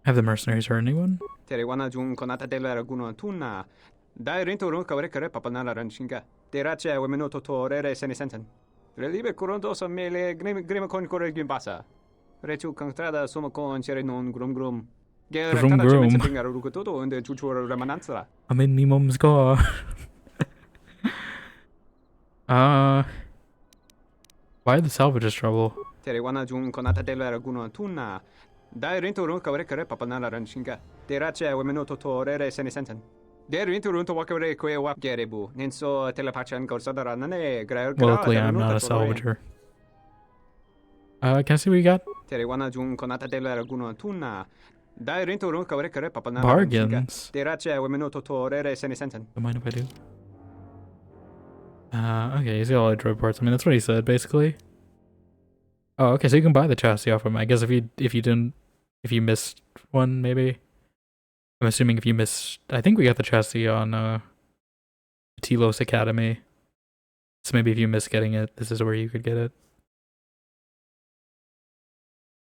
Have the mercenaries hurt anyone? Terewana jun konata della raguno tuna. Dai rinturun kawre kare papanala ranchinga. Terace wemeno totorere senesen. Relibe curonto sa mele grima con corre gimbasa. Rechu contrada suma con chere non grum. Gel rectada cemense binga rukutoto onde chuchura remananza. I'm in me mom's car. Why the salvages trouble? Terewana jun konata della raguno tuna. Dai rinturun kawrekare papanala ranshinga. Derache wemenoto torere senesenten. Der rinturun to wakare kwe wap gerebu. Ninso telepachan gorsadarane grael Well, luckily I'm not a salvager. Can I see what you got? Terewana jun konata de la laguna tuna. Dai rinturun kawrekare papanala Bargains. Derache wemenoto torere senesenten. Don't mind if I do. Okay, he's got all the droid parts. I mean, that's what he said, basically. Oh, okay, so you can buy the chassis off him. I guess if you missed one, maybe. I'm assuming if you missed, I think we got the chassis on Telos Academy. So maybe if you missed getting it, this is where you could get it.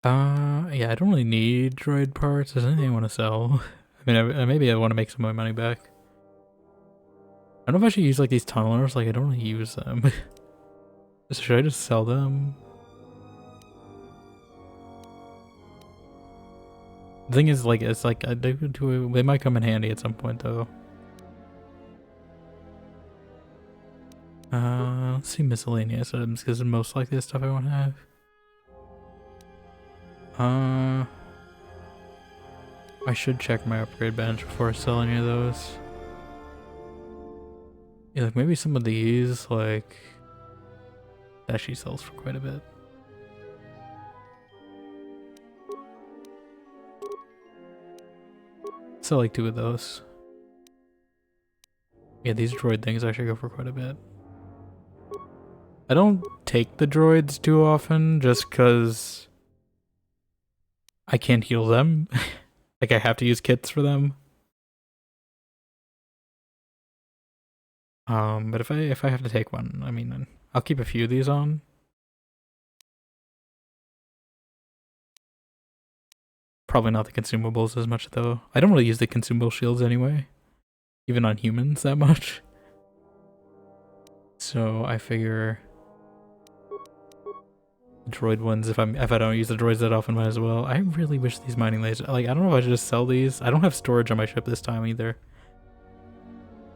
Yeah, I don't really need droid parts. Is there anything I want to sell? I mean, maybe I want to make some of my money back. I don't know if I should use like these tunnelers. Like, I don't really use them. Should I just sell them? The thing is, like, it's like they might come in handy at some point, though. Let's see miscellaneous items because most likely the stuff I won't have. I should check my upgrade bench before I sell any of those. Yeah, like maybe some of these, like, that she sells for quite a bit. Sell like 2 of those. Yeah, these droid things actually go for quite a bit. I don't take the droids too often just because I can't heal them. Like, I have to use kits for them. But if I have to take one, I mean, I'll keep a few of these on. Probably not the consumables as much, though. I don't really use the consumable shields anyway. Even on humans that much. So I figure droid ones, if I don't use the droids that often, might as well. I really wish these mining lasers, like, I don't know if I should just sell these. I don't have storage on my ship this time either.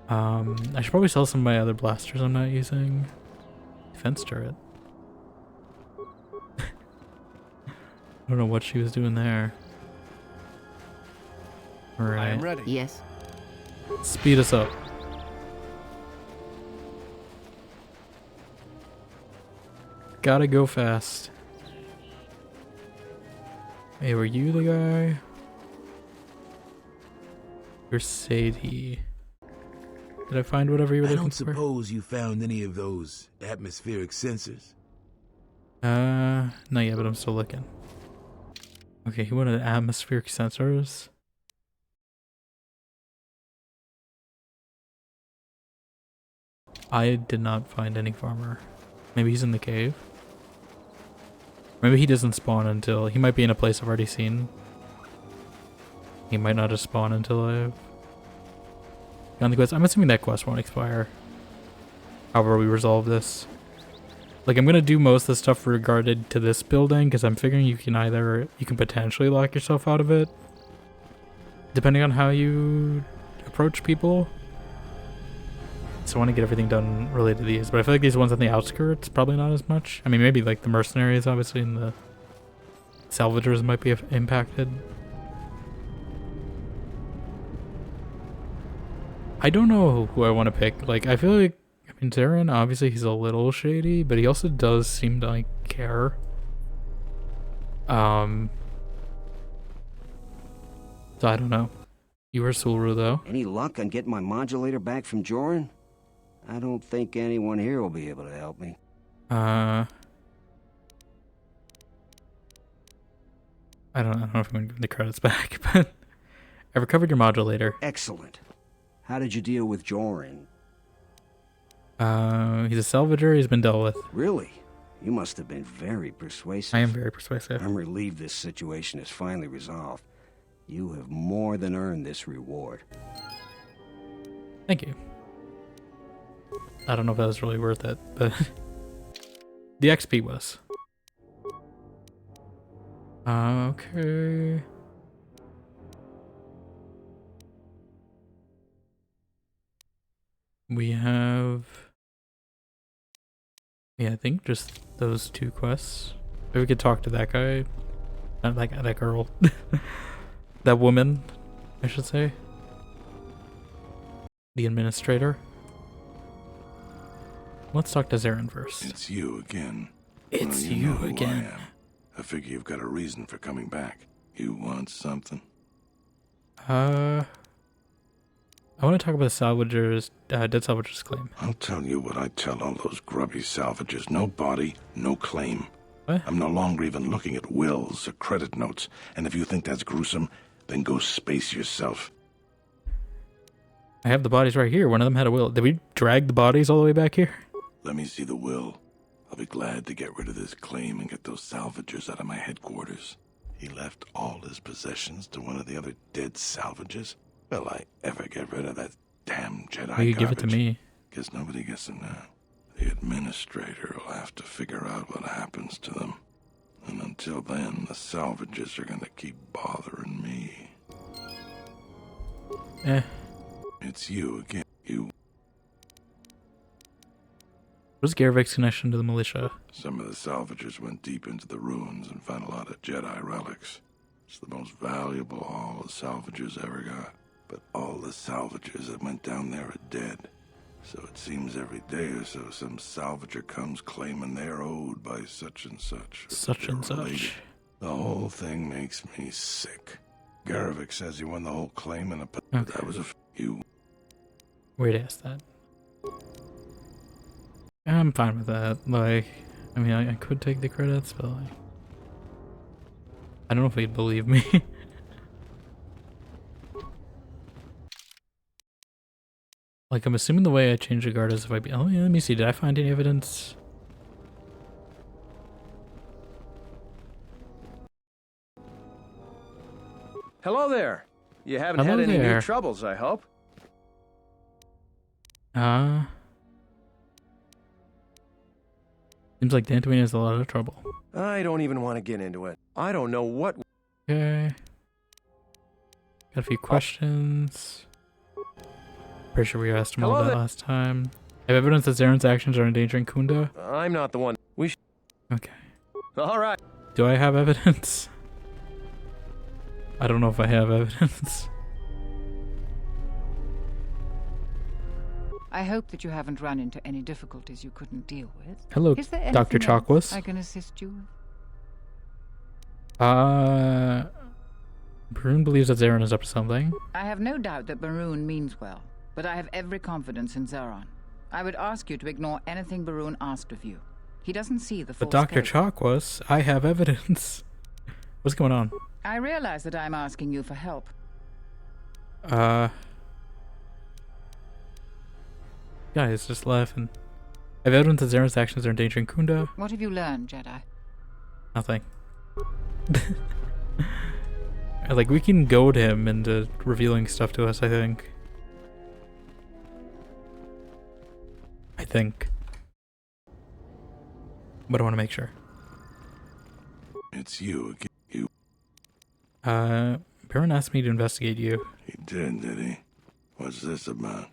I should probably sell some of my other blasters I'm not using. Defense turret. I don't know what she was doing there. Alright. I am ready. Yes. Speed us up. Gotta go fast. Hey, were you the guy? Or Sadie? Did I find whatever you were looking for? I don't suppose you found any of those atmospheric sensors. Not yet, but I'm still looking. Okay, he wanted atmospheric sensors. I did not find any farmer. Maybe he's in the cave. Maybe he doesn't spawn until... He might be in a place I've already seen. He might not have spawned until I've... on the quest. I'm assuming that quest won't expire. However we resolve this. Like, I'm gonna do most of the stuff regarded to this building, because I'm figuring you can potentially lock yourself out of it. Depending on how you approach people. So I want to get everything done related to these, but I feel like these ones on the outskirts, probably not as much. I mean, maybe like the mercenaries, obviously, and the salvagers might be impacted. I don't know who I want to pick. Like, I feel like, I mean, Zarin, obviously he's a little shady, but he also does seem to, like, care. So I don't know. You were Sulru, though. Any luck on getting my modulator back from Joran? I don't think anyone here will be able to help me. I don't know if I'm going to give the credits back, but I recovered your modulator. Excellent. How did you deal with Joran? He's a salvager. He's been dealt with. Really? You must have been very persuasive. I am very persuasive. I'm relieved this situation is finally resolved. You have more than earned this reward. Thank you. I don't know if that was really worth it, but the XP was. Okay. We have... yeah, I think just those 2 quests. Maybe we could talk to that guy Not that girl. That woman, I should say. The administrator. Let's talk to Zarin first. It's you again. It's well, you know who again. I am. I figure you've got a reason for coming back. You want something? I want to talk about the salvagers, dead salvagers claim. I'll tell you what I tell all those grubby salvagers. No body, no claim. What? I'm no longer even looking at wills or credit notes. And if you think that's gruesome, then go space yourself. I have the bodies right here. One of them had a will. Did we drag the bodies all the way back here? Let me see the will. I'll be glad to get rid of this claim and get those salvagers out of my headquarters. He left all his possessions to one of the other dead salvagers. Will I ever get rid of that damn Jedi You garbage? give it to me. Guess nobody gets them now. The administrator will have to figure out what happens to them. And until then, the salvagers are gonna keep bothering me. It's you again. You. What's Garvik's connection to the militia? Some of the salvagers went deep into the ruins and found a lot of Jedi relics. It's the most valuable haul the salvagers ever got. But all the salvagers that went down there are dead. So it seems every day or so some salvager comes claiming they're owed by such and such. Such and such. The whole thing makes me sick. Garvik says he won the whole claim in a... Okay. That was you. Weird to ask that. I'm fine with that. Like, I mean, I could take the credits, but like, I don't know if he'd believe me. Like, I'm assuming the way I change the guard is if I be. Oh, yeah, let me see. Did I find any evidence? Hello there. You haven't Hello had any there. new troubles, I hope. Seems like Dantooine has a lot of trouble. I don't even want to get into it. I don't know what... Okay. Got a few questions. Pretty sure we asked him all Hello that there. last time. I have evidence that Zaren's actions are endangering Kunda. I'm not the one. We should... Okay. All right. Do I have evidence? I don't know if I have evidence. I hope that you haven't run into any difficulties you couldn't deal with. Hello, Is there Dr. anything else Chakwas. I can assist you with? Brune believes that Zaren is up to something. I have no doubt that Baroon means well, but I have every confidence in Zaron. I would ask you to ignore anything Baroon asked of you. He doesn't see the full But Dr. scale. Chakwas, I have evidence. What's going on? I realize that I'm asking you for help. Guys, just laughing. I have evidence that Zaren's actions are endangering Kunda. What have you learned, Jedi? Nothing. Like, we can goad him into revealing stuff to us, I think. But I want to make sure. It's you again. You. Baron asked me to investigate you. He did he? What's this about?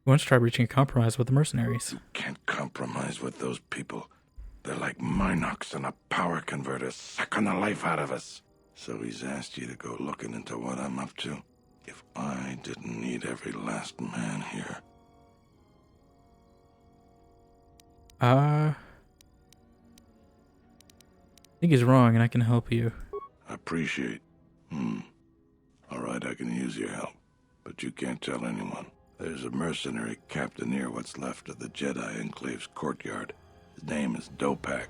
He wants to try reaching a compromise with the mercenaries. You can't compromise with those people. They're like Minox and a power converter sucking the life out of us. So he's asked you to go looking into what I'm up to. If I didn't need every last man here. I think he's wrong and I can help you. I appreciate. Alright, I can use your help. But you can't tell anyone. There's a mercenary captain near what's left of the Jedi Enclave's courtyard. His name is Dopak.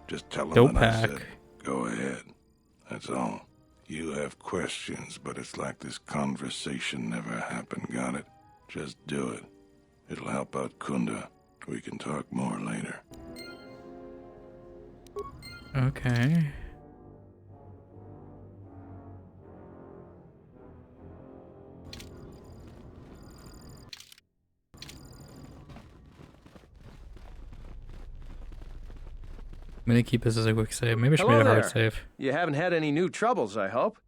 Just tell him that I said, go ahead. That's all. You have questions, but it's like this conversation never happened, got it? Just do it. It'll help out Kunda. We can talk more later. Okay. I'm gonna keep this as a quick save. Maybe I should make a hard save. You haven't had any new troubles, I hope.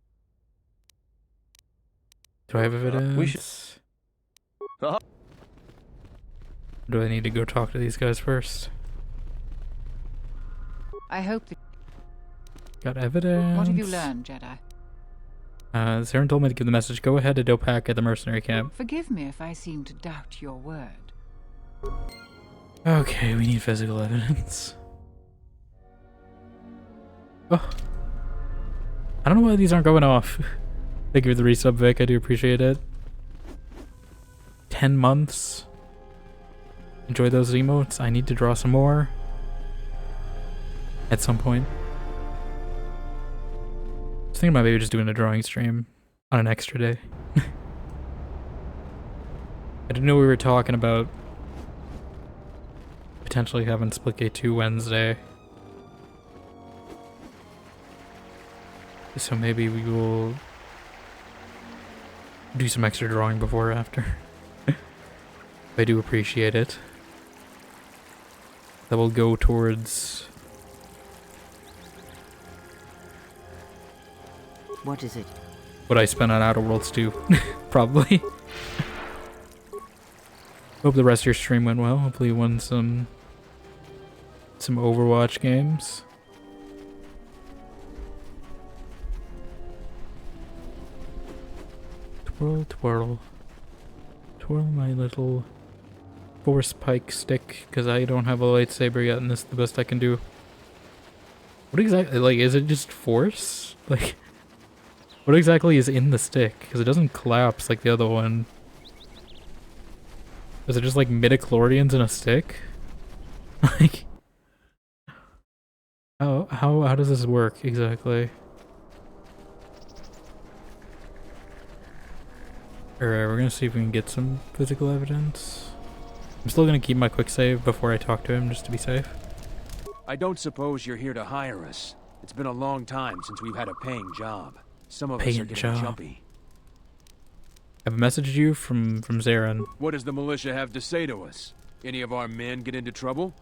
Do I have evidence? We should... Do I need to go talk to these guys first? I hope that... Got evidence. What have you learned, Jedi? Saren told me to give the message. Go ahead to Dopak at the mercenary camp. Forgive me if I seem to doubt your word. Okay, we need physical evidence. Oh. I don't know why these aren't going off. Thank you for the resub, Vic. I do appreciate it. 10 months. Enjoy those emotes. I need to draw some more. At some point. I was thinking about maybe just doing a drawing stream on an extra day. I didn't know we were talking about potentially having Splitgate 2 Wednesday. So maybe we will do some extra drawing before or after. I do appreciate it. That will go towards... What is it? what I spent on Outer Worlds 2. Probably. Hope the rest of your stream went well. Hopefully you won some Overwatch games. Twirl, twirl. Twirl my little force pike stick, because I don't have a lightsaber yet, and this is the best I can do. What exactly, like, is it just force? Like, what exactly is in the stick? Because it doesn't collapse like the other one. Is it just like midichlorians in a stick? Like, how does this work exactly? Alright, we're gonna see if we can get some physical evidence. I'm still gonna keep my quick save before I talk to him, just to be safe. I don't suppose you're here to hire us. It's been a long time since we've had a paying job. Some of us are getting jumpy. I've messaged you from Zarin. What does the militia have to say to us? Any of our men get into trouble?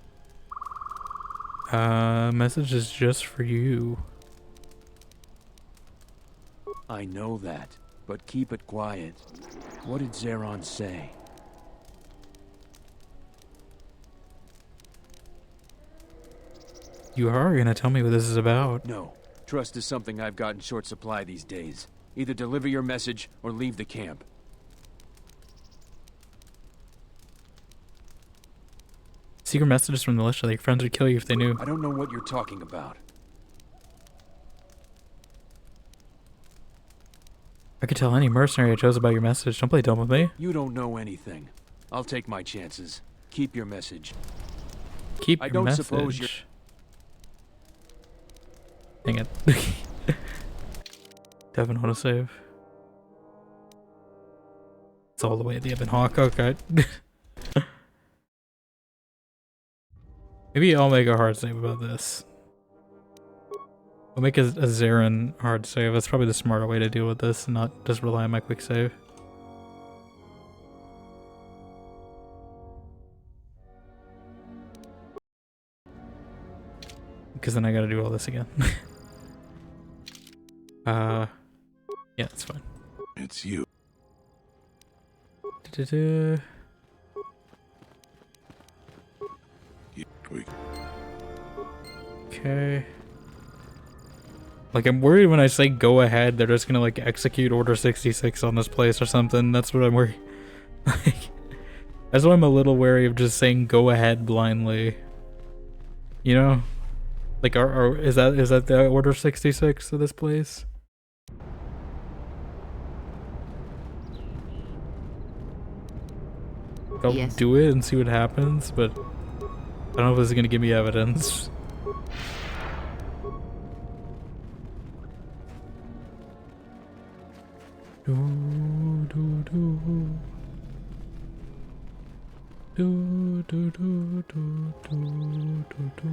Message is just for you. I know that, but keep it quiet. What did Zaron say? You are gonna tell me what this is about. No. Trust is something I've got in short supply these days. Either deliver your message or leave the camp. Secret messages from the militia, like friends would kill you if they knew. I don't know what you're talking about. I could tell any mercenary I chose about your message. Don't play dumb with me. You don't know anything. I'll take my chances. Keep your message. Keep I your don't message. suppose you're... Dang it. Devin autosave. It's all the way at the Ebon Hawk. Okay. Maybe I'll make a hard save about this. I'll make a Zarin hard save. That's probably the smarter way to deal with this and not just rely on my quick save. Because then I gotta do all this again. Yeah, it's fine. It's you. Okay. Like, I'm worried when I say go ahead, they're just gonna, like, execute Order 66 on this place or something. That's what I'm worried. Like, that's why I'm a little wary of just saying go ahead blindly. You know? Like, is that the Order 66 of this place? I'll do it and see what happens, but I don't know if this is gonna give me evidence. Do do do do do do do do do.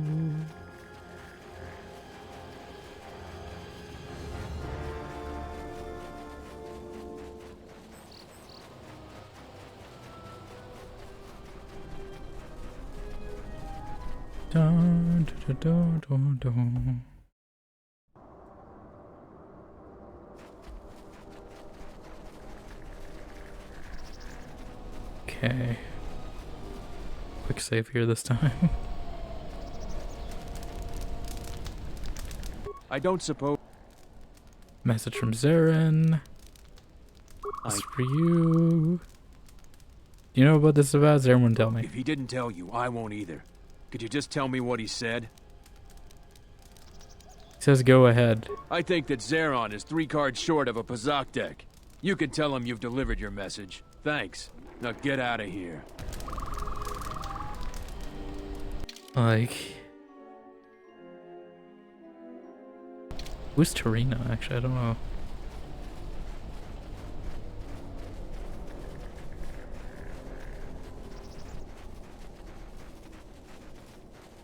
Dun, dun, dun, dun, dun. Okay. Quick save here this time. I don't suppose... Message from Zarin. This is for you. Do you know what this is about? Zarin wouldn't tell me. If he didn't tell you, I won't either. Could you just tell me what he said? He says go ahead. I think that Zeron is 3 cards short of a Pazak deck. You can tell him you've delivered your message. Thanks. Now get out of here. Like... Who's Tarina, actually? I don't know.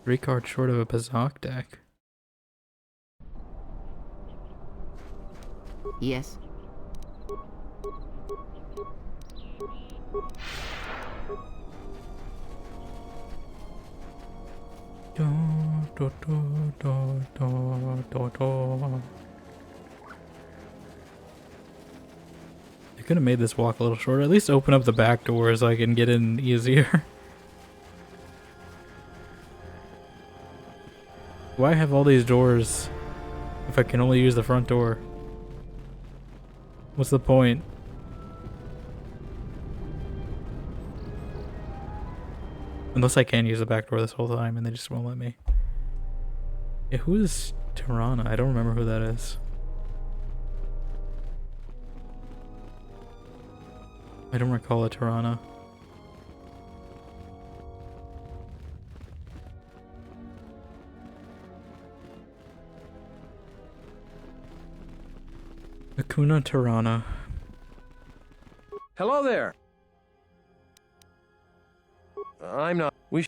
Three cards short of a Pazak deck. Yes. They could have made this walk a little shorter. At least open up the back door so I can get in easier. Why have all these doors if I can only use the front door? What's the point? Unless I can use the back door this whole time and they just won't let me. Yeah, who is Tirana? I don't remember who that is. I don't recall a Tirana. Akuna Tirana. Hello there. I'm not. We.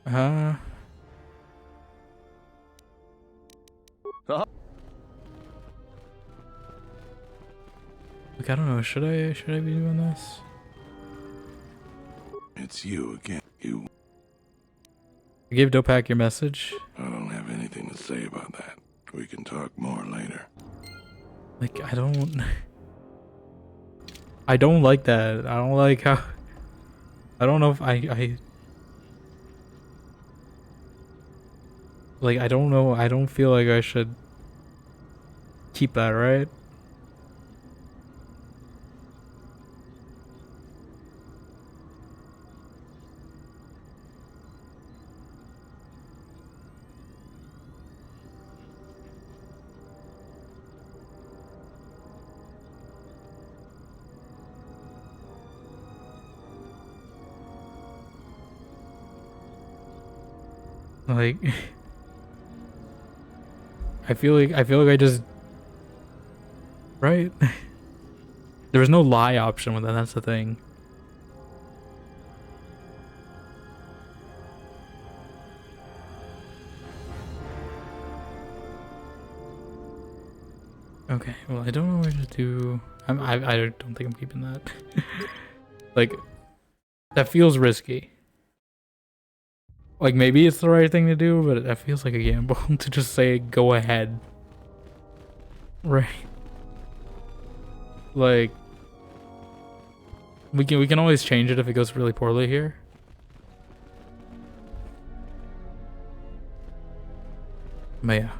Uh. Look, I don't know. Should I be doing this? It's you again. You. I gave Dopak your message. I don't have anything to say about that. We can talk more later. Like, I don't like that. I don't like how... I don't know if I... Like, I don't know. I don't feel like I should keep that, right? Like, I feel like I just, right? There was no lie option with that. That's the thing. Okay, well, I don't know what to do. I don't think I'm keeping that. Like, that feels risky. Like, maybe it's the right thing to do, but that feels like a gamble to just say, go ahead. Right. Like, we can always change it if it goes really poorly here. But yeah.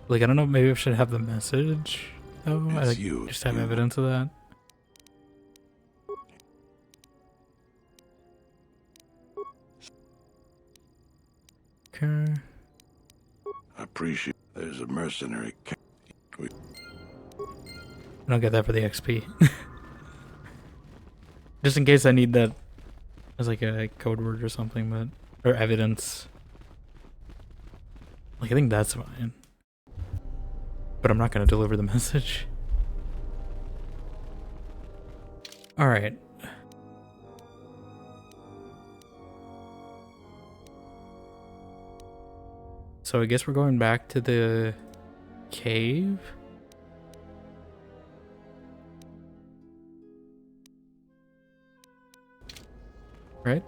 Like, I don't know, maybe I should have the message, though? I like, just have evidence of that. Okay. I appreciate there's a mercenary I don't get that for the XP. Just in case I need that as like a code word or something, but... Or evidence. Like, I think that's fine. But I'm not going to deliver the message. Alright. So I guess we're going back to the cave? Right?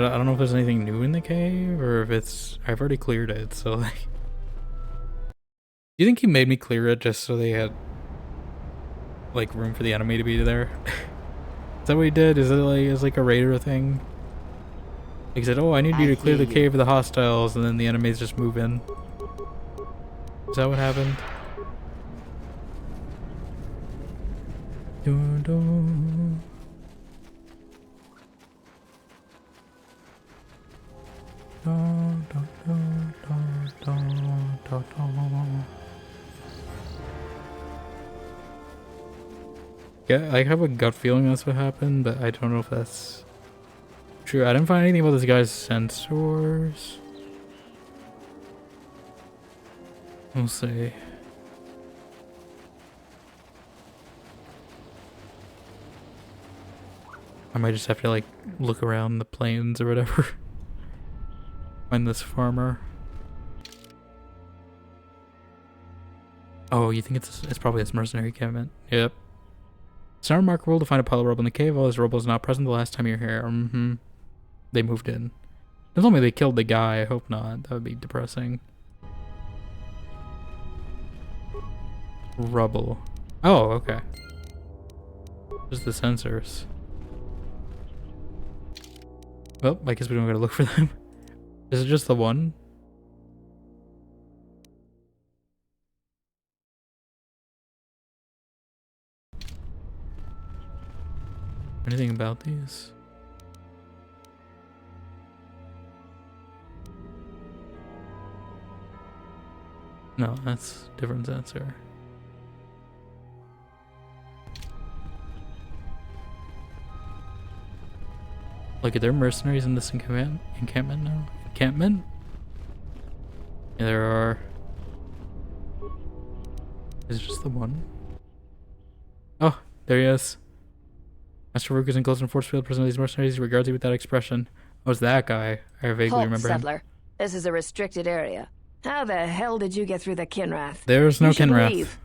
I don't know if there's anything new in the cave, or if it's... I've already cleared it, so like... Do you think he made me clear it just so they had, like, room for the enemy to be there? Is that what he did? Is it like a raider thing? He said, oh, I need you to clear the cave of the hostiles, and then the enemies just move in. Is that what happened? Dun, dun. Dun, dun, dun, dun, dun, dun, dun. Yeah, I have a gut feeling that's what happened, but I don't know if that's true. I didn't find anything about this guy's sensors. We'll see. I might just have to like look around the plains or whatever. Find this farmer. Oh, you think it's probably this mercenary encampment? Yep. It's not remarkable to find a pile of rubble in the cave. All this rubble is not present the last time you were here. They moved in. Don't tell me they killed the guy. I hope not. That would be depressing. Rubble. Oh, okay. Just the sensors. Well, I guess we don't gotta look for them. Is it just the one? Anything about these? No, that's a different sensor. Look, are there mercenaries in this encampment now? Encampment? Yeah, there are. Is it just the one? Oh, there he is. Master Rook is enclosed in force field. Present these mercenaries. He regards you with that expression. Oh, it's that guy. I vaguely remember him. Settler. This is a restricted area. How the hell did you get through the Kinrath? There's no Kinrath. Leave.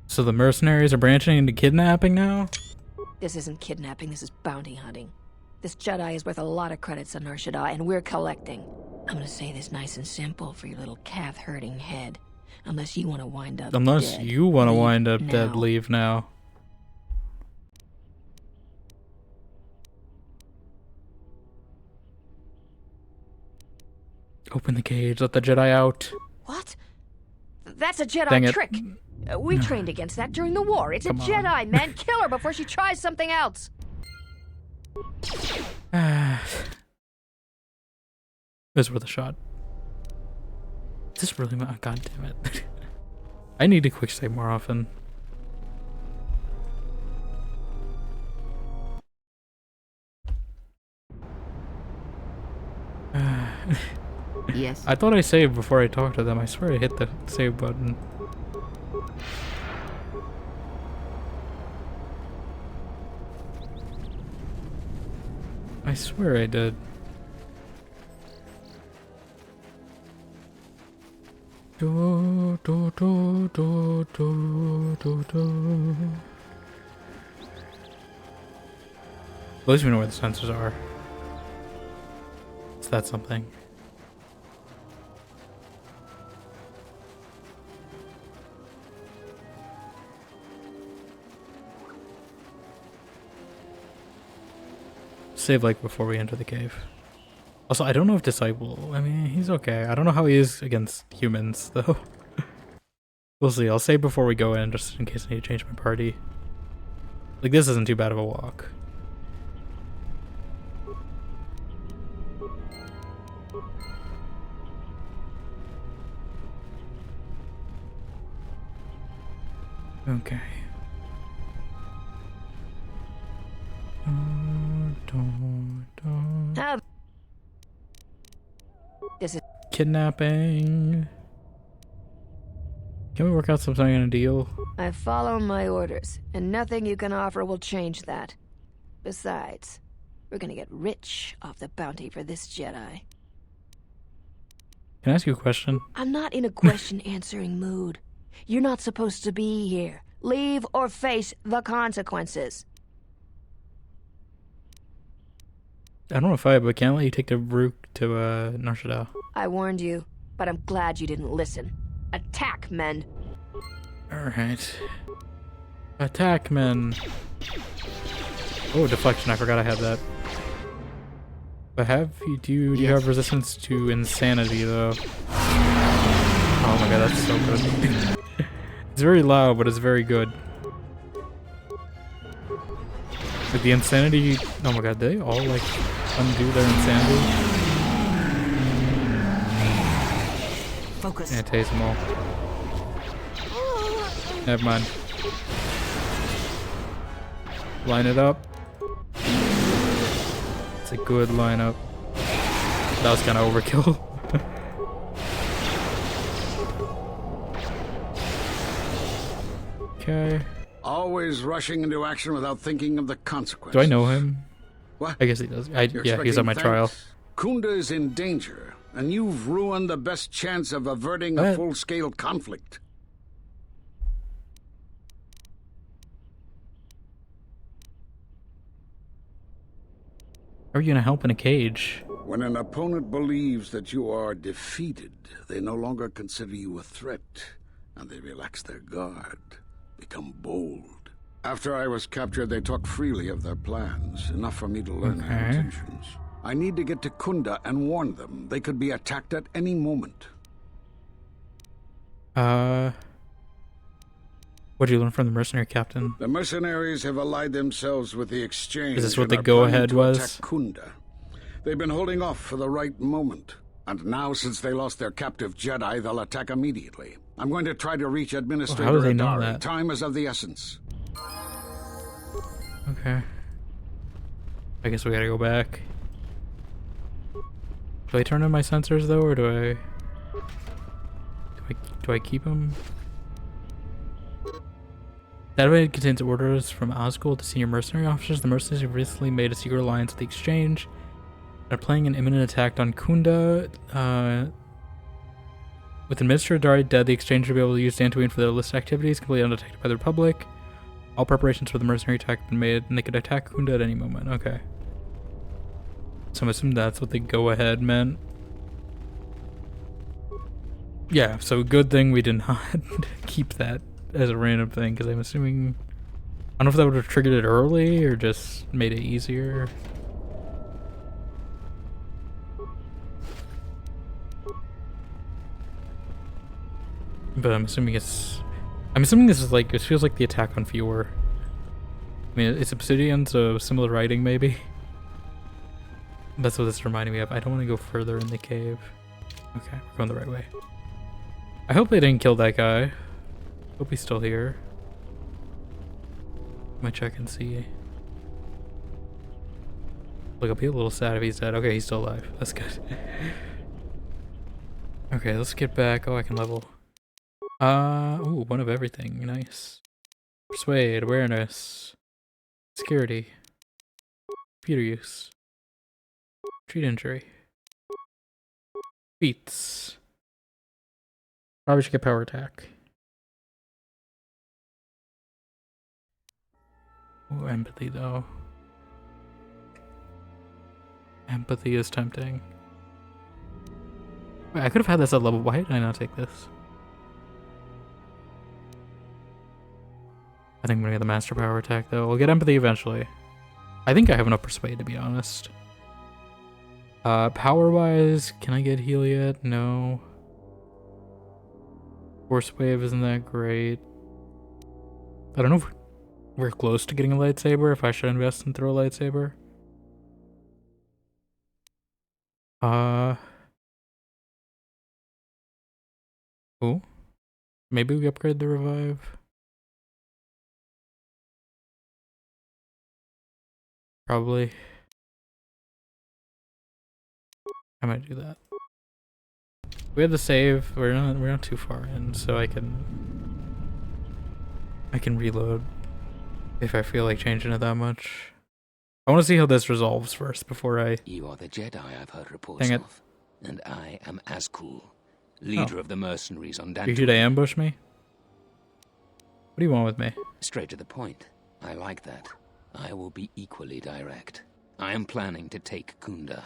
So the mercenaries are branching into kidnapping now? This isn't kidnapping, this is bounty hunting. This Jedi is worth a lot of credits on Nar Shaddaa, and we're collecting. I'm gonna say this nice and simple for your little calf-hurting head. Unless you want to wind up Unless dead. you want to wind up now. dead, leave now. Open the cage, let the Jedi out. What? That's a Dang Jedi it. trick. We trained against that during the war. It's Come a on. Jedi, man. Kill her before she tries something else. It was worth a shot. Is this really my... God damn it. I need to quick save more often. Yes. I thought I saved before I talked to them. I swear I hit the save button. I swear I did. Do, do, do, do, do, do, do. At least we know where the sensors are. Is that something? Save like before we enter the cave. Also, I don't know if Disciple... I mean, he's okay. I don't know how he is against humans, though. We'll see. I'll save before we go in, just in case I need to change my party. Like, this isn't too bad of a walk. Okay. This is Kidnapping. Can we work out something on a deal? I follow my orders, and nothing you can offer will change that. Besides, we're gonna get rich off the bounty for this Jedi. Can I ask you a question? I'm not in a question-answering mood. You're not supposed to be here. Leave or face the consequences. I don't know if but can't let you take the route to Nar Shaddaa. I warned you, but I'm glad you didn't listen. Attack, men! Alright. Attack, men! Oh, deflection, I forgot I had that. But do you have resistance to insanity, though? Oh my god, that's so good. It's very loud, but it's very good. Like the insanity... Oh my god, they all, like, undo their insanity? Focus. Yeah, taste them all. Never mind. Line it up. It's a good lineup. That was kind of overkill. Okay. Always rushing into action without thinking of the consequences. Do I know him? What? I guess he does. Yeah, he's on my trial. Kunda is in danger, and you've ruined the best chance of averting a full-scale conflict. How are you gonna help in a cage? When an opponent believes that you are defeated, they no longer consider you a threat, and they relax their guard, become bold. After I was captured, they talked freely of their plans, enough for me to learn their intentions. I need to get to Kunda and warn them. They could be attacked at any moment. What did you learn from the mercenary captain? The mercenaries have allied themselves with the exchange. Is this what and the are go-ahead planning to was? attack Kunda. They've been holding off for the right moment. And now, since they lost their captive Jedi, they'll attack immediately. I'm going to try to reach Administrator how do they know Adari. that? Time is of the essence. Okay. I guess we gotta go back. Do I turn on my sensors though, or do I keep them? Database contains orders from Osgold to senior mercenary officers. The mercenaries have recently made a secret alliance with the Exchange. They're planning an imminent attack on Kunda. With Administrator Dari dead, the Exchange will be able to use Dantooine for their illicit activities, completely undetected by the Republic. All preparations for the mercenary attack have been made, and they could attack Kunda at any moment. Okay. So I'm assuming that's what the go-ahead meant. Yeah, so good thing we did not keep that as a random thing, because I'm assuming... I don't know if that would have triggered it early, or just made it easier. But I'm assuming this is like, it feels like the attack on Fjord. I mean, it's Obsidian, so similar writing maybe. That's what this is reminding me of. I don't want to go further in the cave. Okay, we're going the right way. I hope they didn't kill that guy. Hope he's still here. Might check and see. Look, I'll be a little sad if he's dead. Okay, he's still alive. That's good. Okay, let's get back. Oh, I can level. Ooh, one of everything. Nice. Persuade, awareness, security, computer use, treat injury, beats. Probably should get power attack. Ooh, empathy though. Empathy is tempting. Wait, I could have had this at level. Why did I not take this? I think I'm gonna get the master power attack though. We'll get empathy eventually. I think I have enough persuade to be honest. Power wise, can I get heal yet? No. Force wave isn't that great. I don't know if we're close to getting a lightsaber, if I should invest and throw a lightsaber. Oh. Maybe we upgrade the revive. Probably. I might do that. We have the save. We're not too far in, so I can reload if I feel like changing it that much. I want to see how this resolves first before I... You are the Jedi I've heard reports of, and I am Azkul, leader of the mercenaries on Dantooine. You should ambush me? What do you want with me? Straight to the point. I like that. I will be equally direct. I am planning to take Kunda,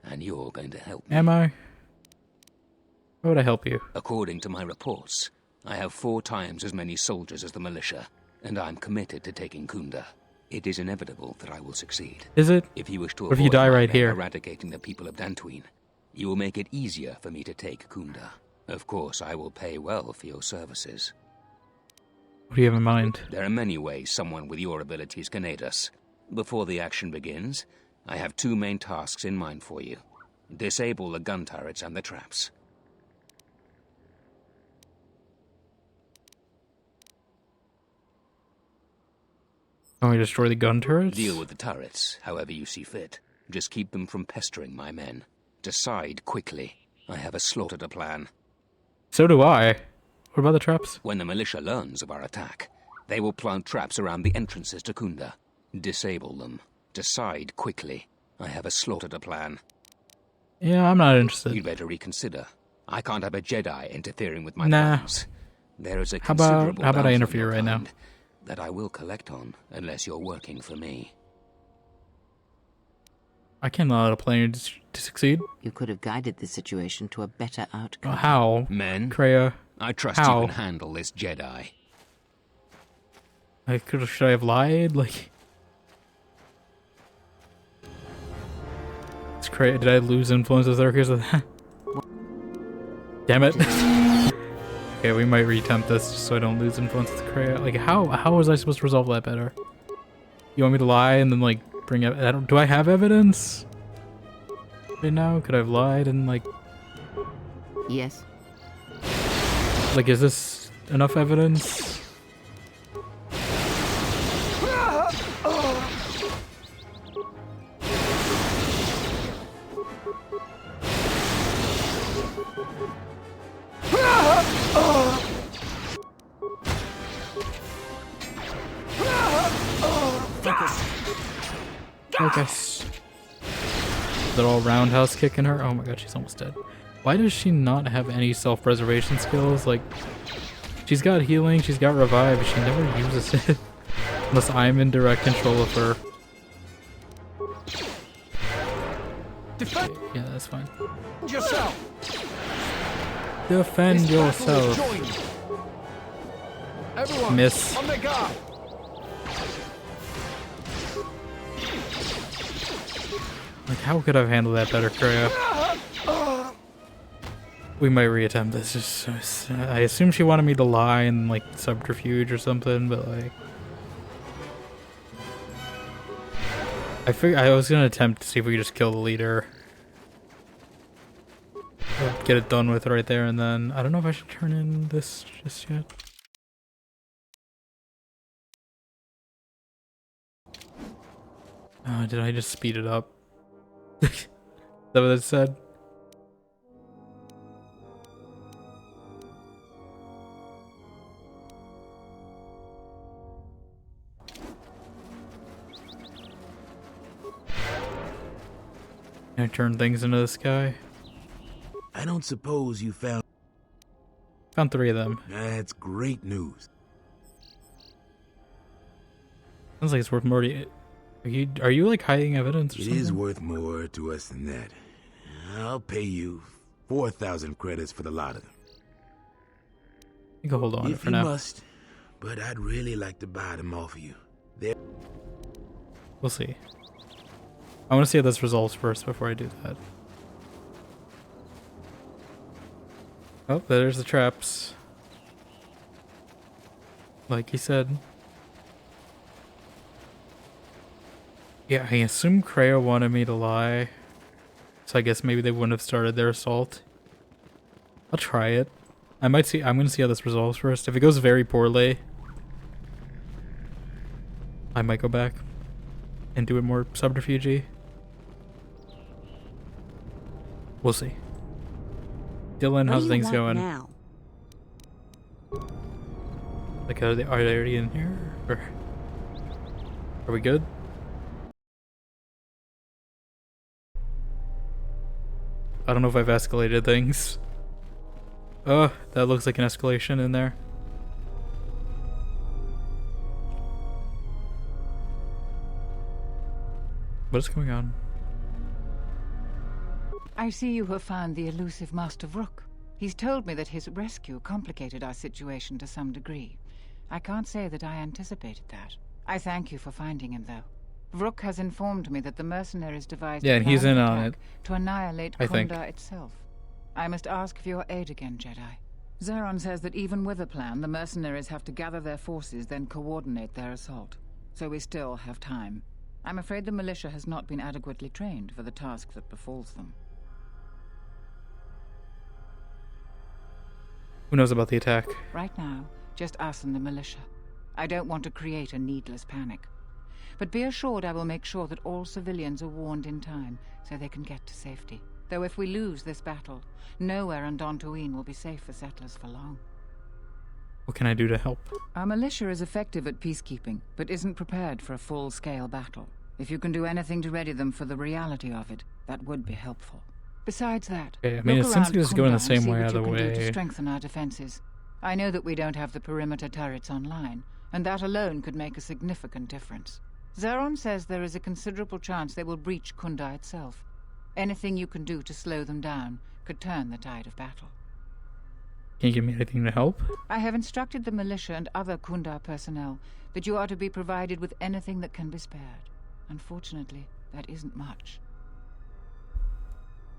and you're going to help me. Am I? How would I help you? According to my reports, I have 4 times as many soldiers as the militia, and I'm committed to taking Kunda. It is inevitable that I will succeed. Is it? If you wish to What if avoid you die my right men here? eradicating the people of Dantooine, you will make it easier for me to take Kunda. Of course, I will pay well for your services. What do you have in mind? There are many ways someone with your abilities can aid us. Before the action begins, I have 2 main tasks in mind for you. Disable the gun turrets and the traps. Can we destroy the gun turrets? Deal with the turrets, however you see fit. Just keep them from pestering my men. Decide quickly. I have a slaughter to plan. So do I. What about the traps? When the militia learns of our attack, they will plant traps around the entrances to Kunda. Disable them. Decide quickly. I have a slaughter to plan. Yeah, I'm not interested. You'd better reconsider. I can't have a Jedi interfering with my Nah. plans. There is a How about considerable I bounty on interfere your right now? kind that I will collect on unless you're working for me. I can't allow the plan to succeed. You could have guided the situation to a better outcome. How? Men, Kreia. I trust How? you can handle this Jedi. Should I have lied? Like, it's Kreia. Did I lose influence with her because of that? Damn it. Okay, we might reattempt this just so I don't lose influence with Kreia. Like, how was I supposed to resolve that better? You want me to lie and then, like, bring up... do I have evidence? Right now? Could I have lied and, like... Yes. Like, is this enough evidence? Focus. They're all roundhouse kicking her. Oh my god, she's almost dead. Why does she not have any self-preservation skills? Like, she's got healing, she's got revive, but she never uses it. Unless I'm in direct control of her. Defend Yeah, that's fine. yourself. Defend yourself. Everyone, Miss. on their guard. Like, how could I have handled that better, Kreia? We might reattempt this. I assume she wanted me to lie and, like, subterfuge or something, but, like... I was gonna attempt to see if we could just kill the leader. Get it done with right there and then. I don't know if I should turn in this just yet. Did I just speed it up? Is that what it said? Can I turn things into this guy? I don't suppose you found... Found 3 of them. That's great news. Sounds like it's worth more to you. Are you like hiding evidence or It something? is worth more to us than that. I'll pay you 4,000 credits for the lot of them. You can hold on to it If for you now. must, but I'd really like to buy them off of you. They're... We'll see. I want to see how this resolves first before I do that. Oh, there's the traps. Like he said. Yeah, I assume Kreia wanted me to lie. So I guess maybe they wouldn't have started their assault. I'll try it. I'm gonna see how this resolves first. If it goes very poorly, I might go back and do it more subterfuge. We'll see. Dylan, how's things going? Now? Like, are they already in here? Or are we good? I don't know if I've escalated things. Oh, that looks like an escalation in there. What is going on? I see you have found the elusive Master Vrook. He's told me that his rescue complicated our situation to some degree. I can't say that I anticipated that. I thank you for finding him, though. Vrook has informed me that the mercenaries devised Yeah, a and he's plan in of on attack it, to annihilate I think. Kunda itself. I must ask for your aid again, Jedi. Zeron says that even with a plan, the mercenaries have to gather their forces, then coordinate their assault. So we still have time. I'm afraid the militia has not been adequately trained for the task that befalls them. Who knows about the attack? Right now, just us and the militia. I don't want to create a needless panic. But be assured I will make sure that all civilians are warned in time so they can get to safety. Though if we lose this battle, nowhere on Dantooine will be safe for settlers for long. What can I do to help? Our militia is effective at peacekeeping, but isn't prepared for a full-scale battle. If you can do anything to ready them for the reality of it, that would be helpful. Besides that, Okay, I mean, it seems like it's going the same way either way. To strengthen our defenses. I know that we don't have the perimeter turrets online, and that alone could make a significant difference. Zeron says there is a considerable chance they will breach Kunda itself. Anything you can do to slow them down could turn the tide of battle. Can you give me anything to help? I have instructed the militia and other Kunda personnel that you are to be provided with anything that can be spared. Unfortunately, that isn't much.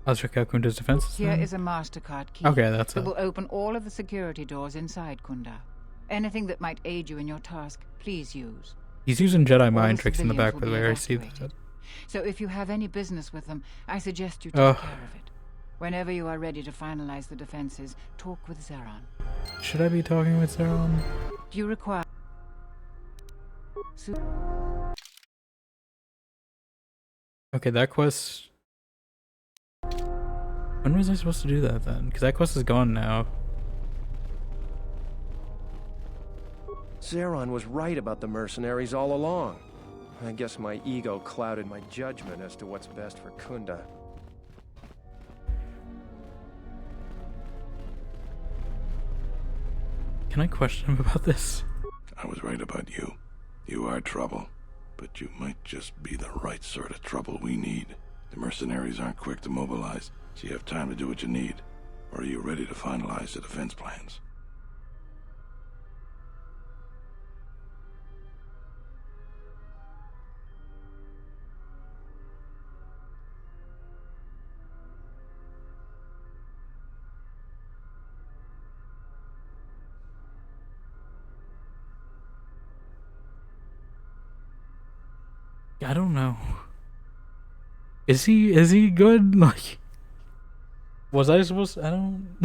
I'll check out Kunda's defenses. Here is a MasterCard key Okay, that's that it. will open all of the security doors inside Kunda. Anything that might aid you in your task, please use. He's using Jedi All mind the tricks in the back, civilians by the will be way. I see evacuated. that. So if you have any business with them, I suggest you take Ugh. care of it. Whenever you are ready to finalize the defenses, talk with Zeron. Should I be talking with Zeron? Do you require... Okay, that quest... When was I supposed to do that then? Because that quest is gone now. Zeron was right about the mercenaries all along. I guess my ego clouded my judgment as to what's best for Kunda. Can I question him about this? I was right about you. You are trouble. But you might just be the right sort of trouble we need. The mercenaries aren't quick to mobilize, so you have time to do what you need. Or are you ready to finalize the defense plans? I don't know. Is he good? Like, was I supposed to, I don't...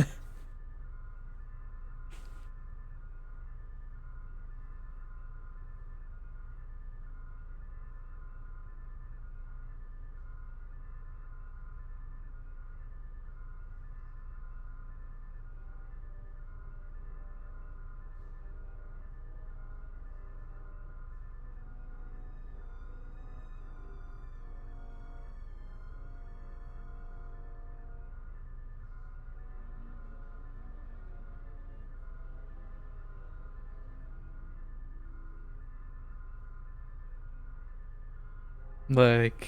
Like,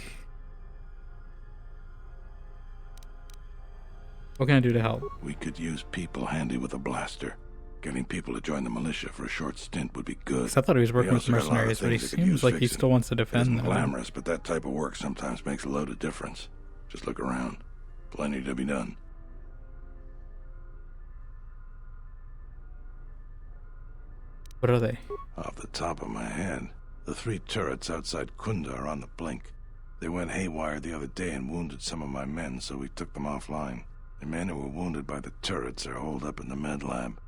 what can I do to help? We could use people handy with a blaster. Getting people to join the militia for a short stint would be good. 'Cause I thought he was working We with also got a lot of mercenaries, but he things that could seems use like he fixing. still wants to It defend isn't them. glamorous, but that type of work sometimes makes a load of difference. Just look around. Plenty to be done. What are they? Off the top of my head, the 3 turrets outside Kunda are on the blink. They went haywire the other day and wounded some of my men, so we took them offline. The men who were wounded by the turrets are holed up in the med lab,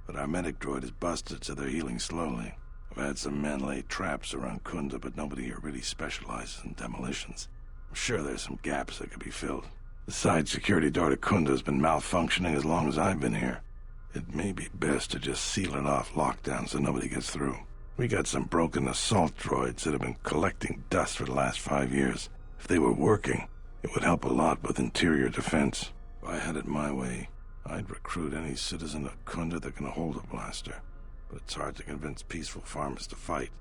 but our medic droid is busted, so they're healing slowly. I've had some men lay traps around Kunda, but nobody here really specializes in demolitions. I'm sure there's some gaps that could be filled. The side security door to Kunda has been malfunctioning as long as I've been here. It may be best to just seal it off lockdown so nobody gets through. We got some broken assault droids that have been collecting dust for the last 5 years. If they were working, it would help a lot with interior defense. If I had it my way, I'd recruit any citizen of Kunda that can hold a blaster. But it's hard to convince peaceful farmers to fight,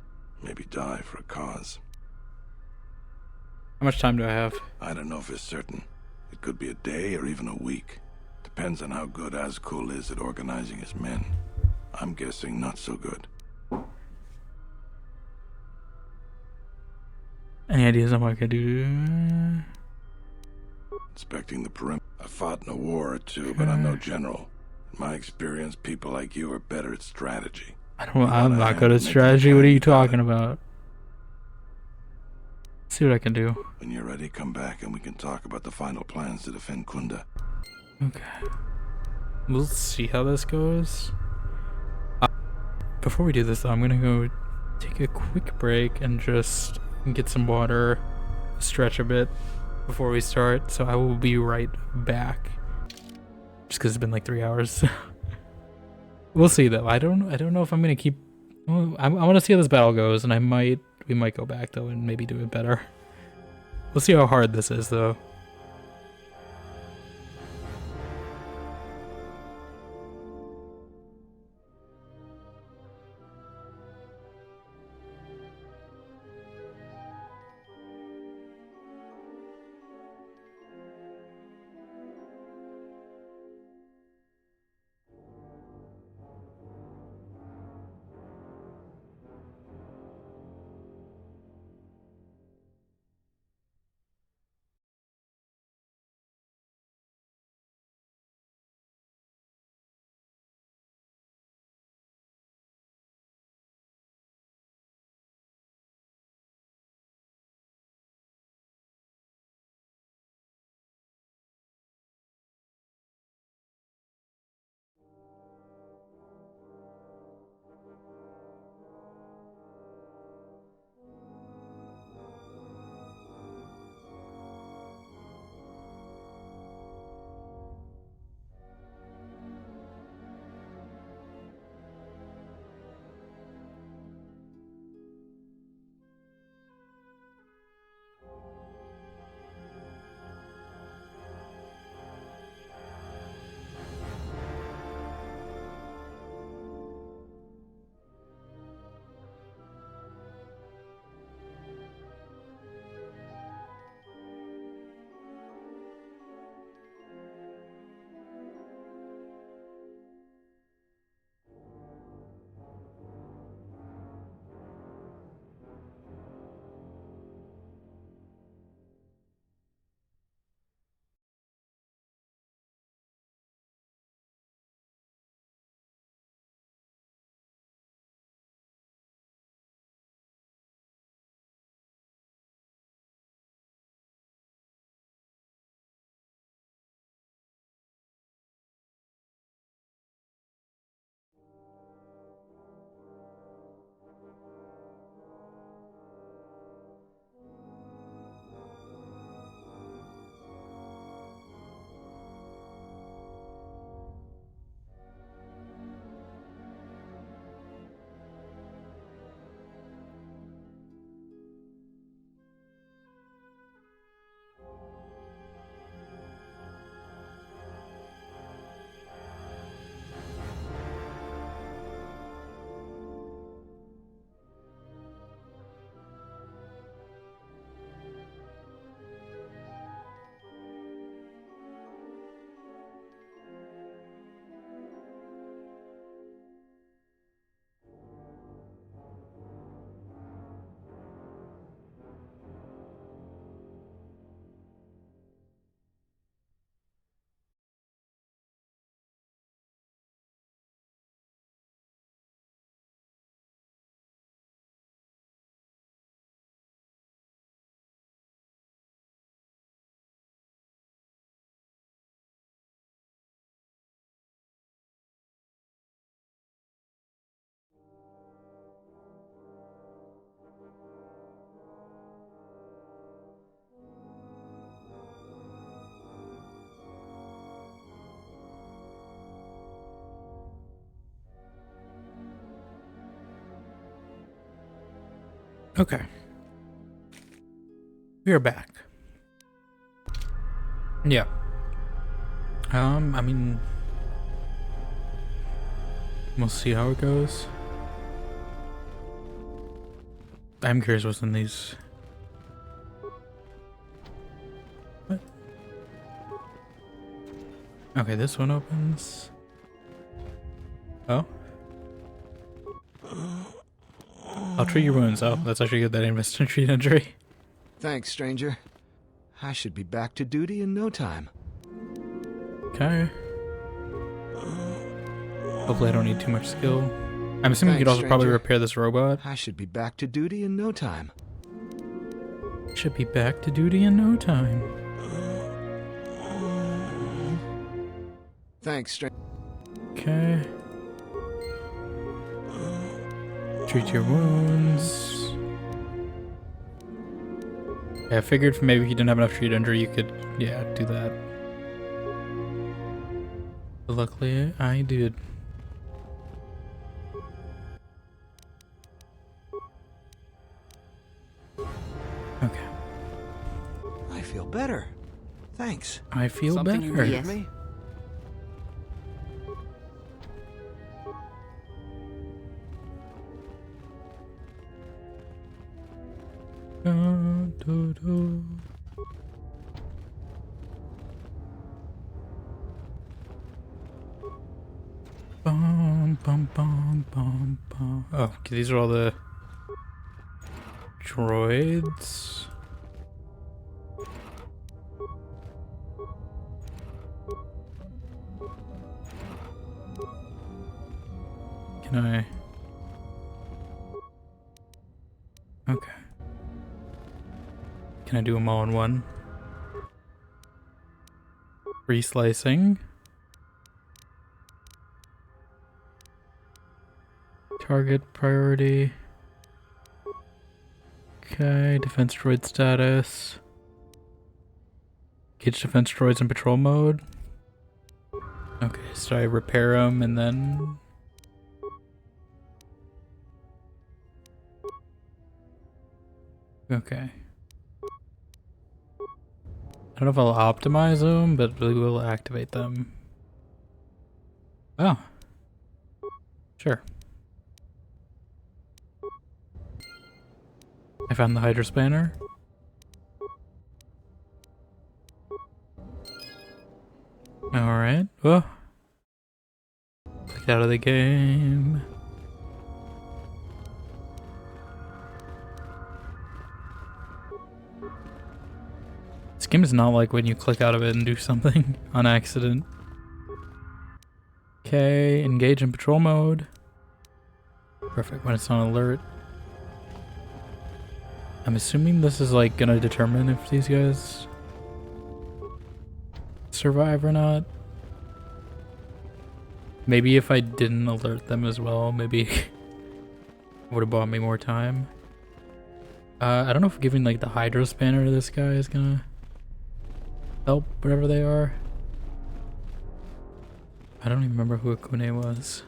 maybe die for a cause. How much time do I have? I don't know for certain. It could be a day or even a week. Depends on how good Azkul is at organizing his men. I'm guessing not so good. Any ideas on what I could do? Inspecting the perimeter. I fought in a war or two, but I'm no general. In my experience, people like you are better at strategy. I'm not good at strategy. What are you talking about? See what I can do. When you're ready, come back and we can talk about the final plans to defend Kunda. Okay. We'll see how this goes. Before we do this, though, I'm gonna go take a quick break and just get some water, stretch a bit before we start. So I will be right back. Just because it's been like 3 hours. We'll see though. I don't know if I'm gonna keep. Well, I want to see how this battle goes, and we might go back though and maybe do it better. We'll see how hard this is though. Okay. We are back. Yeah. I mean, we'll see how it goes. I'm curious what's in these. Okay, this one opens. Oh. I'll treat your wounds. Oh, that's actually good. That ain't missed treat injury. Thanks, stranger. I should be back to duty in no time. Okay. Hopefully I don't need too much skill. I'm assuming you could also probably repair this robot. I should be back to duty in no time. Should be back to duty in no time. Thanks, stranger. Okay. Treat your wounds. Yeah, I figured maybe if you didn't have enough treat injury, you could, yeah, do that. But luckily, I did. Okay. I feel better. Thanks. I feel Something better. You need me? Bum, bum, bum, bum, bum. Oh, okay, these are all the droids. Can I? Okay. Can I do them all in one? Reslicing. Target priority. Okay, defense droid status. Gauge defense droids in patrol mode. Okay, so I repair them and then... Okay. I don't know if I'll optimize them, but we will activate them. Oh. Sure. I found the Hydra Spanner. Alright. Oh. Click out of the game. This game is not like when you click out of it and do something on accident. Okay, engage in patrol mode. Perfect, when it's on alert. I'm assuming this is like gonna determine if these guys survive or not. Maybe if I didn't alert them as well, maybe it would have bought me more time. I don't know if giving like the Hydro Spanner to this guy is gonna help whatever they are. I don't even remember who Akune was.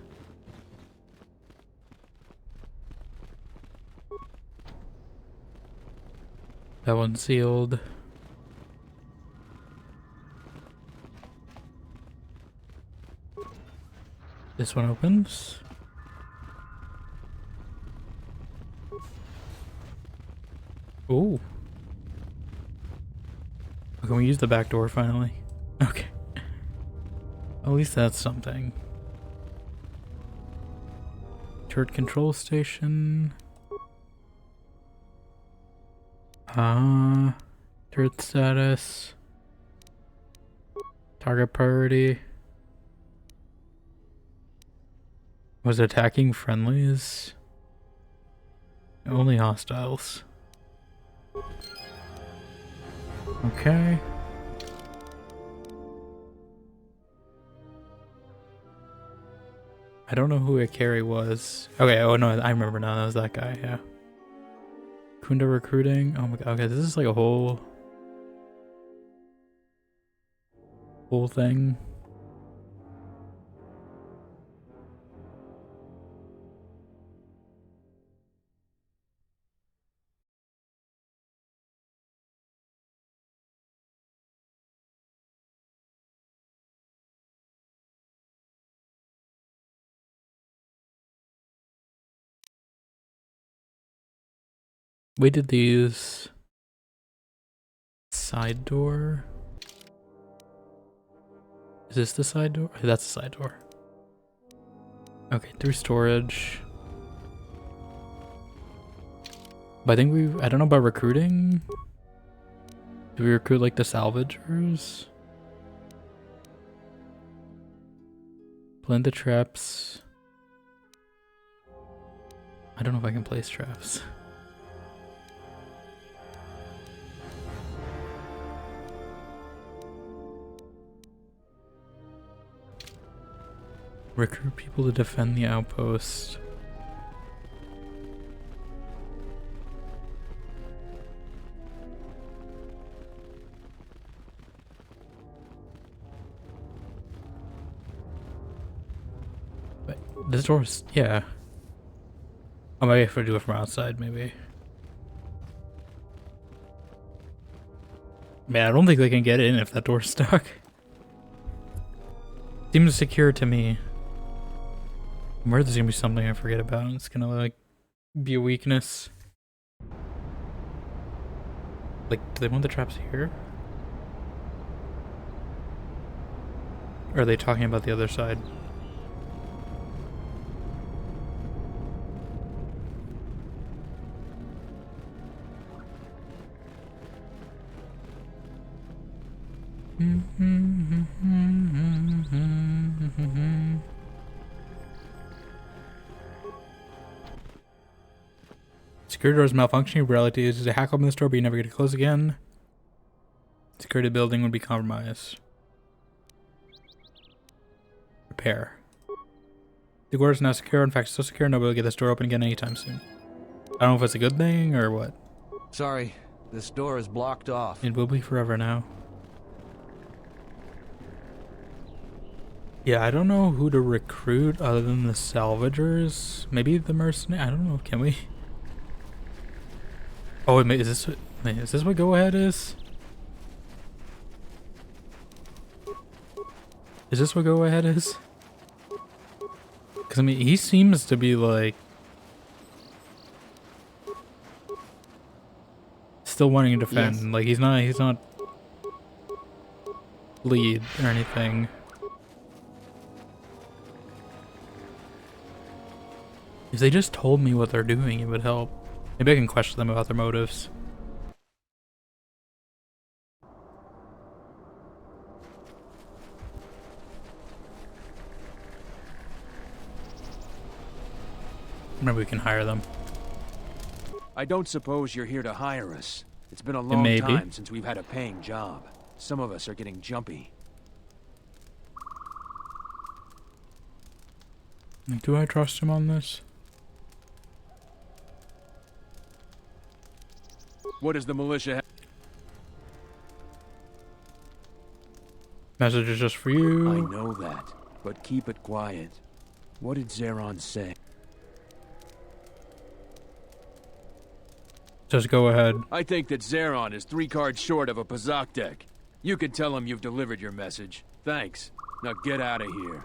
That one's sealed. This one opens. Ooh. Can we use the back door finally? Okay. At least that's something. Turret control station. Turret status. Target priority. Was attacking friendlies? Only hostiles. Okay. I don't know who Ikari was. Okay, oh no, I remember now. That was that guy, yeah. Kunda recruiting. Oh my god, okay, this is like a whole thing. We did these side door. Is this the side door? That's the side door. Okay, through storage. But I think I don't know about recruiting. Do we recruit like the salvagers? Plant the traps. I don't know if I can place traps. Recruit people to defend the outpost. But this door's, yeah. I might have to do it from outside, maybe. Man, I don't think they can get in if that door's stuck. Seems secure to me. I'm worried there's gonna be something I forget about and it's gonna like be a weakness. Like, do they want the traps here? Or are they talking about the other side? Security door is malfunctioning. Reality is a hack open this door, but you never get to close again. Security building would be compromised. Repair. The door is now secure. In fact, so secure nobody will get this door open again anytime soon. I don't know if it's a good thing or what. Sorry, this door is blocked off. It will be forever now. Yeah, I don't know who to recruit other than the salvagers. Maybe the mercenary. I don't know. Can we? Oh, wait, is this what go ahead is? Is this what go ahead is? Because I mean, he seems to be like still wanting to defend. Yes. Like he's not lead or anything. If they just told me what they're doing, it would help. Maybe I can question them about their motives. Maybe we can hire them. I don't suppose you're here to hire us. It's been a long time since we've had a paying job. Some of us are getting jumpy. Do I trust him on this? What does the militia have? Message is just for you. I know that, but keep it quiet. What did Zeron say? Just go ahead. I think that Zeron is 3 cards short of a Pazak deck. You can tell him you've delivered your message. Thanks. Now get out of here.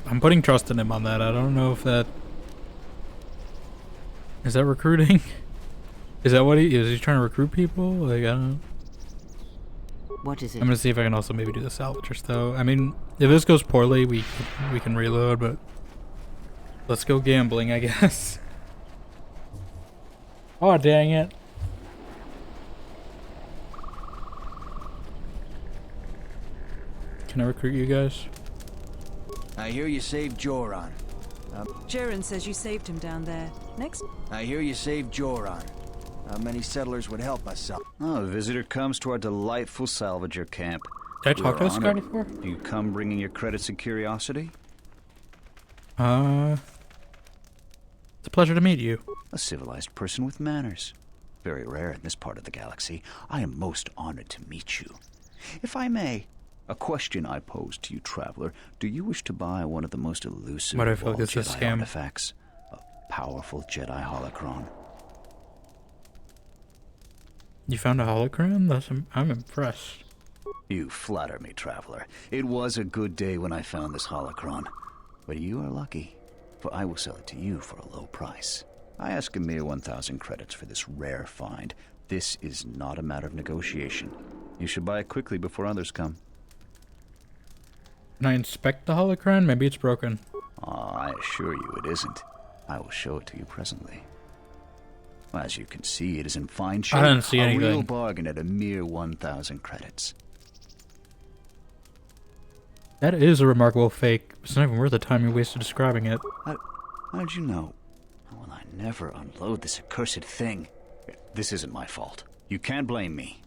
I'm putting trust in him on that. I don't know if that... Is that recruiting? Is that what is he trying to recruit people? Like, I don't know. What is it? I'm gonna see if I can also maybe do the salvagers though. I mean, if this goes poorly, we can reload, but let's go gambling, I guess. Oh, dang it. Can I recruit you guys? I hear you saved Joran. Jaren says you saved him down there. Next. I hear you saved Joran. How many settlers would help us out? Oh, a visitor comes to our delightful salvager camp. Did I talk to this guy before? You come bringing your credits of curiosity? It's a pleasure to meet you. A civilized person with manners. Very rare in this part of the galaxy. I am most honored to meet you. If I may, a question I pose to you, traveler. Do you wish to buy one of the most elusive What, I feel like it's a Jedi scam. artifacts? A powerful Jedi holocron. You found a hologram? I'm impressed. You flatter me, traveler. It was a good day when I found this holocron. But you are lucky, for I will sell it to you for a low price. I ask a mere 1,000 credits for this rare find. This is not a matter of negotiation. You should buy it quickly before others come. Can I inspect the holocron? Maybe it's broken. I assure you it isn't. I will show it to you presently. As you can see, it is in fine shape. I didn't see anything. A real bargain at a mere 1,000 credits. That is a remarkable fake. It's not even worth the time you wasted describing it. How did you know? Well, I never unload this accursed thing. This isn't my fault. You can't blame me.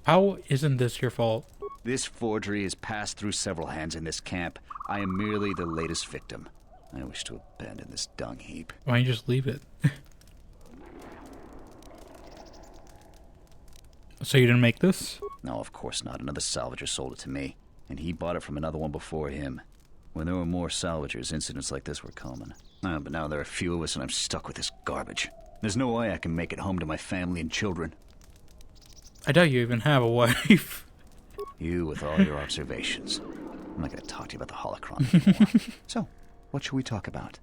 How isn't this your fault? This forgery has passed through several hands in this camp. I am merely the latest victim. I wish to abandon this dung heap. Why don't you just leave it? So you didn't make this? No, of course not. Another salvager sold it to me, and he bought it from another one before him. When there were more salvagers, incidents like this were common. But now there are few of us, and I'm stuck with this garbage. There's no way I can make it home to my family and children. I doubt you even have a wife. You with all your observations. I'm not going to talk to you about the holocron anymore. So, what should we talk about?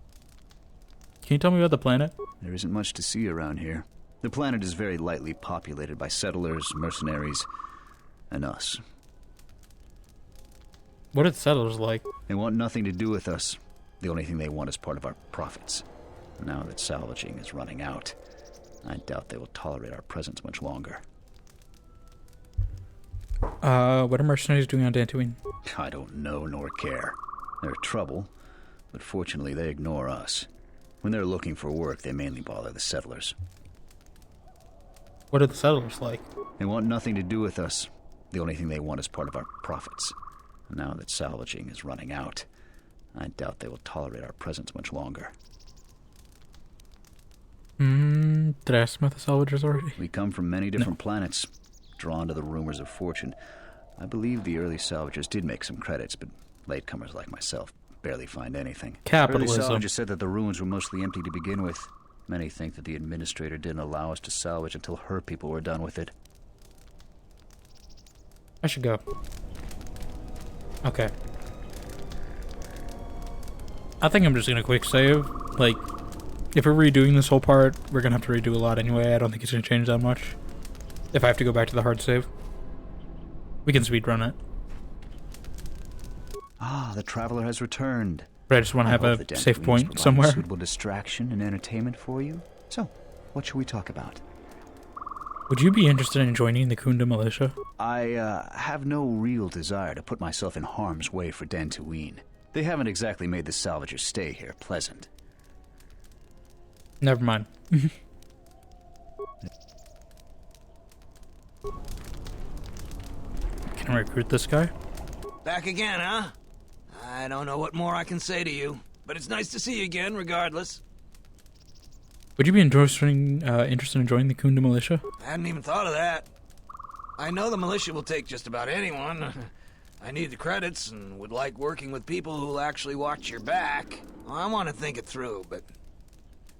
Can you tell me about the planet? There isn't much to see around here. The planet is very lightly populated by settlers, mercenaries, and us. What are the settlers like? They want nothing to do with us. The only thing they want is part of our profits. Now that salvaging is running out, I doubt they will tolerate our presence much longer. What are mercenaries doing on Dantooine? I don't know nor care. They're trouble, but fortunately they ignore us. When they're looking for work, they mainly bother the settlers. What are the settlers like? They want nothing to do with us. The only thing they want is part of our profits. Now that salvaging is running out, I doubt they will tolerate our presence much longer. Did I ask about the salvagers already? We come from many different planets, drawn to the rumors of fortune. I believe the early salvagers did make some credits, but latecomers like myself barely find anything. Capitalism. Early salvagers said that the ruins were mostly empty to begin with. Many think that the administrator didn't allow us to salvage until her people were done with it. I should go. Okay. I think I'm just gonna quick save. Like, if we're redoing this whole part, we're gonna have to redo a lot anyway. I don't think it's gonna change that much. If I have to go back to the hard save. We can speedrun it. Ah, the traveler has returned. But I just want to have a safe point somewhere. Suitable distraction and entertainment for you. So, what should we talk about? Would you be interested in joining the Kunda militia? I have no real desire to put myself in harm's way for Dantooine. They haven't exactly made the salvagers' stay here pleasant. Never mind. Can I recruit this guy? Back again, huh? I don't know what more I can say to you, but it's nice to see you again, regardless. Would you be interested in joining the Kunda militia? I hadn't even thought of that. I know the militia will take just about anyone. I need the credits and would like working with people who'll actually watch your back. Well, I want to think it through, but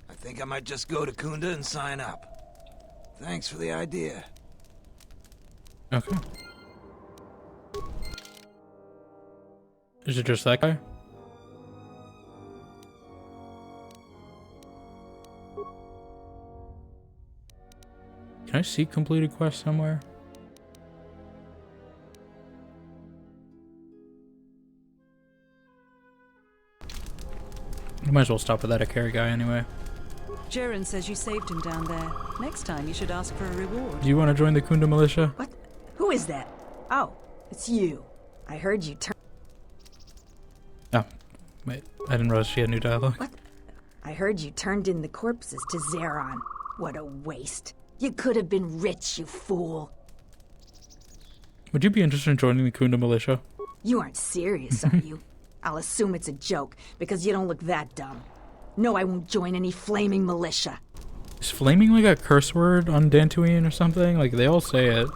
I think I might just go to Kunda and sign up. Thanks for the idea. Okay. Is it just that guy? Can I see completed quests somewhere? You might as well stop with that Akari guy anyway. Jiren says you saved him down there. Next time you should ask for a reward. Do you want to join the Kunda militia? What? Who is that? Oh, it's you. I heard you turn... Oh, wait. I didn't realize she had new dialogue. What? I heard you turned in the corpses to Zeron. What a waste. You could have been rich, you fool. Would you be interested in joining the Kunda militia? You aren't serious, are you? I'll assume it's a joke, because you don't look that dumb. No, I won't join any flaming militia. Is flaming like a curse word on Dantooine or something? Like, they all say it.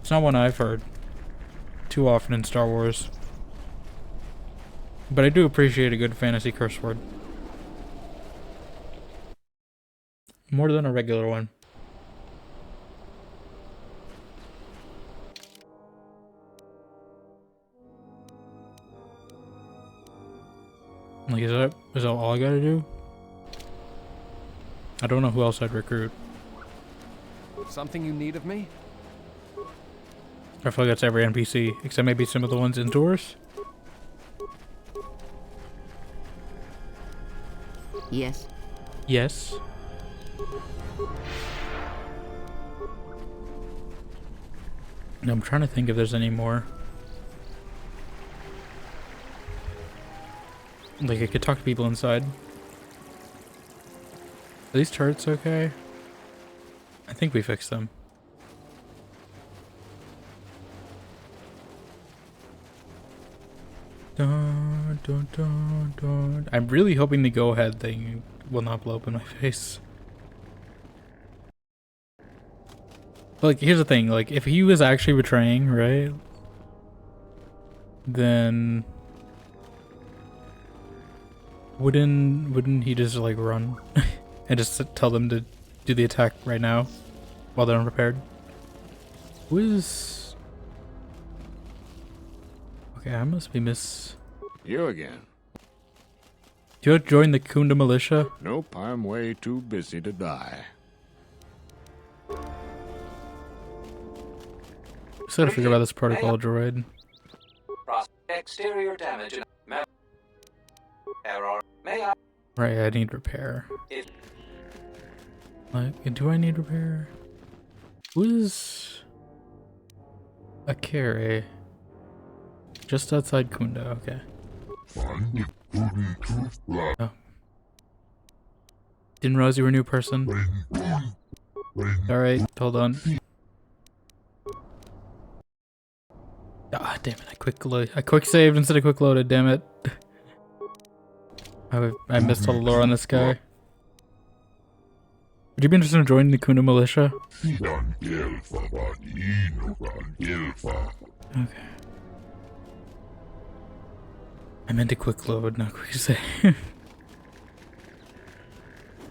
It's not one I've heard too often in Star Wars. But I do appreciate a good fantasy curse word. More than a regular one. Like, is that all I gotta do? I don't know who else I'd recruit. Something you need of me? I feel like that's every NPC, except maybe some of the ones indoors. Yes. Yes. I'm trying to think if there's any more. Like, I could talk to people inside. Are these turrets okay? I think we fixed them. Dun, dun, dun, dun. I'm really hoping the go-ahead thing will not blow up in my face. Like, here's the thing, like, if he was actually betraying, right? Then wouldn't he just like run and just tell them to do the attack right now while they're unprepared? Who is... Okay, I must be You again. Do you join the Kunda militia? Nope, I'm way too busy to die. Just gotta figure out this protocol droid. Exterior damage. Error. May I? Right, I need repair. Like, do I need repair? Who is a carry? Just outside Kunda, okay. Oh. Didn't realize you were a new person. Alright, hold on. Ah, damn it, I quick saved instead of quick loaded, damn it. I missed all the lore on this guy. Would you be interested in joining the Kunda militia? Okay. I meant to quick load, not quick save.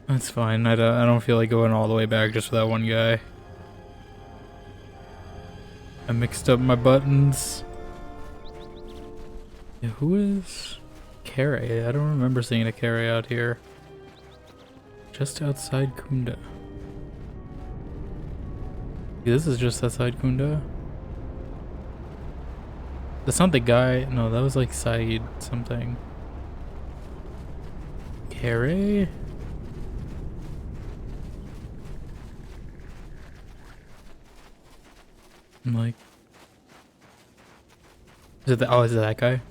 That's fine. I don't feel like going all the way back just for that one guy. I mixed up my buttons. Yeah, who is Carrie? I don't remember seeing a Carrie out here. Just outside Kunda. Yeah, this is just outside Kunda. That's not the guy. No, that was like Saeed something. Carrie? I'm like, is it is it that guy?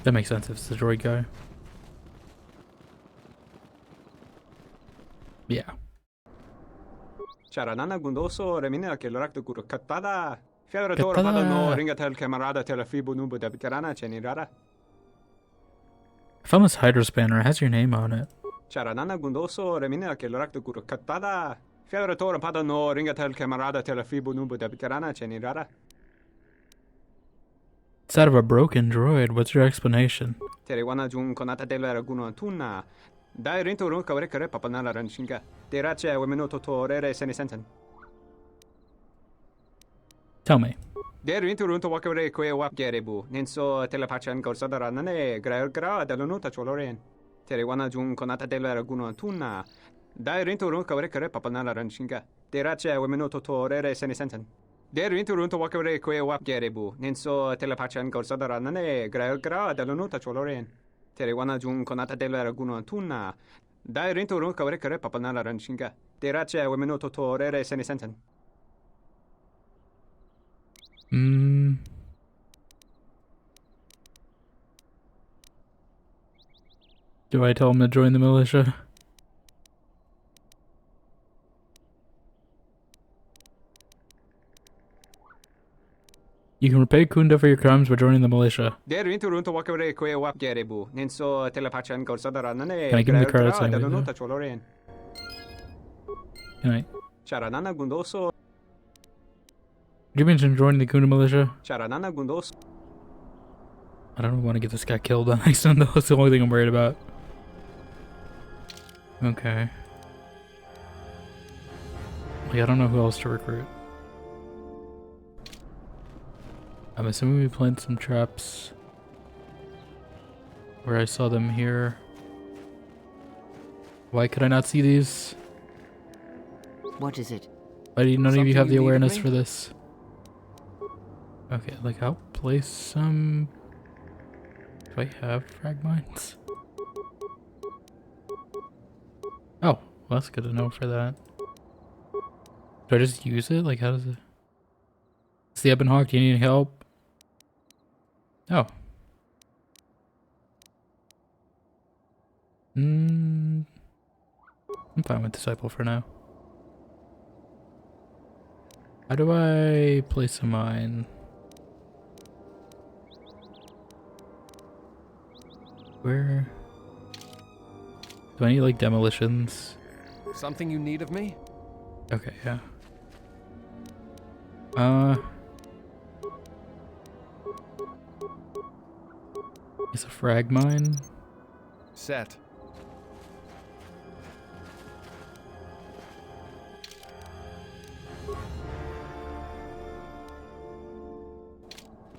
That makes sense if it's the droid guy. Yeah. Charanana gundoso remina che l'orakto guru katpada. Fiador vado no ringatel camarada telefibo nubu da bitarana chenirara. I found this hydro spanner. It has your name on it. Charanana gundoso remina che l'orakto guru katpada. Fiador vado no ringatel camarada telefibo nubu da bitarana chenirara. It's out of a broken droid. What's your explanation? Terewana jun konata della raguno tuna. Dai rinto run kawre kare papanala ranshinga. Terace wemenoto torere senisensen. Tell me. Der rinto run to wakare kwe wap gerebu. Nenso telepachan gorsadara nane gra delonuta choloren. Terewana jun konata della raguno tuna. Dai rinto run kawre kare papanala ranshinga. Terace wemenoto torere senisensen. Der rinto run to wakare kwe wap gerebu. Nenso telepachan gorsadara nane gra delonuta choloren. Terewana jun konata della raguno tuna. Dai rinto run kawre kare papanala ranshinga. Terace wemenoto torere senisensen. Do I tell him to join the militia? You can repay Kunda for your crimes by joining the militia. Der rinto run to wakare kwe wap gerebu. Nenso telepachan gorsadara nane. Can I give him the credits? Delonuta choloren. Can I? Charanana gundoso. Did you mention joining the Kunda militia? Charanana gundoso. I don't want to get this guy killed on accident though. That's the only thing I'm worried about. Okay. Like, I don't know who else to recruit. I'm assuming we planted some traps. Where I saw them here. Why could I not see these? What is it? Why do none of you have the Something you need of awareness me? for this? Okay, like I'll place some... Do I have frag mines? Oh, well that's good to know for that. Do I just use it? Like how does it... It's the Ebonhawk, do you need any help? Oh. I'm fine with Disciple for now. How do I place a mine? Where? Do I need like demolitions? Something you need of me? Okay, yeah. It's a frag mine. Set.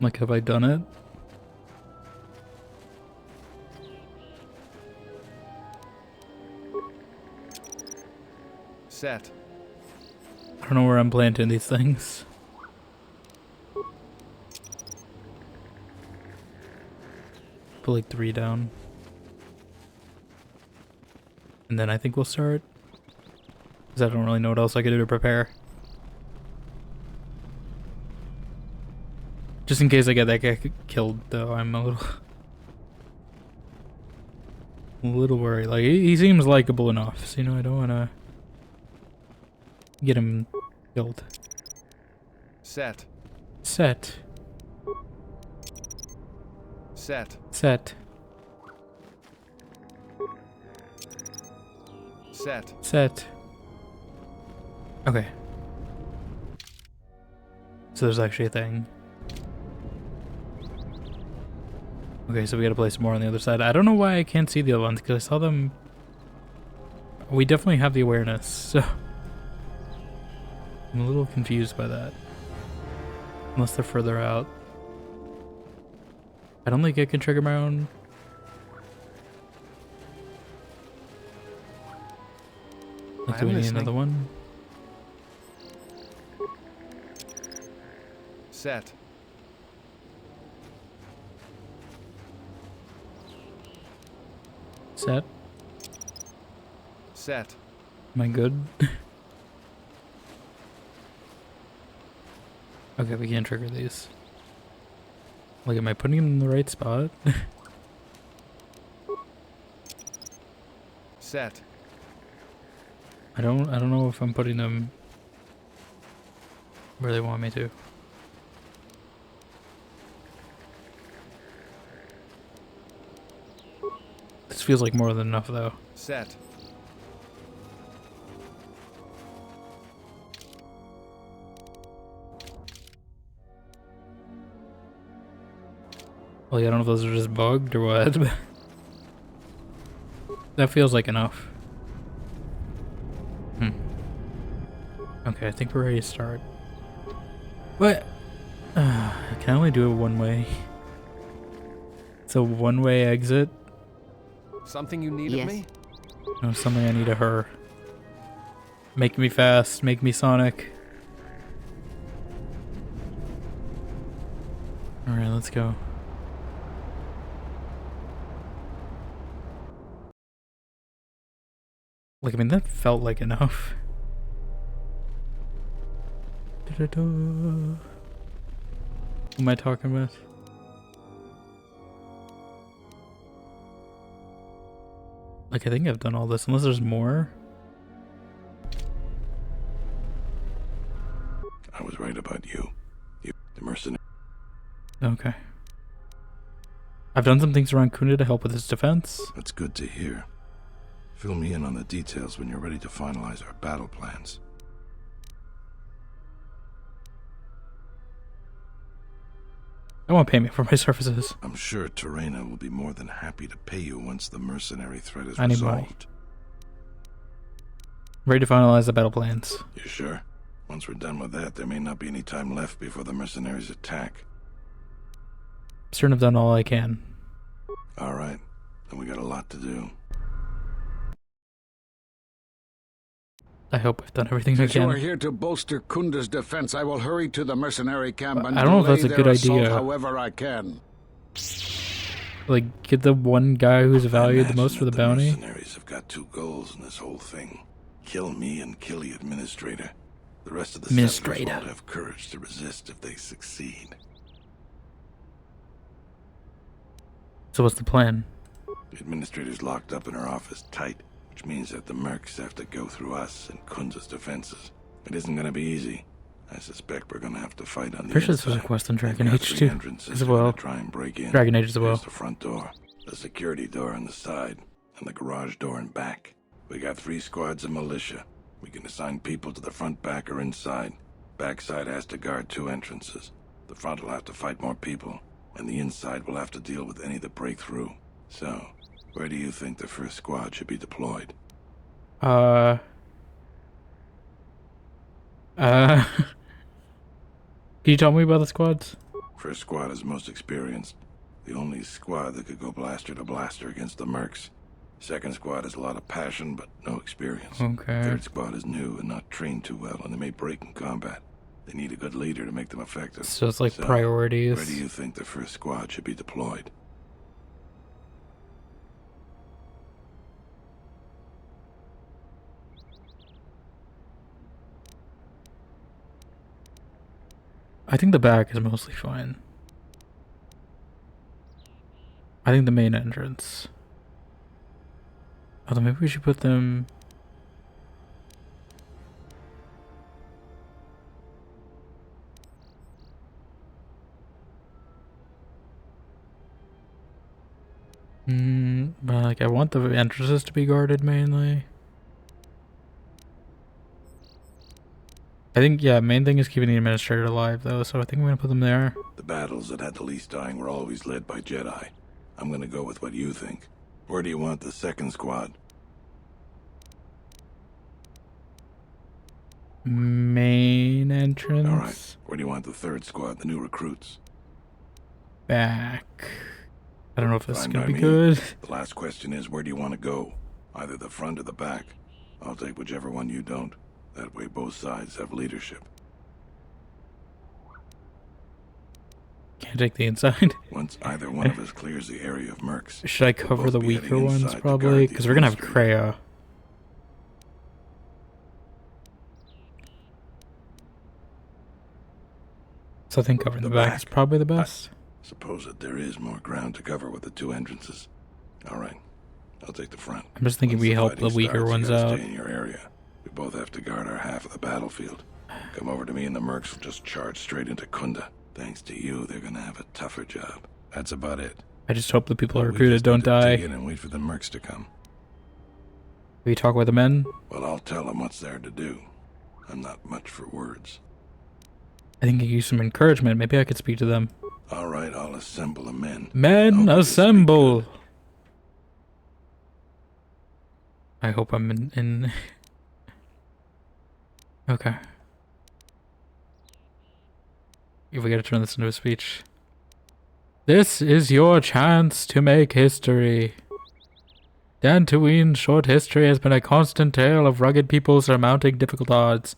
Like, have I done it? Set. I don't know where I'm planting these things. Put like 3 down. And then I think we'll start. Because I don't really know what else I could do to prepare. Just in case I get that guy killed, though, I'm a little worried. Like, he seems likable enough, so, you know, I don't want to get him killed. Set. Set. Set. Set. Set. Set. Okay. So there's actually a thing. Okay, so we gotta place more on the other side. I don't know why I can't see the other ones, because I saw them... We definitely have the awareness, so... I'm a little confused by that. Unless they're further out. I don't think I can trigger my own... Like, do we need another one? Set. Set. Set. Am I good? Okay, we can't trigger these. Like, am I putting them in the right spot? Set. I don't know if I'm putting them where they want me to. This feels like more than enough, though. Set. Well, yeah, I don't know if those are just bugged or what. That feels like enough. Okay, I think we're ready to start. What? I can only do it one way. It's a one-way exit. Something you need of me? No, something I need of her. Make me fast, make me Sonic. Alright, let's go. Like, I mean, that felt like enough. Who am I talking with? Like, I think I've done all this, unless there's more. I was right about you. You, the mercenary. Okay. I've done some things around Kuna to help with his defense. That's good to hear. Fill me in on the details when you're ready to finalize our battle plans. I won't pay me for my services. I'm sure Terena will be more than happy to pay you once the mercenary threat is I need money. resolved. Ready to finalize the battle plans. You sure? Once we're done with that, there may not be any time left before the mercenaries attack. Certain I've done all I can. All right. and we got a lot to do. I hope I've done everything I Since you can. are here to bolster Kunda's defense, I will hurry to the mercenary camp and I don't know if delay that's a their good assault idea. however I can. Like, get the one guy who's valued the Imagine most for the that bounty. mercenaries have got two goals in this whole thing. Kill me and kill the administrator. The rest of the settlers won't have courage to resist if they succeed. So what's the plan? The administrator's locked up in her office tight, which means that the mercs have to go through us and Kunza's defenses. It isn't going to be easy. I suspect we're going to have to fight on the Pretty sure this inside. was a quest on Dragon They've got Age 3 too, entrances as they're well. gonna try and break in. Dragon Age as well. There's the front door, the security door on the side, and the garage door in back. We got 3 squads of militia. We can assign people to the front, back, or inside. Backside has to guard 2 entrances. The front will have to fight more people, and the inside will have to deal with any that break through. So, where do you think the first squad should be deployed? Can you tell me about the squads? First squad is most experienced. The only squad that could go blaster to blaster against the mercs. Second squad has a lot of passion, but no experience. Okay. Third squad is new and not trained too well, and they may break in combat. They need a good leader to make them effective. So it's like priorities. Where do you think the first squad should be deployed? I think the back is mostly fine. I think the main entrance. Although maybe we should put them... but like I want the entrances to be guarded mainly. I think, yeah, main thing is keeping the administrator alive though, so I think I'm gonna put them there. The battles that had the least dying were always led by Jedi. I'm gonna go with what you think. Where do you want the second squad? Main entrance. Alright. Where do you want the third squad, the new recruits? Back. I don't know if this is Fine gonna by be me. good. The last question is, where do you want to go? Either the front or the back. I'll take whichever one you don't. That way both sides have leadership. Can't take the inside. Once either one of us clears the area of mercs, Should I cover we'll the both be heading weaker ones inside to probably? guard the Because we're gonna have administrator. Kreia. So I think covering the back is probably the best. Suppose that there is more ground to cover with the 2 entrances. Alright. I'll take the front. I'm just thinking we help the weaker ones out. Stay in your area. We both have to guard our half of the battlefield. Come over to me and the mercs will just charge straight into Kunda. Thanks to you, they're gonna have a tougher job. That's about it. I just hope the people We recruited just don't need to die. dig in and wait for the mercs to come. We talk with the men. Well, I'll tell them what's there to do. I'm not much for words. I think I could use some encouragement. Maybe I could speak to them. Alright, I'll assemble the men. Men, assemble! I hope I'm in... Okay. If we gotta turn this into a speech. This is your chance to make history. Dantooine's short history has been a constant tale of rugged people surmounting difficult odds.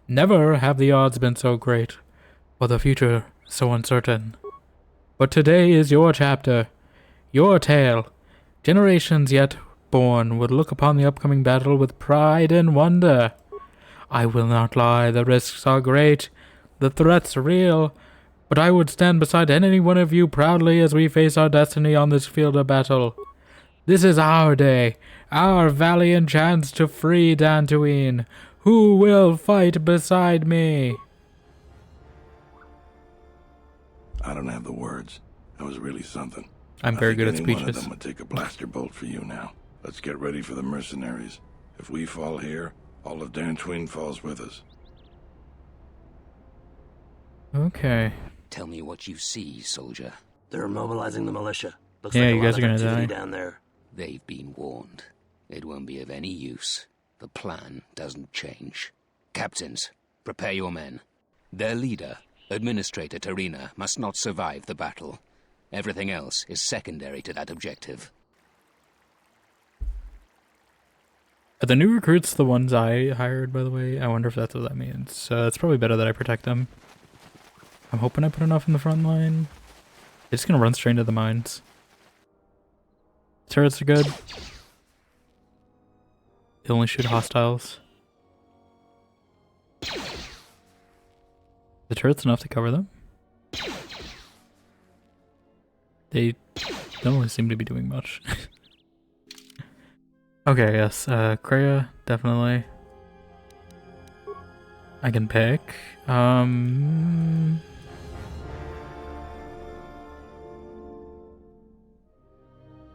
Never have the odds been so great, or the future so uncertain. But today is your chapter, your tale. Generations yet born would look upon the upcoming battle with pride and wonder. I will not lie, the risks are great, the threats real, but I would stand beside any one of you proudly as we face our destiny on this field of battle. This is our day, our valiant chance to free Dantooine. Who will fight beside me? I don't have the words. That was really something. I'm I very think good at any one of speeches. them would take a blaster bolt for you now. Let's get ready for the mercenaries. If we fall here, all of Dantooine falls with us. Okay. Tell me what you see, soldier. They're mobilizing the militia. Looks Yeah, like you a lot guys of are gonna activity die. down there. They've been warned. It won't be of any use. The plan doesn't change. Captains, prepare your men. Their leader, Administrator Tarina, must not survive the battle. Everything else is secondary to that objective. Are the new recruits the ones I hired, by the way? I wonder if that's what that means. It's probably better that I protect them. I'm hoping I put enough in the front line. They're just gonna run straight into the mines. Turrets are good. They only shoot hostiles. The turret's enough to cover them. They don't really seem to be doing much. Okay, yes, Kreia, definitely. I can pick.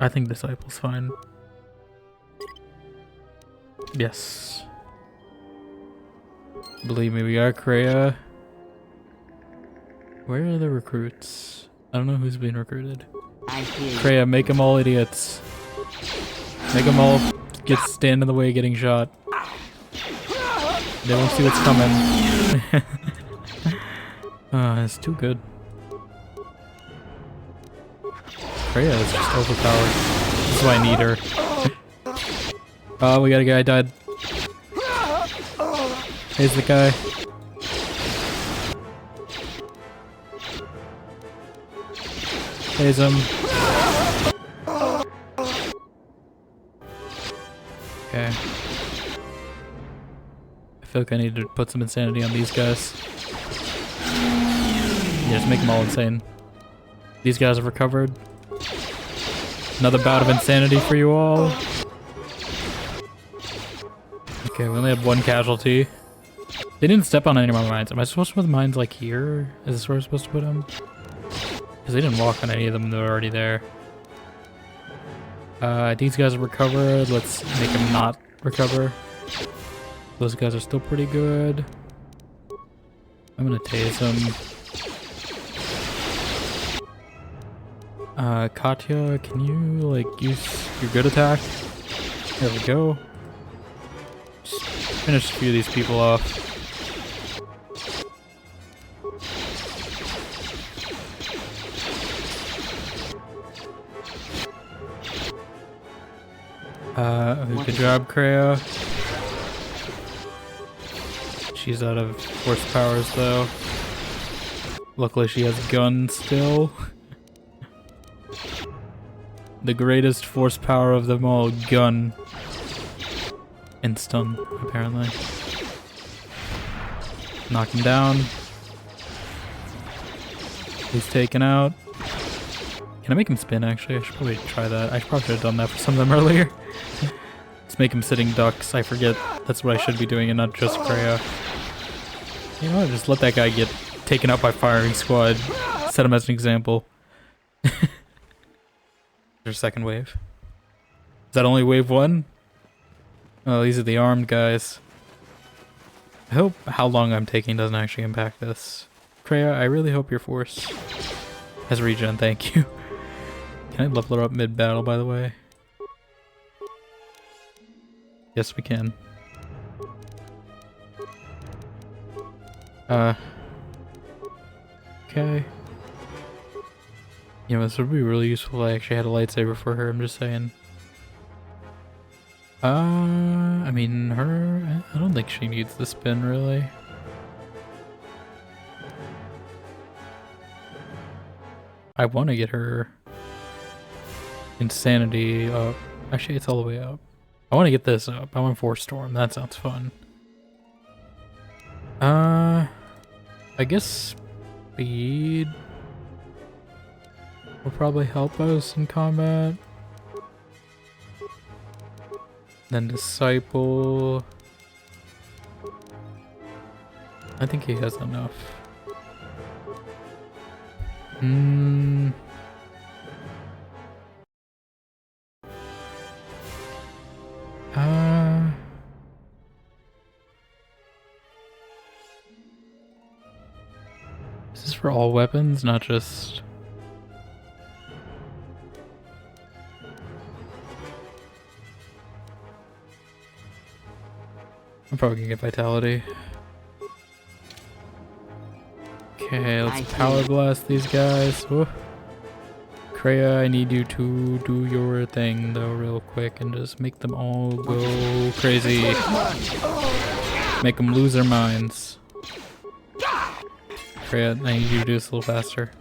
I think Disciple's fine. Yes. Believe me, we got Kreia. Where are the recruits? I don't know who's being recruited. Kreia, make them all idiots. Make them all stand in the way getting shot. They won't see what's coming. It's too good. Kreia is just overpowered. This is why I need her. Oh, we got a guy died. Here's the guy. Here's him. Okay. I feel like I need to put some insanity on these guys. Yeah, just make them all insane. These guys have recovered. Another bout of insanity for you all. Okay, we only have one casualty. They didn't step on any of my mines. Am I supposed to put the mines like here? Is this where I'm supposed to put them? Because they didn't walk on any of them, they were already there. These guys are recovered. Let's make them not recover. Those guys are still pretty good. I'm gonna tase them. Katya, can you, like, use your good attack? There we go. Just finish a few of these people off. Good job, Kreia. She's out of force powers, though. Luckily, she has guns still. The greatest force power of them all, gun. And stun, apparently. Knock him down. He's taken out. Can I make him spin, actually? I should probably try that. I probably should have done that for some of them earlier. Let's make him sitting ducks. I forget that's what I should be doing and not just Kreia. You know what? Just let that guy get taken out by firing squad. Set him as an example. There's second wave. Is that only wave one? Oh, these are the armed guys. I hope how long I'm taking doesn't actually impact this. Kreia, I really hope your force has regen, thank you. Can I level her up mid-battle, by the way? Yes, we can. Okay. You know, this would be really useful if I actually had a lightsaber for her, I'm just saying. I mean, her... I don't think she needs the spin, really. I want to get her insanity up. Actually, it's all the way up. I want to get this up. I want Force Storm. That sounds fun. I guess speed will probably help us in combat. Then Disciple. I think he has enough. Is this for all weapons, not just... I'm probably gonna get Vitality. Okay, let's power blast these guys. Whoa. Kreia, I need you to do your thing though real quick and just make them all go crazy. Make them lose their minds. Kreia, I need you to do this a little faster.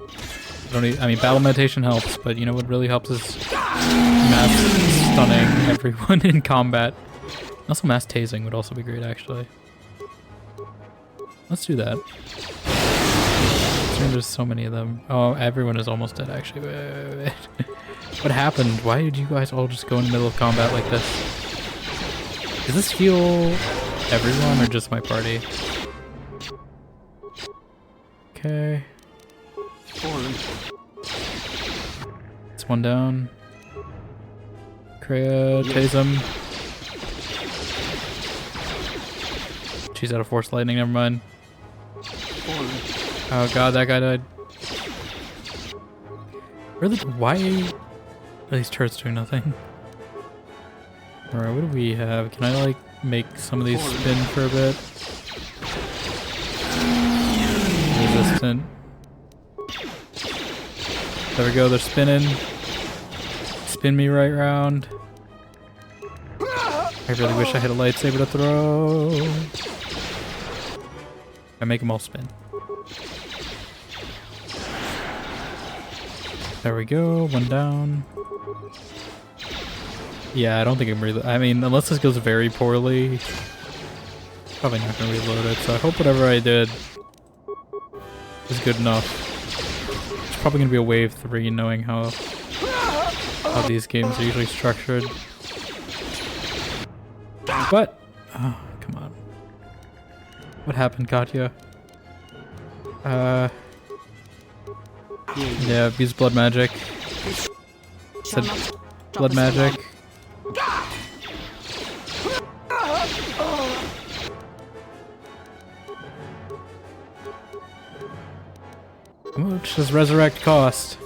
I mean, battle meditation helps, but you know what really helps is mass stunning everyone in combat. Also, mass tasing would also be great, actually. Let's do that. There's so many of them. Oh, everyone is almost dead, actually. Wait. What happened? Why did you guys all just go in the middle of combat like this? Does this heal everyone or just my party? Okay. It's one down. Kreia, tase him. She's out of force lightning, never mind. Oh god, that guy died. Really? Why are these turrets doing nothing? Alright, what do we have? Can I, like, make some of these spin for a bit? Resistant. There we go, they're spinning. Spin me right round. I really wish I had a lightsaber to throw. I make them all spin. There we go, one down. Yeah, I don't think I'm really. I mean, unless this goes very poorly, probably not gonna reload it. So I hope whatever I did is good enough. It's probably gonna be a wave 3, knowing how these games are usually structured. But oh, come on. What happened, Katya? Yeah, use blood magic. Said blood magic. How much does resurrect cost?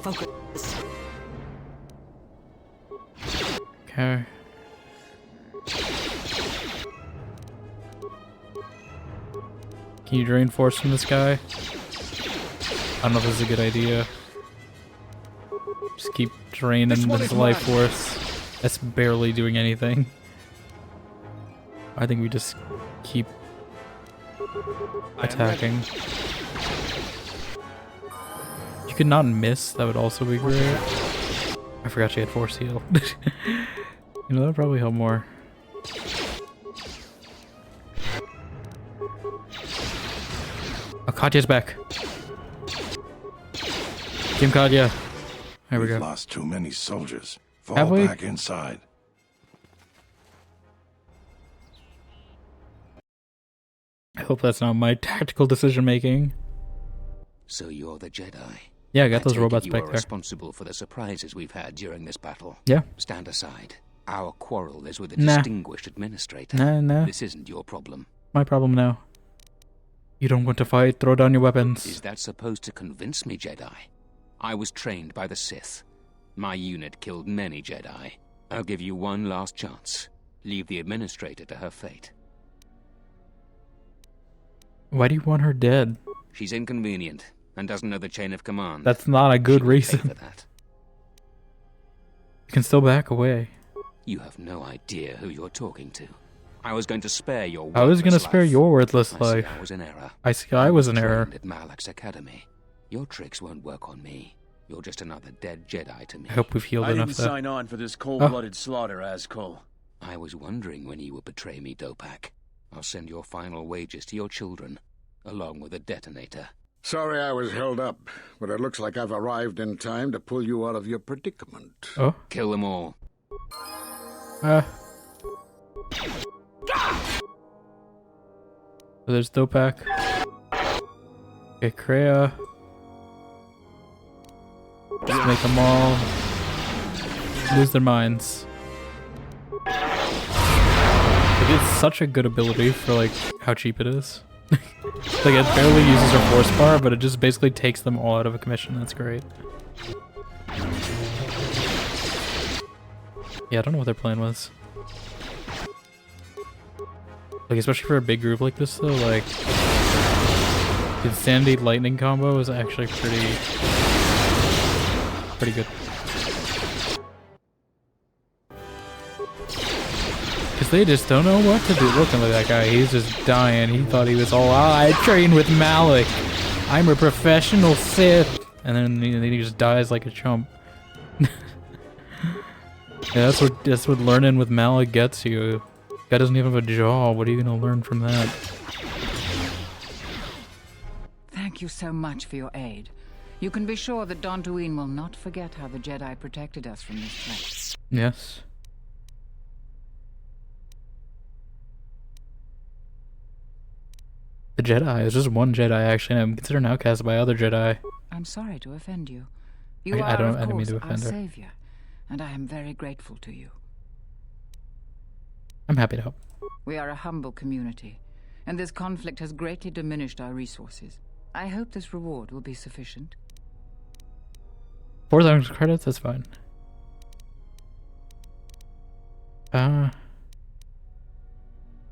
Okay. Can you drain force from this guy? I don't know if this is a good idea. Just keep draining his life force. That's barely doing anything. I think we just keep attacking. You could not miss, that would also be great. I forgot she had force heal. You know, that would probably help more. Oh, Katya's back. Team Katya. There we go. We've lost too many soldiers. Have Fall we? back inside. I hope that's not my tactical decision making. So you're the Jedi? Yeah, I got those take it robots you back are there. responsible for the surprises we've had during this battle. Yeah. Stand aside. Our quarrel is with a Nah. distinguished administrator. Nah. This isn't your problem. My problem now. You don't want to fight, throw down your weapons. Is that supposed to convince me, Jedi? I was trained by the Sith. My unit killed many Jedi. I'll give you one last chance. Leave the administrator to her fate. Why do you want her dead? She's inconvenient and doesn't know the chain of command. That's not a good She will pay reason. for that. You can still back away. You have no idea who you're talking to. I was going to spare your I was gonna worthless spare life. your worthless I see life. I was in error. I see I was in trained error. at Malak's Academy. Your tricks won't work on me. You're just another dead Jedi to me. I hope we've healed I enough didn't though. sign on for this cold-blooded slaughter, Azkul. I was wondering when you would betray me, Dopak. I'll send your final wages to your children, along with a detonator. Sorry I was held up, but it looks like I've arrived in time to pull you out of your predicament. Oh? Kill them all. So there's Dopak. Okay, Kreia. Just make them all lose their minds. Like, it's such a good ability for like how cheap it is. Like it barely uses her force bar, but it just basically takes them all out of a commission. That's great. Yeah, I don't know what their plan was. Like, especially for a big group like this, though, like, the Insanity Lightning combo is actually pretty good. They just don't know what to do. Looking at that guy, he's just dying. He thought he was all, I trained with Malik. I'm a professional Sith. And then he just dies like a chump. Yeah, that's what learning with Malik gets you. Guy doesn't even have a jaw. What are you gonna learn from that? Thank you so much for your aid. You can be sure that Dantooine will not forget how the Jedi protected us from this threat. Yes. The Jedi is just one Jedi, actually. I'm considered an outcast by other Jedi. I'm sorry to offend you. You I are, don't of mean course, to our offend her. savior, and I am very grateful to you. I'm happy to help. We are a humble community, and this conflict has greatly diminished our resources. I hope this reward will be sufficient. 4,000 credits, that's fine.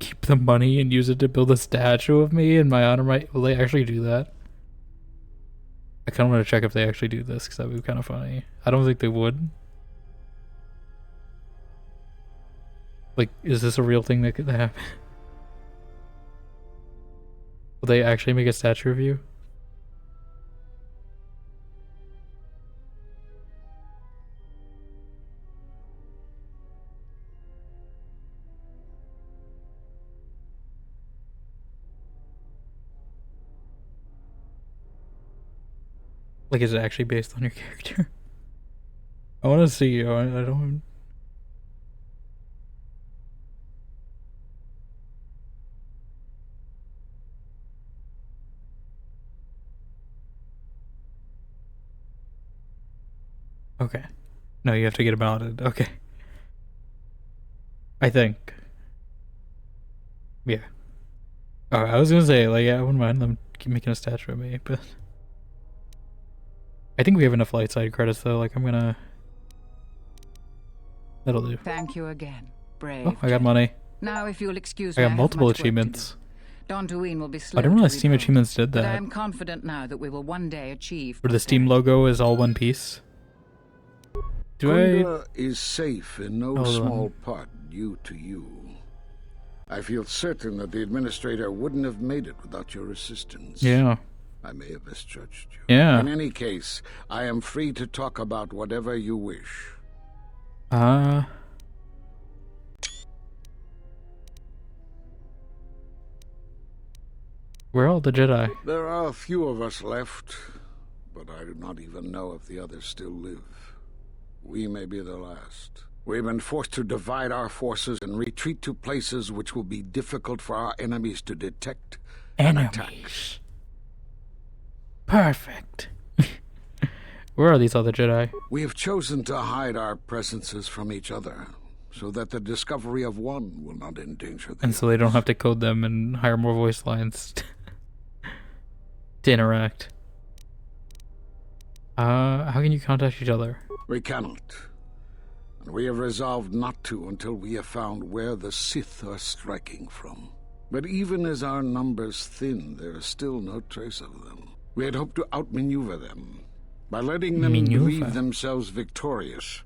Keep the money and use it to build a statue of me in my honor. Will they actually do that? I kind of want to check if they actually do this, because that would be kind of funny. I don't think they would. Like, is this a real thing that could happen? Will they actually make a statue of you? Like, is it actually based on your character? I want to see you. I don't... Okay. No, you have to get about it. Okay. I think. Yeah. Oh, I was gonna say, like, yeah, I wouldn't mind them keep making a statue of me, but... I think we have enough light side credits, though. Like, I'm gonna... That'll do. Thank you again, brave. Oh, I got money. Now, if you'll excuse I me, got multiple achievements. Dantooine will be slow I didn't realize to Steam rebuild, Achievements did but I that. am confident now that we will one day achieve. Where the Steam logo is all one piece. Kunda is safe in no Hold small on. part due to you. I feel certain that the Administrator wouldn't have made it without your assistance. Yeah. I may have misjudged you. Yeah. In any case, I am free to talk about whatever you wish. Where are all the Jedi? There are a few of us left, but I do not even know if the others still live. We may be the last. We've been forced to divide our forces and retreat to places which will be difficult for our enemies to detect and attack. Perfect. Where are these other Jedi? We have chosen to hide our presences from each other, so that the discovery of one will not endanger the And so they don't have to code them and hire more voice lines to interact. How can you contact each other? We cannot. And we have resolved not to until we have found where the Sith are striking from. But even as our numbers thin, there is still no trace of them. We had hoped to outmaneuver them. By letting them believe themselves victorious,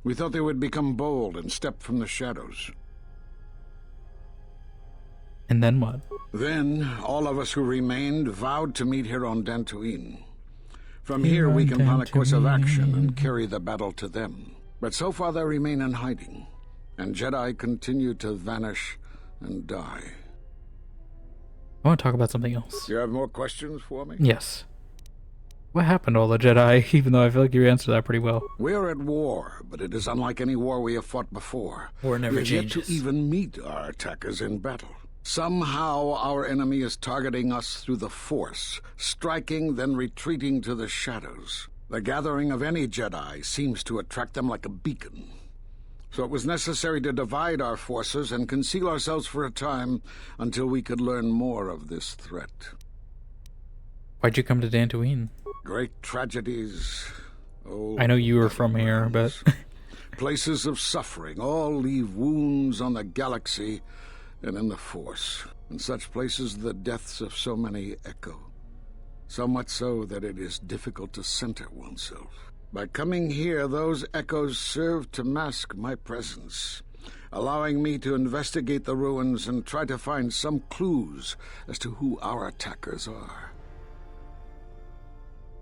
we thought they would become bold and step from the shadows. And then what? Then, all of us who remained vowed to meet here on Dantooine. From here we can plan a course of action and carry the battle to them. But so far they remain in hiding, and Jedi continue to vanish and die. I want to talk about something else. You have more questions for me? Yes. What happened to all the Jedi, even though I feel like you answered that pretty well? We are at war, but it is unlike any war we have fought before. War never we have yet changes. to even meet our attackers in battle. Somehow our enemy is targeting us through the Force, striking, then retreating to the shadows. The gathering of any Jedi seems to attract them like a beacon. So it was necessary to divide our forces and conceal ourselves for a time until we could learn more of this threat. Why'd you come to Dantooine? Great tragedies. I know you were from here, but... Places of suffering all leave wounds on the galaxy and in the Force. In such places the deaths of so many echo. So much so that it is difficult to center oneself. By coming here, those echoes serve to mask my presence, allowing me to investigate the ruins and try to find some clues as to who our attackers are.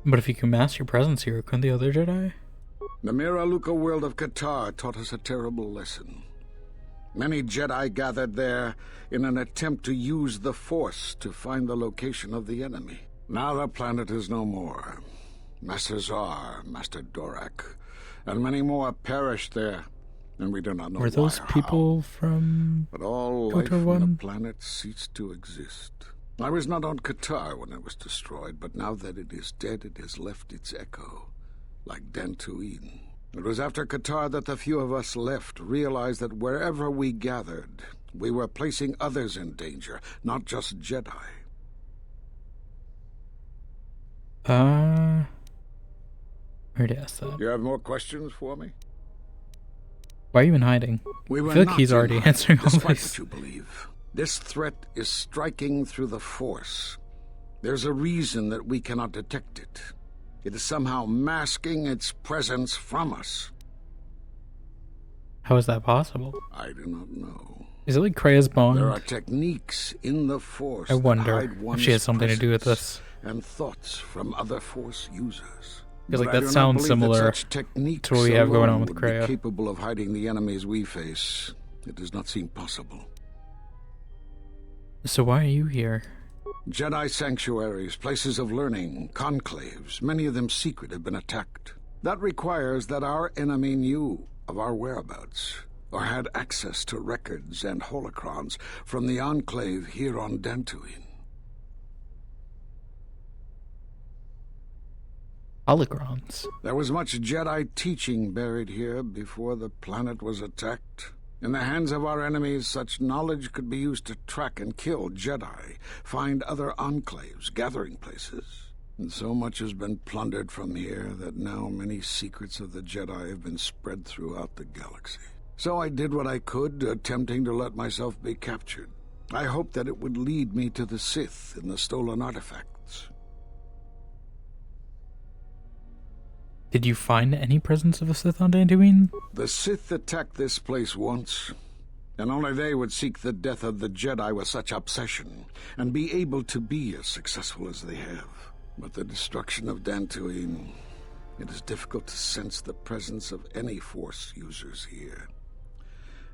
But if you can mask your presence here, couldn't the other Jedi? The Miraluka world of Qatar taught us a terrible lesson. Many Jedi gathered there in an attempt to use the Force to find the location of the enemy. Now the planet is no more. Master Zar, Master Dorak, and many more perished there, and we do not know Were those why or people how. from But all Kotor life on One? the planet ceased to exist. I was not on Qatar when it was destroyed, but now that it is dead, it has left its echo, like Dantooine. It was after Qatar that the few of us left realized that wherever we gathered, we were placing others in danger, not just Jedi. I already asked that. You have more questions for me? Why are you in hiding? We were I feel like not he's in already hiding, answering all despite this. what you believe. This threat is striking through the Force. There's a reason that we cannot detect it. It is somehow masking its presence from us. How is that possible? I do not know. Is it like Krea's bond? There are techniques in the Force I wonder that hide if one's she has something to do with presence this. and thoughts from other Force users. Feels like But I that do not sounds believe similar that such techniques to what we have going on alone with would be Kreia. capable of hiding the enemies we face. It does not seem possible. So why are you here? Jedi sanctuaries, places of learning, conclaves, many of them secret, have been attacked. That requires that our enemy knew of our whereabouts, or had access to records and holocrons from the Enclave here on Dantooine. Holocrons. There was much Jedi teaching buried here before the planet was attacked. In the hands of our enemies, such knowledge could be used to track and kill Jedi, find other enclaves, gathering places. And so much has been plundered from here that now many secrets of the Jedi have been spread throughout the galaxy. So I did what I could, attempting to let myself be captured. I hoped that it would lead me to the Sith and the stolen artifacts. Did you find any presence of a Sith on Dantooine? The Sith attacked this place once, and only they would seek the death of the Jedi with such obsession, and be able to be as successful as they have. But the destruction of Dantooine, it is difficult to sense the presence of any Force users here.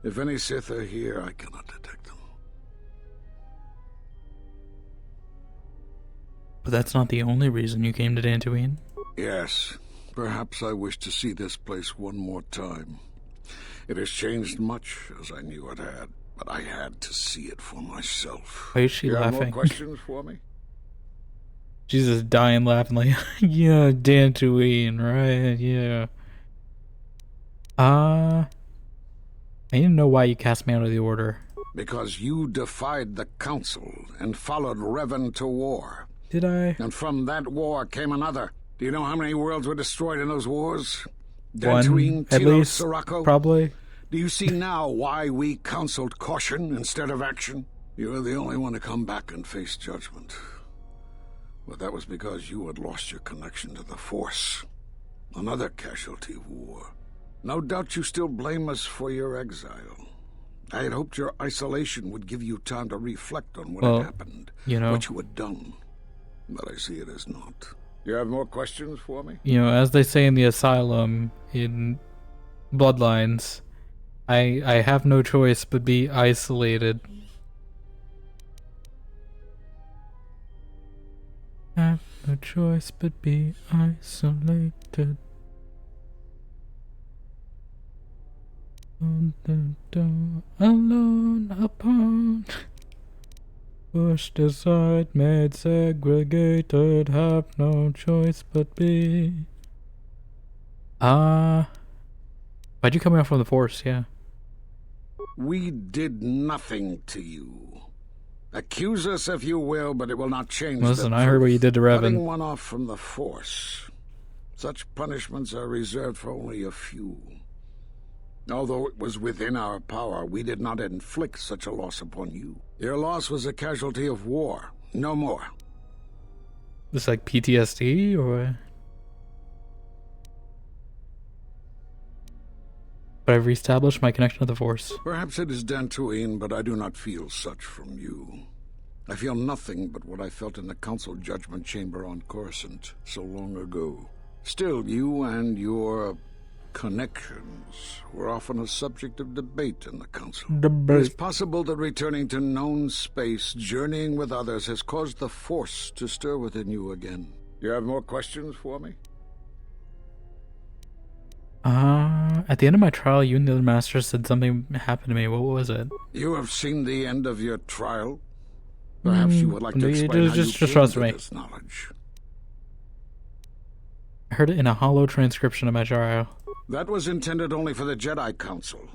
If any Sith are here, I cannot detect them. But that's not the only reason you came to Dantooine. Yes. Perhaps I wish to see this place one more time. It has changed much, as I knew it had, but I had to see it for myself. Why is she You have laughing? more questions for me? She's just dying laughing like, yeah, Dantooine, right, yeah. I didn't know why you cast me out of the Order. Because you defied the Council and followed Revan to war. Did I? And from that war came another. Do you know how many worlds were destroyed in those wars? One, Dantooine, at Telos, least, Sirocco? probably. Do you see now why we counseled caution instead of action? You were the only one to come back and face judgment. But that was because you had lost your connection to the Force. Another casualty of war. No doubt you still blame us for your exile. I had hoped your isolation would give you time to reflect on what had happened, you know, what you had done. But I see it as not. You have more questions for me? You know, as they say in the Asylum, in Bloodlines, I have no choice but be isolated. Have no choice but be isolated. On the door, alone upon, pushed aside, made segregated, have no choice but be. Why'd you cut me off from the Force? Yeah. We did nothing to you. Accuse us if you will, but it will not change Listen, the I heard what truth. you did to Revan. Cutting one off from the Force. Such punishments are reserved for only a few. Although it was within our power, we did not inflict such a loss upon you. Your loss was a casualty of war, no more. This like PTSD or? But I've reestablished my connection to the Force. Perhaps it is Dantooine, but I do not feel such from you. I feel nothing but what I felt in the Council Judgment Chamber on Coruscant so long ago. Still, you and your connections were often a subject of debate in the Council. It is possible that returning to known space, journeying with others, has caused the Force to stir within you again. You have more questions for me? At the end of my trial, you and the other masters said something happened to me. What was it? You have seen the end of your trial? Perhaps you would like to explain how just you came trust to me. this knowledge. I heard it in a hollow transcription of my trial. That was intended only for the Jedi Council.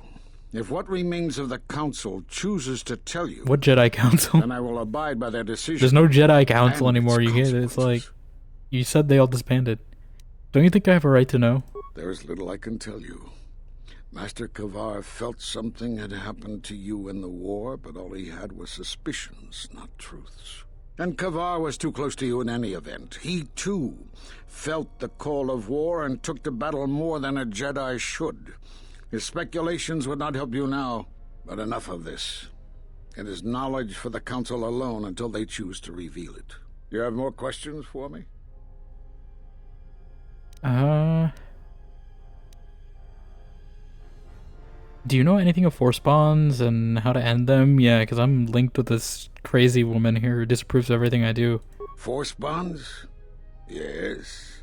If what remains of the Council chooses to tell you... What Jedi Council? Then I will abide by their decision. There's no Jedi Council anymore, you get it? It's like... You said they all disbanded. Don't you think I have a right to know? There is little I can tell you. Master Kavar felt something had happened to you in the war, but all he had was suspicions, not truths. And Kavar was too close to you in any event. He, too, felt the call of war and took to battle more than a Jedi should. His speculations would not help you now, but enough of this. It is knowledge for the Council alone until they choose to reveal it. You have more questions for me? Do you know anything of Force bonds and how to end them? Yeah, because I'm linked with this crazy woman here who disapproves of everything I do. Force bonds? Yes.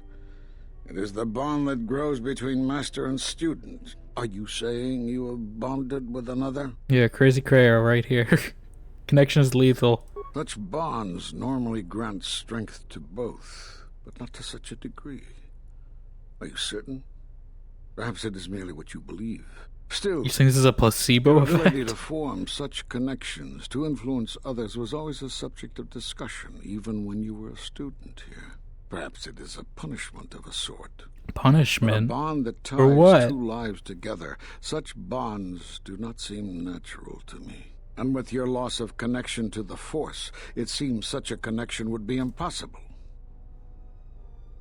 It is the bond that grows between master and student. Are you saying you have bonded with another? Yeah, Crazy Crayo right here. Connection is lethal. Such bonds normally grant strength to both, but not to such a degree. Are you certain? Perhaps it is merely what you believe. Still, You think this is a placebo your ability effect? to form such connections, to influence others, was always a subject of discussion, even when you were a student here. Perhaps it is a punishment of a sort. Punishment? For a bond that ties For what? two lives together. Such bonds do not seem natural to me. And with your loss of connection to the Force, it seems such a connection would be impossible.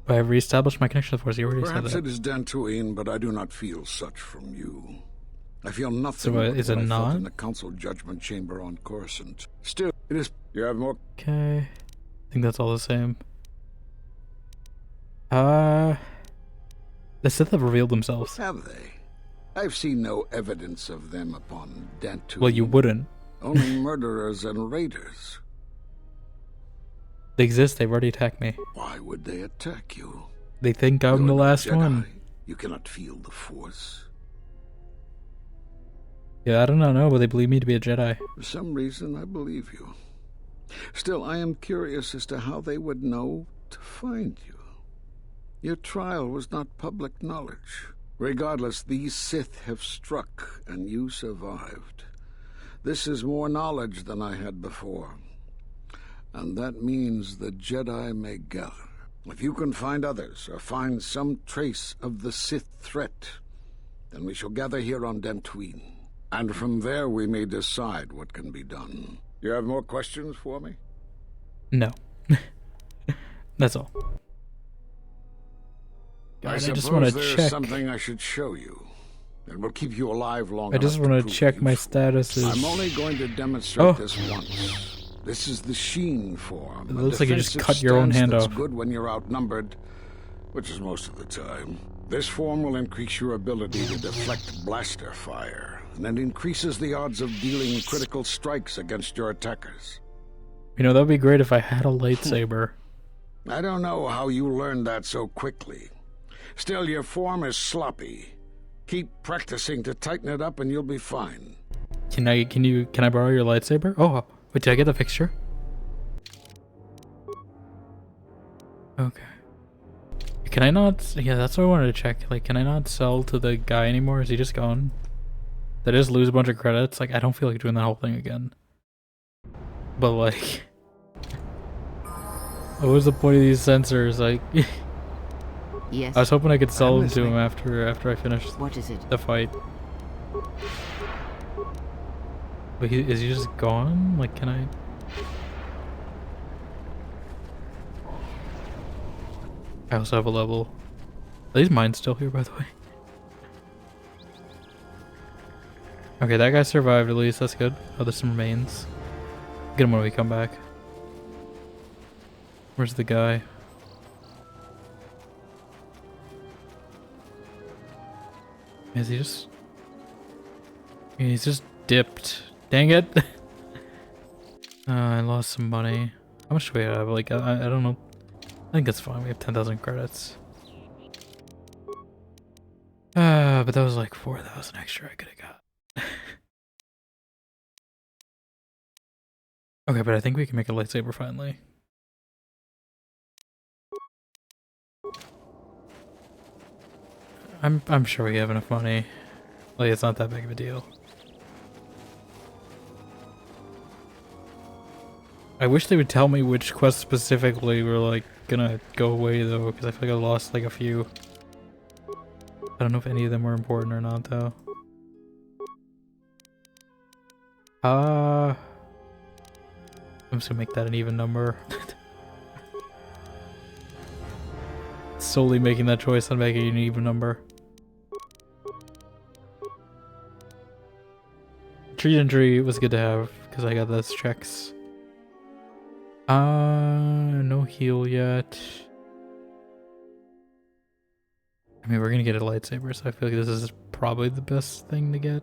But I've reestablished my connection to the Force. You already Perhaps said it that. is Dantooine, but I do not feel such from you. I feel nothing So, but is what it I felt not? in the Council Judgment Chamber on Coruscant. Still, it is... You have more... Okay. I think that's all the same. The Sith have revealed themselves. Have they? I've seen no evidence of them upon Dantooine. Well, you wouldn't. Only murderers and raiders. They exist. They've already attacked me. Why would they attack you? They think I'm the You're last Jedi. one. You cannot feel the Force. Yeah, I don't know, but they believe me to be a Jedi. For some reason, I believe you. Still, I am curious as to how they would know to find you. Your trial was not public knowledge. Regardless, these Sith have struck, and you survived. This is more knowledge than I had before. And that means the Jedi may gather. If you can find others, or find some trace of the Sith threat, then we shall gather here on Dantooine. And from there we may decide what can be done. You have more questions for me? No. That's all. God, I just want to there's check. something I should show you. It will keep you alive long I just enough want to to prove check you my useful. statuses. I'm only going to demonstrate Oh. this once. This is the Sheen form. It a looks like you just defensive cut your own stance hand that's off. good when you're outnumbered, which is most of the time. This form will increase your ability to deflect blaster fire, and it increases the odds of dealing critical strikes against your attackers. You know, that would be great if I had a lightsaber. I don't know how you learned that so quickly. Still, your form is sloppy. Keep practicing to tighten it up and you'll be fine. Can I borrow your lightsaber? Oh, wait, did I get the fixture? Okay. Can I not? Yeah, that's what I wanted to check. Like, can I not sell to the guy anymore? Is he just gone? Did I just lose a bunch of credits? Like, I don't feel like doing that whole thing again. But like, what was the point of these sensors? Like, Yes. I was hoping I could sell I'm them to him listening. after I finished What is it? the fight. But is he just gone? Like, can I? I also have a level. Are these mines still here, by the way? Okay, that guy survived at least. That's good. Oh, there's some remains. Get him when we come back. Where's the guy? Is he just... He's just dipped. Dang it! I lost some money. How much do we have? Like, I don't know. I think that's fine. We have 10,000 credits. But that was like 4,000 extra I could have got. Okay, but I think we can make a lightsaber finally. I'm sure we have enough money. Like, it's not that big of a deal. I wish they would tell me which quests specifically were like gonna go away though, because I feel like I lost like a few. I don't know if any of them were important or not though. I'm just gonna make that an even number. Solely making that choice on making an even number. Tree entry was good to have because I got those checks. No heal yet. I mean, we're gonna get a lightsaber, so I feel like this is probably the best thing to get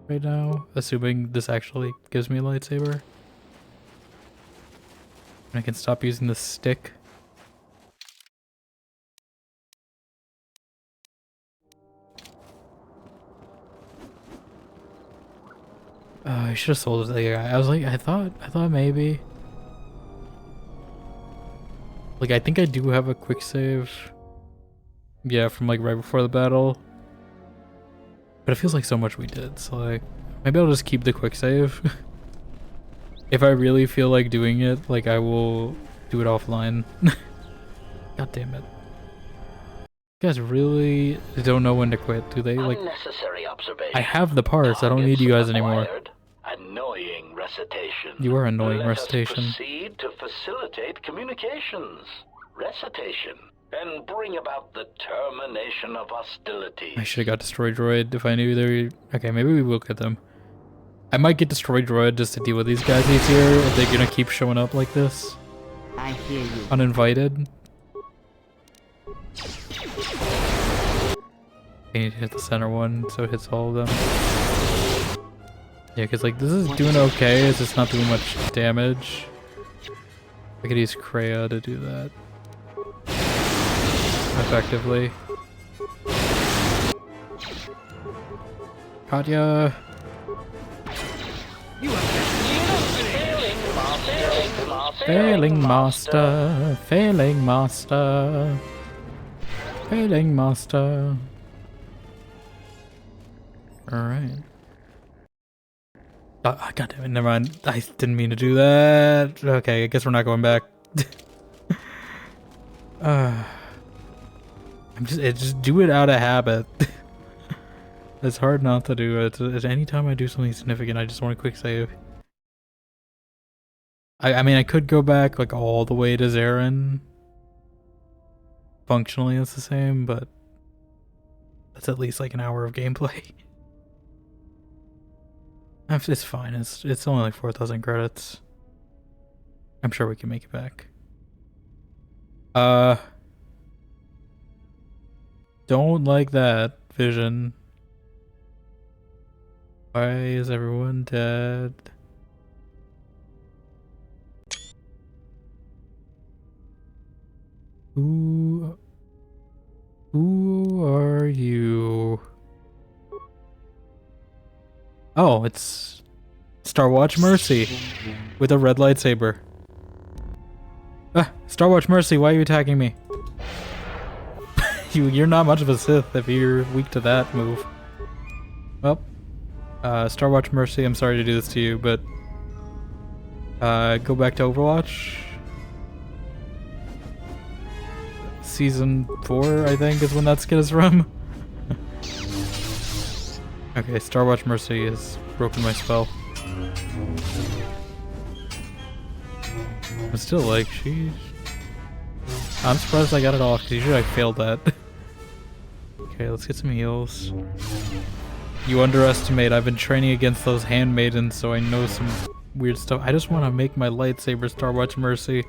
right now, assuming this actually gives me a lightsaber. And I can stop using the stick. I should have sold it to the guy. I was like, I thought maybe. Like, I think I do have a quick save. Yeah, from like right before the battle. But it feels like so much we did, so like, maybe I'll just keep the quick save. If I really feel like doing it, like I will do it offline. God damn it. You guys really don't know when to quit, do they? Like, unnecessary observation. I have the parts, I don't need you guys anymore. Acquired. Annoying recitation. You are annoying Let recitation. Us proceed to facilitate communications. Recitation. And bring about the termination of hostilities. I should have got Destroy Droid if I knew they were... Okay, maybe we will get them. I might get Destroy Droid just to deal with these guys easier if they're gonna keep showing up like this. I hear you. Uninvited. I need to hit the center one so it hits all of them. Yeah, because like this is doing okay, it's just not doing much damage. I could use Kreia to do that effectively. Katya! Failing master, failing master, failing master. Alright. Oh, God damn it, never mind. I didn't mean to do that. Okay, I guess we're not going back. just do it out of habit. It's hard not to do it. Anytime I do something significant, I just want a quick save. I mean, I could go back like all the way to Zarin. Functionally, it's the same, but that's at least like an hour of gameplay. It's fine. It's only like 4,000 credits. I'm sure we can make it back. Don't like that vision. Why is everyone dead? Who are you? Oh, it's Starwatch Mercy with a red lightsaber. Ah, Starwatch Mercy, why are you attacking me? You're not much of a Sith if you're weak to that move. Well, Starwatch Mercy, I'm sorry to do this to you, but go back to Overwatch. Season 4, I think, is when that skin is from. Okay, Starwatch Mercy has broken my spell. But still, like, she's... I'm surprised I got it off, because usually I failed that. Okay, let's get some heals. You underestimate. I've been training against those handmaidens, so I know some weird stuff. I just want to make my lightsaber, Starwatch Mercy.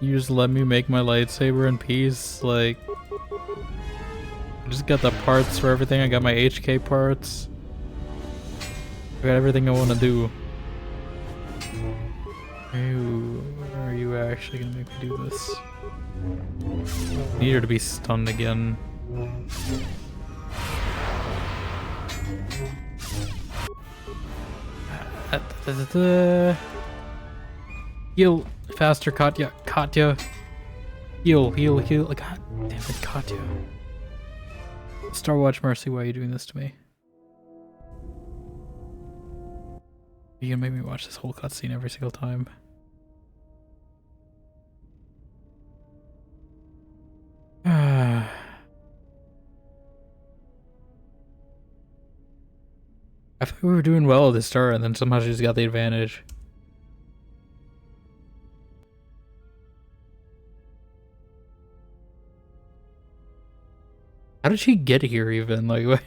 You just let me make my lightsaber in peace, like... I just got the parts for everything. I got my HK parts. I got everything I want to do. Ew, are you actually gonna make me do this? I need her to be stunned again. Heal faster, Katya. Katya. Heal, heal, heal. God damn it, Katya. Starwatch Mercy, why are you doing this to me? You're gonna make me watch this whole cutscene every single time. I thought we were doing well at the start, and then somehow she just got the advantage. How did she get here even? Like,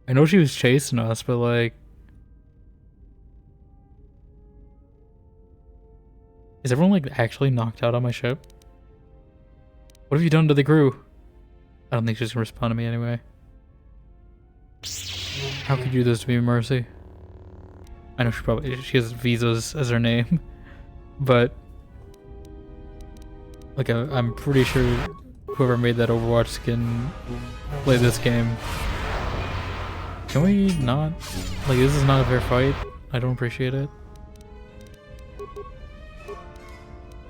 I know she was chasing us, but like... Is everyone like actually knocked out on my ship? What have you done to the crew? I don't think she's gonna respond to me anyway. How could you do this to me, Mercy? I know she has Visas as her name, but like I'm pretty sure whoever made that Overwatch skin played this game. Can we not? Like, this is not a fair fight. I don't appreciate it.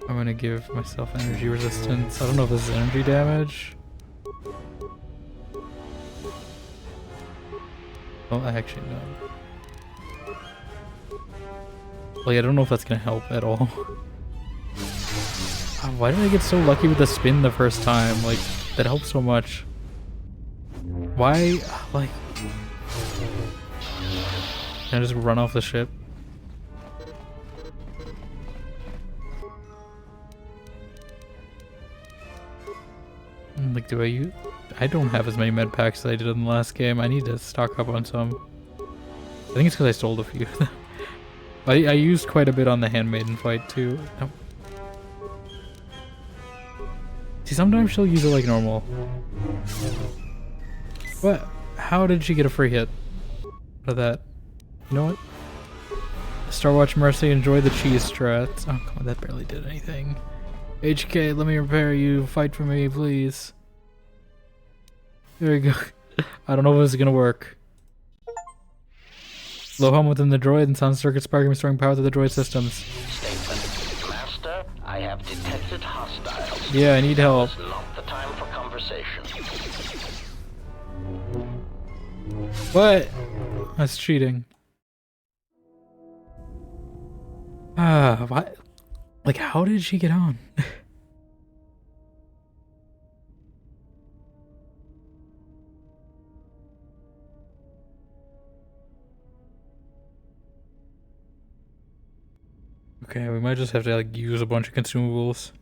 I'm gonna give myself energy resistance. I don't know if this is energy damage. Oh, actually, no. Like, I don't know if that's gonna help at all. Why did I get so lucky with the spin the first time? Like, that helped so much. Why, like... Can I just run off the ship? Like, do I use... I don't have as many med packs as I did in the last game. I need to stock up on some. I think it's because I stole a few. I used quite a bit on the handmaiden fight too. No. See, sometimes she'll use it like normal. What? How did she get a free hit out of that? You know what? Starwatch Mercy, enjoy the cheese strats. Oh, come on, that barely did anything. HK, let me repair you. Fight for me, please. There you go. I don't know if this is gonna work. Low hum within the droid and sound circuit sparking, restoring power to the droid systems. Statement. Master, I have detected hostiles. Yeah, I need help. This is not the time for conversation. What? That's cheating. What? Like, how did she get on? Okay, we might just have to like use a bunch of consumables.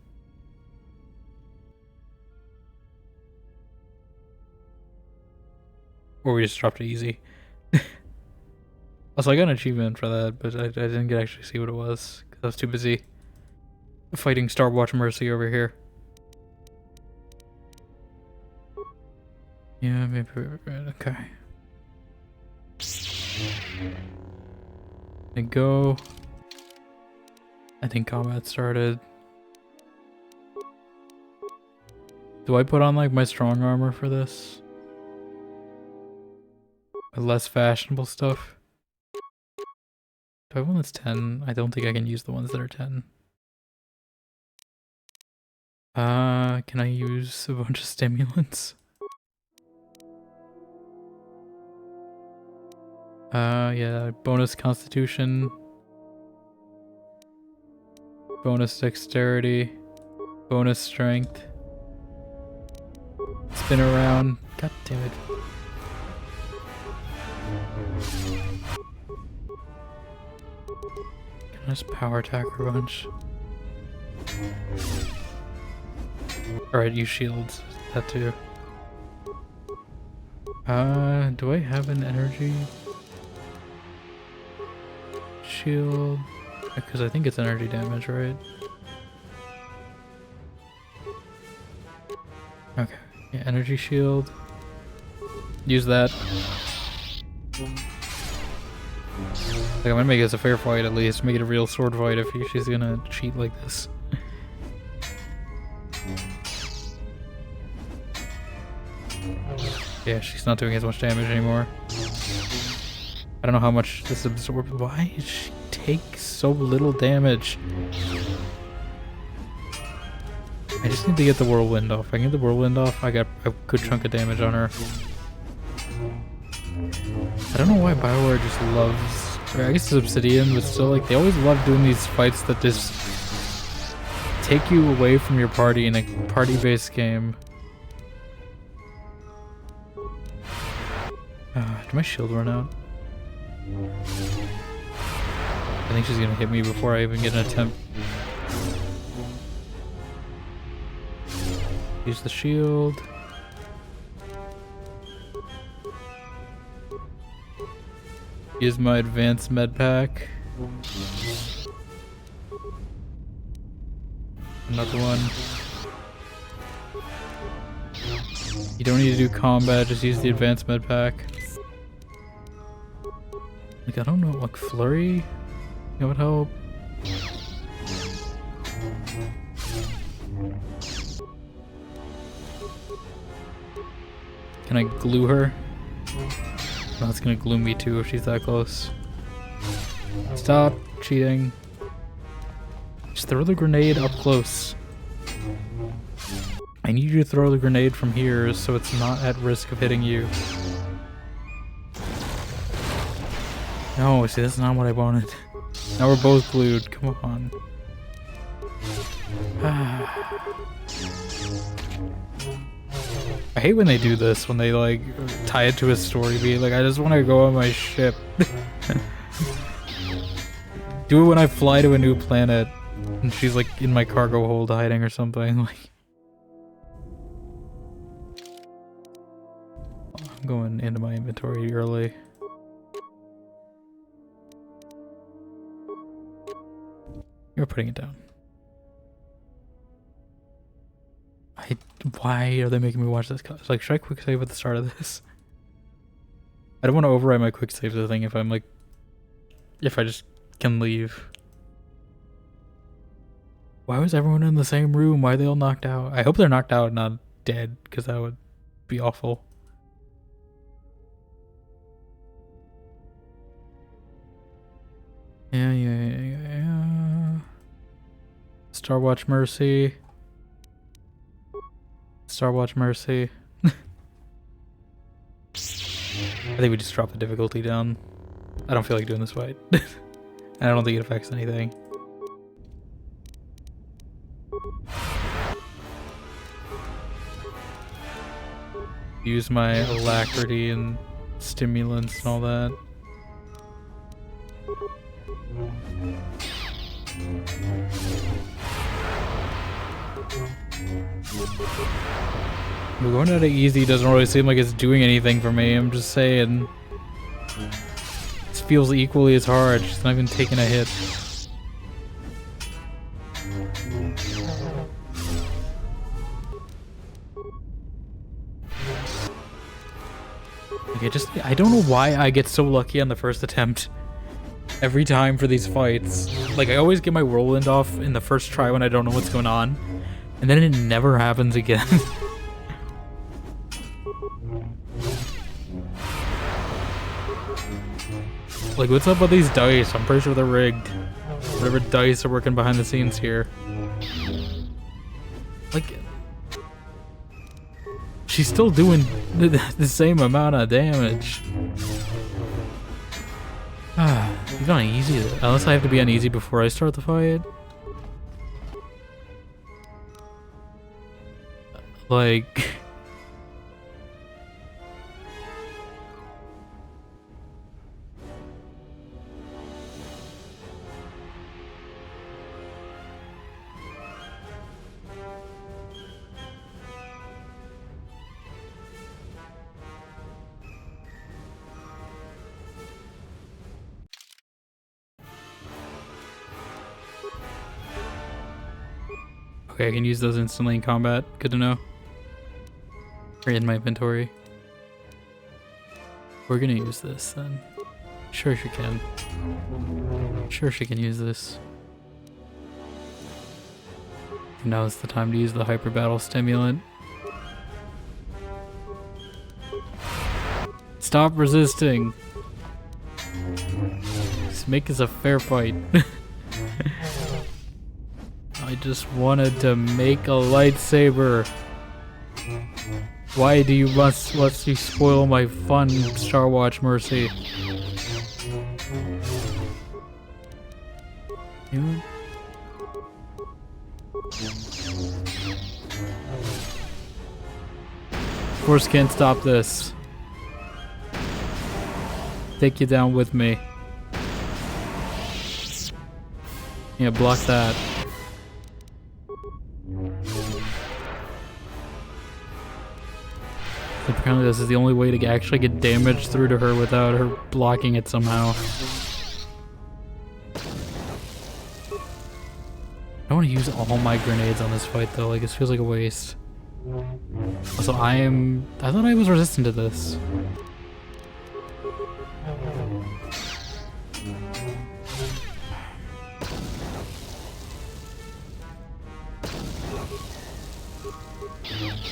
Or we just dropped it easy. Also, I got an achievement for that, but I didn't get actually see what it was because I was too busy fighting Starwatch Mercy over here. Yeah, maybe we're okay. And go. I think combat started. Do I put on like my strong armor for this? Less fashionable stuff? Do I have one that's 10? I don't think I can use the ones that are 10. Can I use a bunch of stimulants? Yeah, bonus constitution. Bonus dexterity. Bonus strength. Spin around. God damn it. Can I just power attack her a bunch? Alright, use shields. That too. Do I have an energy shield? Because I think it's energy damage, right? Okay, yeah, energy shield. Use that. Like, I'm gonna make this a fair fight at least. Make it a real sword fight if she's gonna cheat like this. Yeah, she's not doing as much damage anymore. I don't know how much this absorbs. Why does she take so little damage? I just need to get the whirlwind off. If I can get the whirlwind off, I got a good chunk of damage on her. I don't know why BioWare just loves... Or I guess it's Obsidian, but still, like, they always love doing these fights that just take you away from your party in a party-based game. Did my shield run out? I think she's gonna hit me before I even get an attempt. Use the shield. Use my advanced med pack. Another one. You don't need to do combat, just use the advanced med pack. Like, I don't know, like flurry? That would help. Can I glue her? No, it's gonna glue me too if she's that close. Stop cheating. Just throw the grenade up close. I need you to throw the grenade from here so it's not at risk of hitting you. No, see, that's not what I wanted. Now we're both glued. Come on. I hate when they do this, when they like tie it to a story beat. Like, I just want to go on my ship. Do it when I fly to a new planet and she's like in my cargo hold hiding or something. Like, I'm going into my inventory early. You're putting it down. Why are they making me watch this? It's like, should I quick save at the start of this? I don't want to override my quick save thing if I'm like, if I just can leave. Why was everyone in the same room? Why are they all knocked out? I hope they're knocked out and not dead, because that would be awful. Yeah. Starwatch Mercy. Starwatch Mercy. I think we just drop the difficulty down. I don't feel like doing this fight. I don't think it affects anything. Use my alacrity and stimulants and all that. We're going at it easy, doesn't really seem like it's doing anything for me, I'm just saying. This feels equally as hard, she's not even taking a hit. Like, I don't know why I get so lucky on the first attempt. Every time for these fights. Like, I always get my whirlwind off in the first try when I don't know what's going on. And then it never happens again. Like, what's up with these dice? I'm pretty sure they're rigged. Whatever dice are working behind the scenes here. Like, she's still doing the same amount of damage. Even on easy, unless I have to be on easy before I start the fight. Like... Okay, I can use those instantly in combat. Good to know. Or in my inventory. We're gonna use this then. Sure she can. Sure she can use this. Now's the time to use the hyper battle stimulant. Stop resisting. Just make this a fair fight. I just wanted to make a lightsaber. Why do you must you spoil my fun, Star Watch Mercy? You? Force can't stop this. Take you down with me. Yeah, block that. Apparently this is the only way to actually get damage through to her without her blocking it somehow. I don't want to use all my grenades on this fight though, like this feels like a waste. Also I thought I was resistant to this.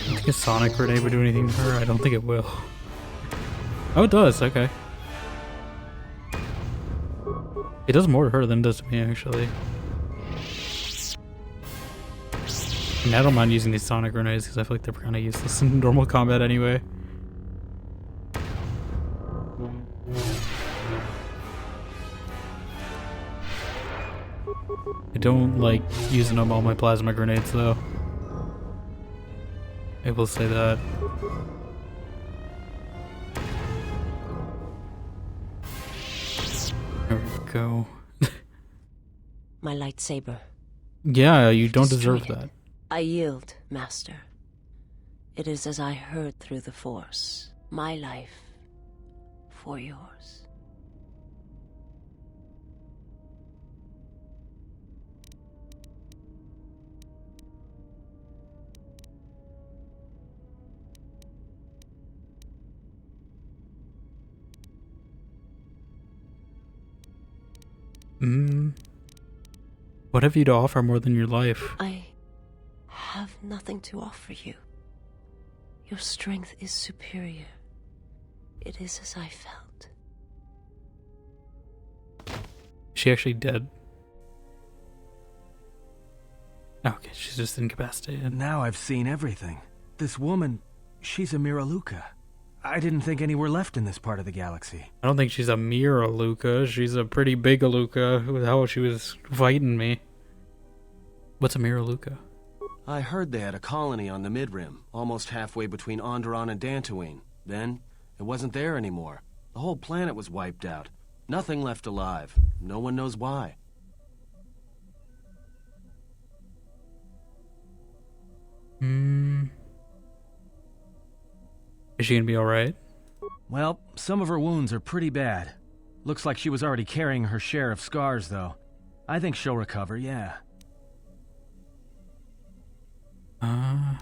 I think a sonic grenade would do anything to her. I don't think it will. Oh, it does. Okay. It does more to her than it does to me, actually. I mean, I don't mind using these sonic grenades because I feel like they're kind of useless in normal combat anyway. I don't like using up all my plasma grenades though. I will say that. There we go. My lightsaber. Yeah, you don't deserve that. I yield, Master. It is as I heard through the Force. My life for yours. What have you to offer more than your life? I have nothing to offer you. Your strength is superior. It is as I felt. Is she actually dead? Okay, she's just incapacitated. Now I've seen everything. This woman, she's a Miraluka. I didn't think any were left in this part of the galaxy. I don't think she's a mere Aluka. She's a pretty big Aluka. Who the hell she was fighting me? What's a mere Aluka? I heard they had a colony on the Midrim, almost halfway between Onderon and Dantooine. Then, it wasn't there anymore. The whole planet was wiped out. Nothing left alive. No one knows why. Is she gonna be alright? Well, some of her wounds are pretty bad. Looks like she was already carrying her share of scars, though. I think she'll recover, yeah. Her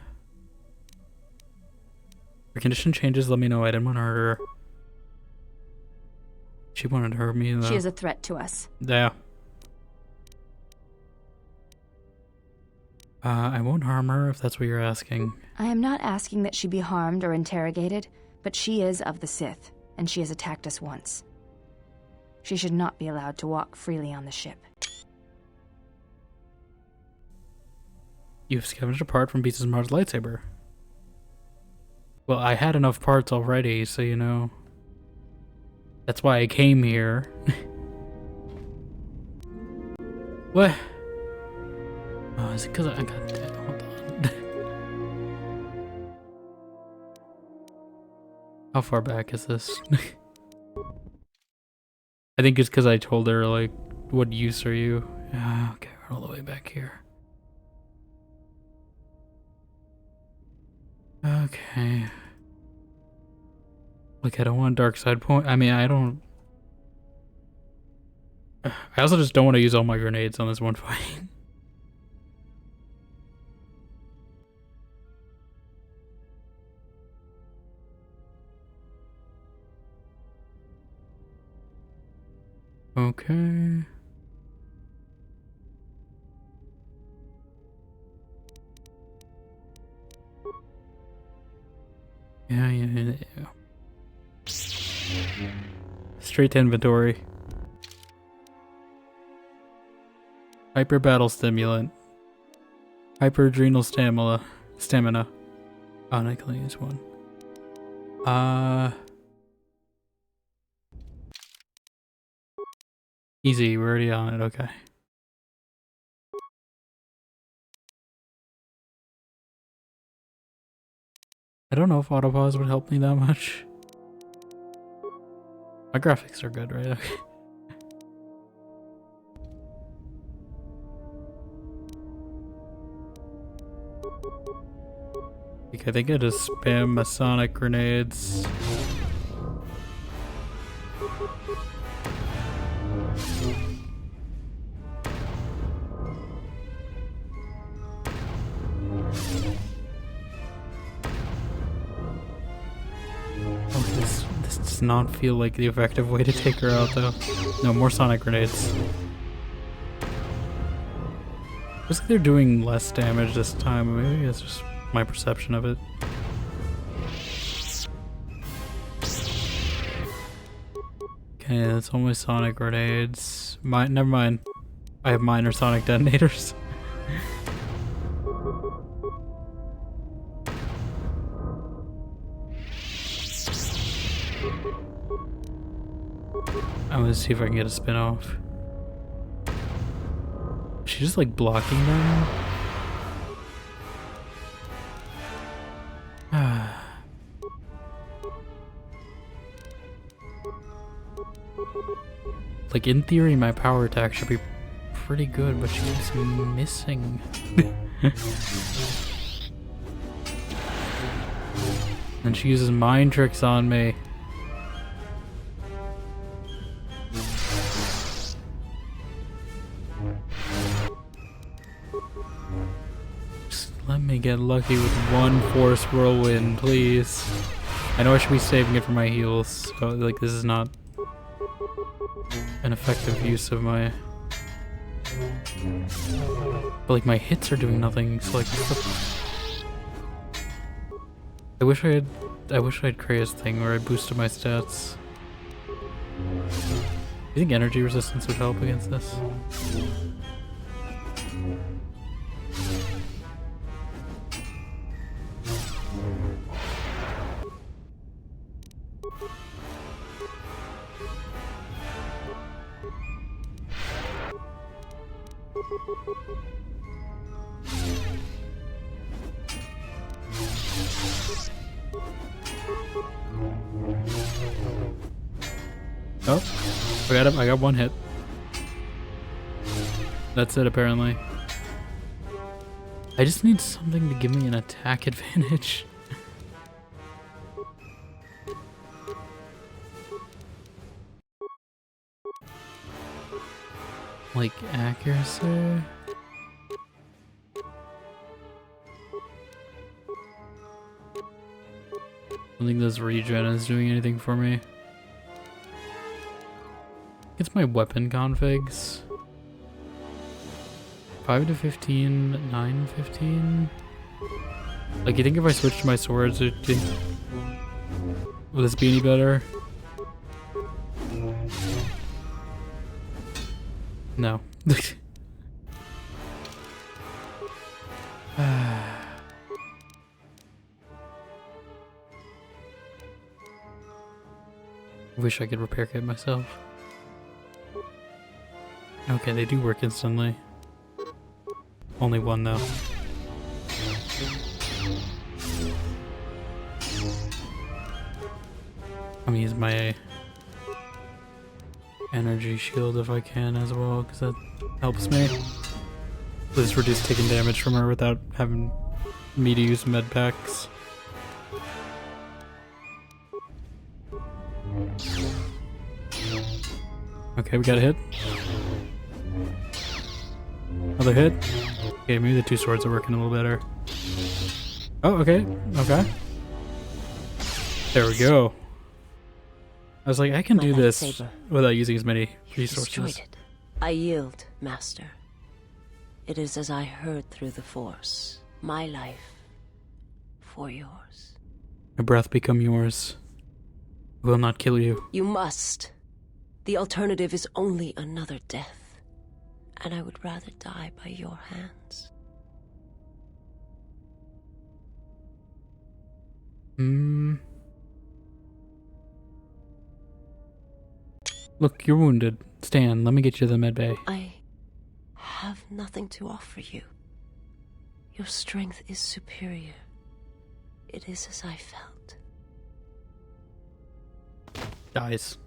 condition changes, let me know. I didn't want to hurt her. She wanted to hurt me, though. She is a threat to us. Yeah. I won't harm her if that's what you're asking. I am not asking that she be harmed or interrogated, but she is of the Sith, and she has attacked us once. She should not be allowed to walk freely on the ship. You've scavenged a part from Beast of Mars' lightsaber. Well, I had enough parts already, so you know. That's why I came here. What? Oh, is it because I got that? Hold on. How far back is this? I think it's because I told her, like, what use are you? Okay, we're all the way back here. Okay. Like, I don't want dark side point. I mean, I don't. I also just don't want to use all my grenades on this one fight. Okay. Yeah. Straight to inventory. Hyper battle stimulant. Hyper adrenal stamina. Oh, and I can only use one. Easy, we're already on it, okay. I don't know if autopause would help me that much. My graphics are good, right? Okay. I think I just spam my sonic grenades. Oh, this does not feel like the effective way to take her out, though. No, more sonic grenades. Looks like they're doing less damage this time. Maybe it's just my perception of it. Okay, that's all my sonic grenades. Never mind. I have minor sonic detonators. I'm gonna see if I can get a spin off. She's just like blocking them. Like, in theory, my power attack should be pretty good, but she keeps missing. And she uses mind tricks on me. Just let me get lucky with one force whirlwind, please. I know I should be saving it for my heals, so, like, this is not an effective use of my... But, like, my hits are doing nothing, so, like... I wish I had Krea's thing where I boosted my stats. Do you think energy resistance would help against this? Oh, I got him. I got one hit. That's it, apparently. I just need something to give me an attack advantage. Like accuracy? I don't think this regen is doing anything for me. It's my weapon configs. 5 to 15, 9 to 15. Like, you think if I switch to my swords, will this be any better? No. Wish I could repair kit myself. Okay, they do work instantly. Only one though. I'm gonna use my energy shield if I can as well, because that helps me. Please reduce taking damage from her without having me to use med packs. Okay, we got a hit. Another hit. Okay, maybe the two swords are working a little better. Oh, okay. Okay. There we go. I was like, I can My do this lightsaber. without using as many You destroyed resources. it. I yield, Master. It is as I heard through the Force. My life for yours. My breath become yours. I will not kill you. You must. The alternative is only another death. And I would rather die by your hands. Look, you're wounded. Stan, let me get you to the med bay. I have nothing to offer you. Your strength is superior. It is as I felt. Dies.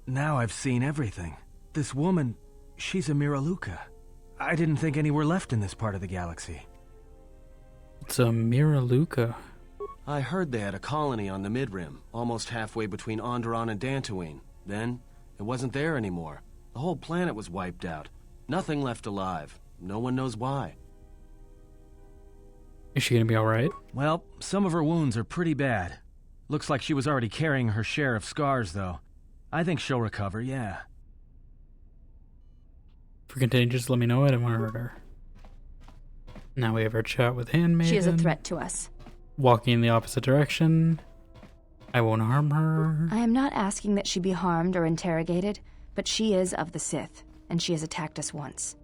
Now I've seen everything. This woman, she's a Miraluka. I didn't think any were left in this part of the galaxy. It's a Miraluka. I heard they had a colony on the Midrim, almost halfway between Onderon and Dantooine. Then, it wasn't there anymore. The whole planet was wiped out. Nothing left alive. No one knows why. Is she gonna be alright? Well, some of her wounds are pretty bad. Looks like she was already carrying her share of scars, though. I think she'll recover, yeah. If we continue, just let me know. I don't want to hurt her. Now we have our chat with Handmaiden. She is a threat to us. Walking in the opposite direction. I won't harm her. I am not asking that she be harmed or interrogated, but she is of the Sith, and she has attacked us once.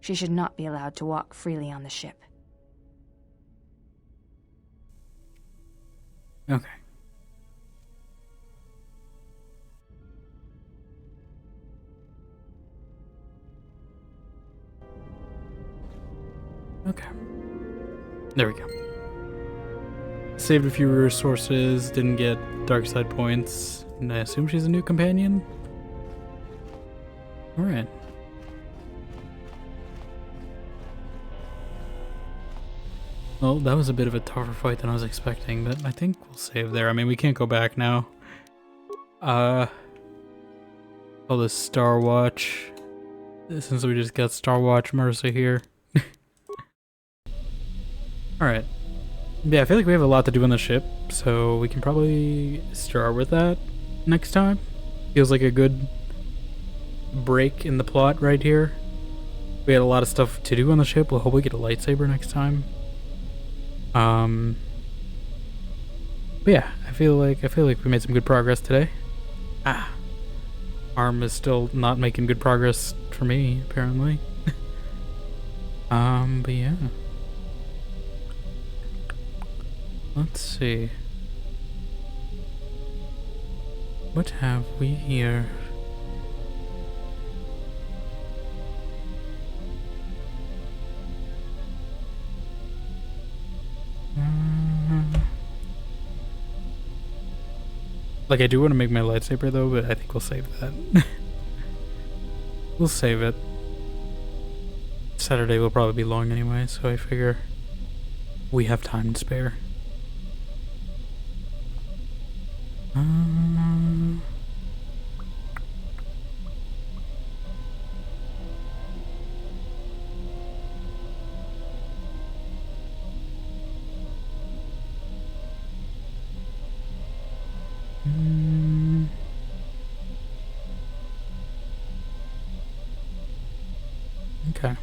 She should not be allowed to walk freely on the ship. Okay. Okay. There we go. Saved a few resources, didn't get dark side points, and I assume she's a new companion? Alright. Well, that was a bit of a tougher fight than I was expecting, but I think we'll save there. I mean, we can't go back now. Oh, the Star Watch. Since we just got Star Watch Mercy here. Alright. Yeah, I feel like we have a lot to do on the ship, so we can probably start with that next time. Feels like a good break in the plot right here. We had a lot of stuff to do on the ship. We'll hopefully get a lightsaber next time. But yeah, I feel like we made some good progress today. Arm is still not making good progress for me, apparently. But yeah. Let's see. What have we here? Like, I do want to make my lightsaber though, but I think we'll save that. We'll save it. Saturday will probably be long anyway, so I figure we have time to spare. Okay.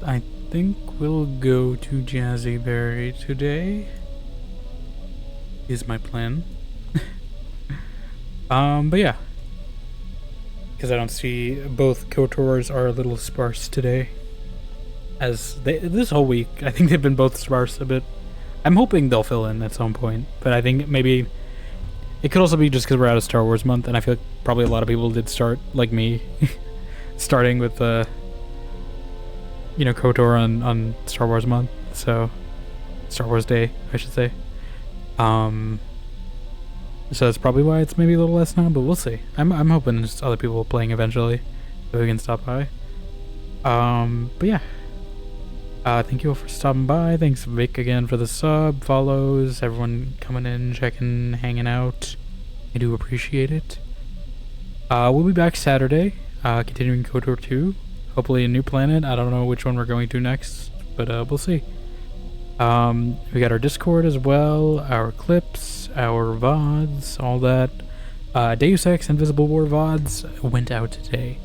I think we'll go to Jazzyberry today. Is my plan. But yeah. Because I don't see both KOTORs are a little sparse today. As this whole week, I think they've been both sparse a bit. I'm hoping they'll fill in at some point, but I think maybe it could also be just because we're out of Star Wars month, and I feel like probably a lot of people did start, like me, starting with KOTOR on Star Wars month, so Star Wars Day, I should say. So that's probably why it's maybe a little less now, but we'll see. I'm hoping there's other people playing eventually, so we can stop by. But yeah. Thank you all for stopping by. Thanks Vic again for the sub, follows, everyone coming in, checking, hanging out. I do appreciate it. We'll be back Saturday, continuing KOTOR 2. Hopefully a new planet. I don't know which one we're going to next, but we'll see. We got our Discord as well, our clips, our VODs, all that. Deus Ex Invisible War VODs went out today.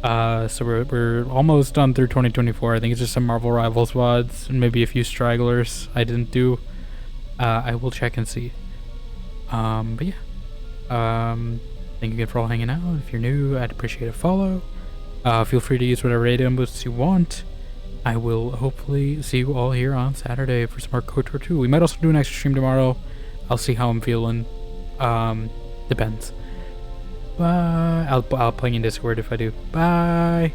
So we're almost done through 2024. I think it's just some Marvel Rivals VODs and maybe a few stragglers I didn't do. I will check and see. But yeah. Thank you again for all hanging out. If you're new, I'd appreciate a follow. Feel free to use whatever raid boosts you want. I will hopefully see you all here on Saturday for some more KOTOR 2. We might also do an extra stream tomorrow. I'll see how I'm feeling. Depends. Bye. I'll play in Discord if I do. Bye.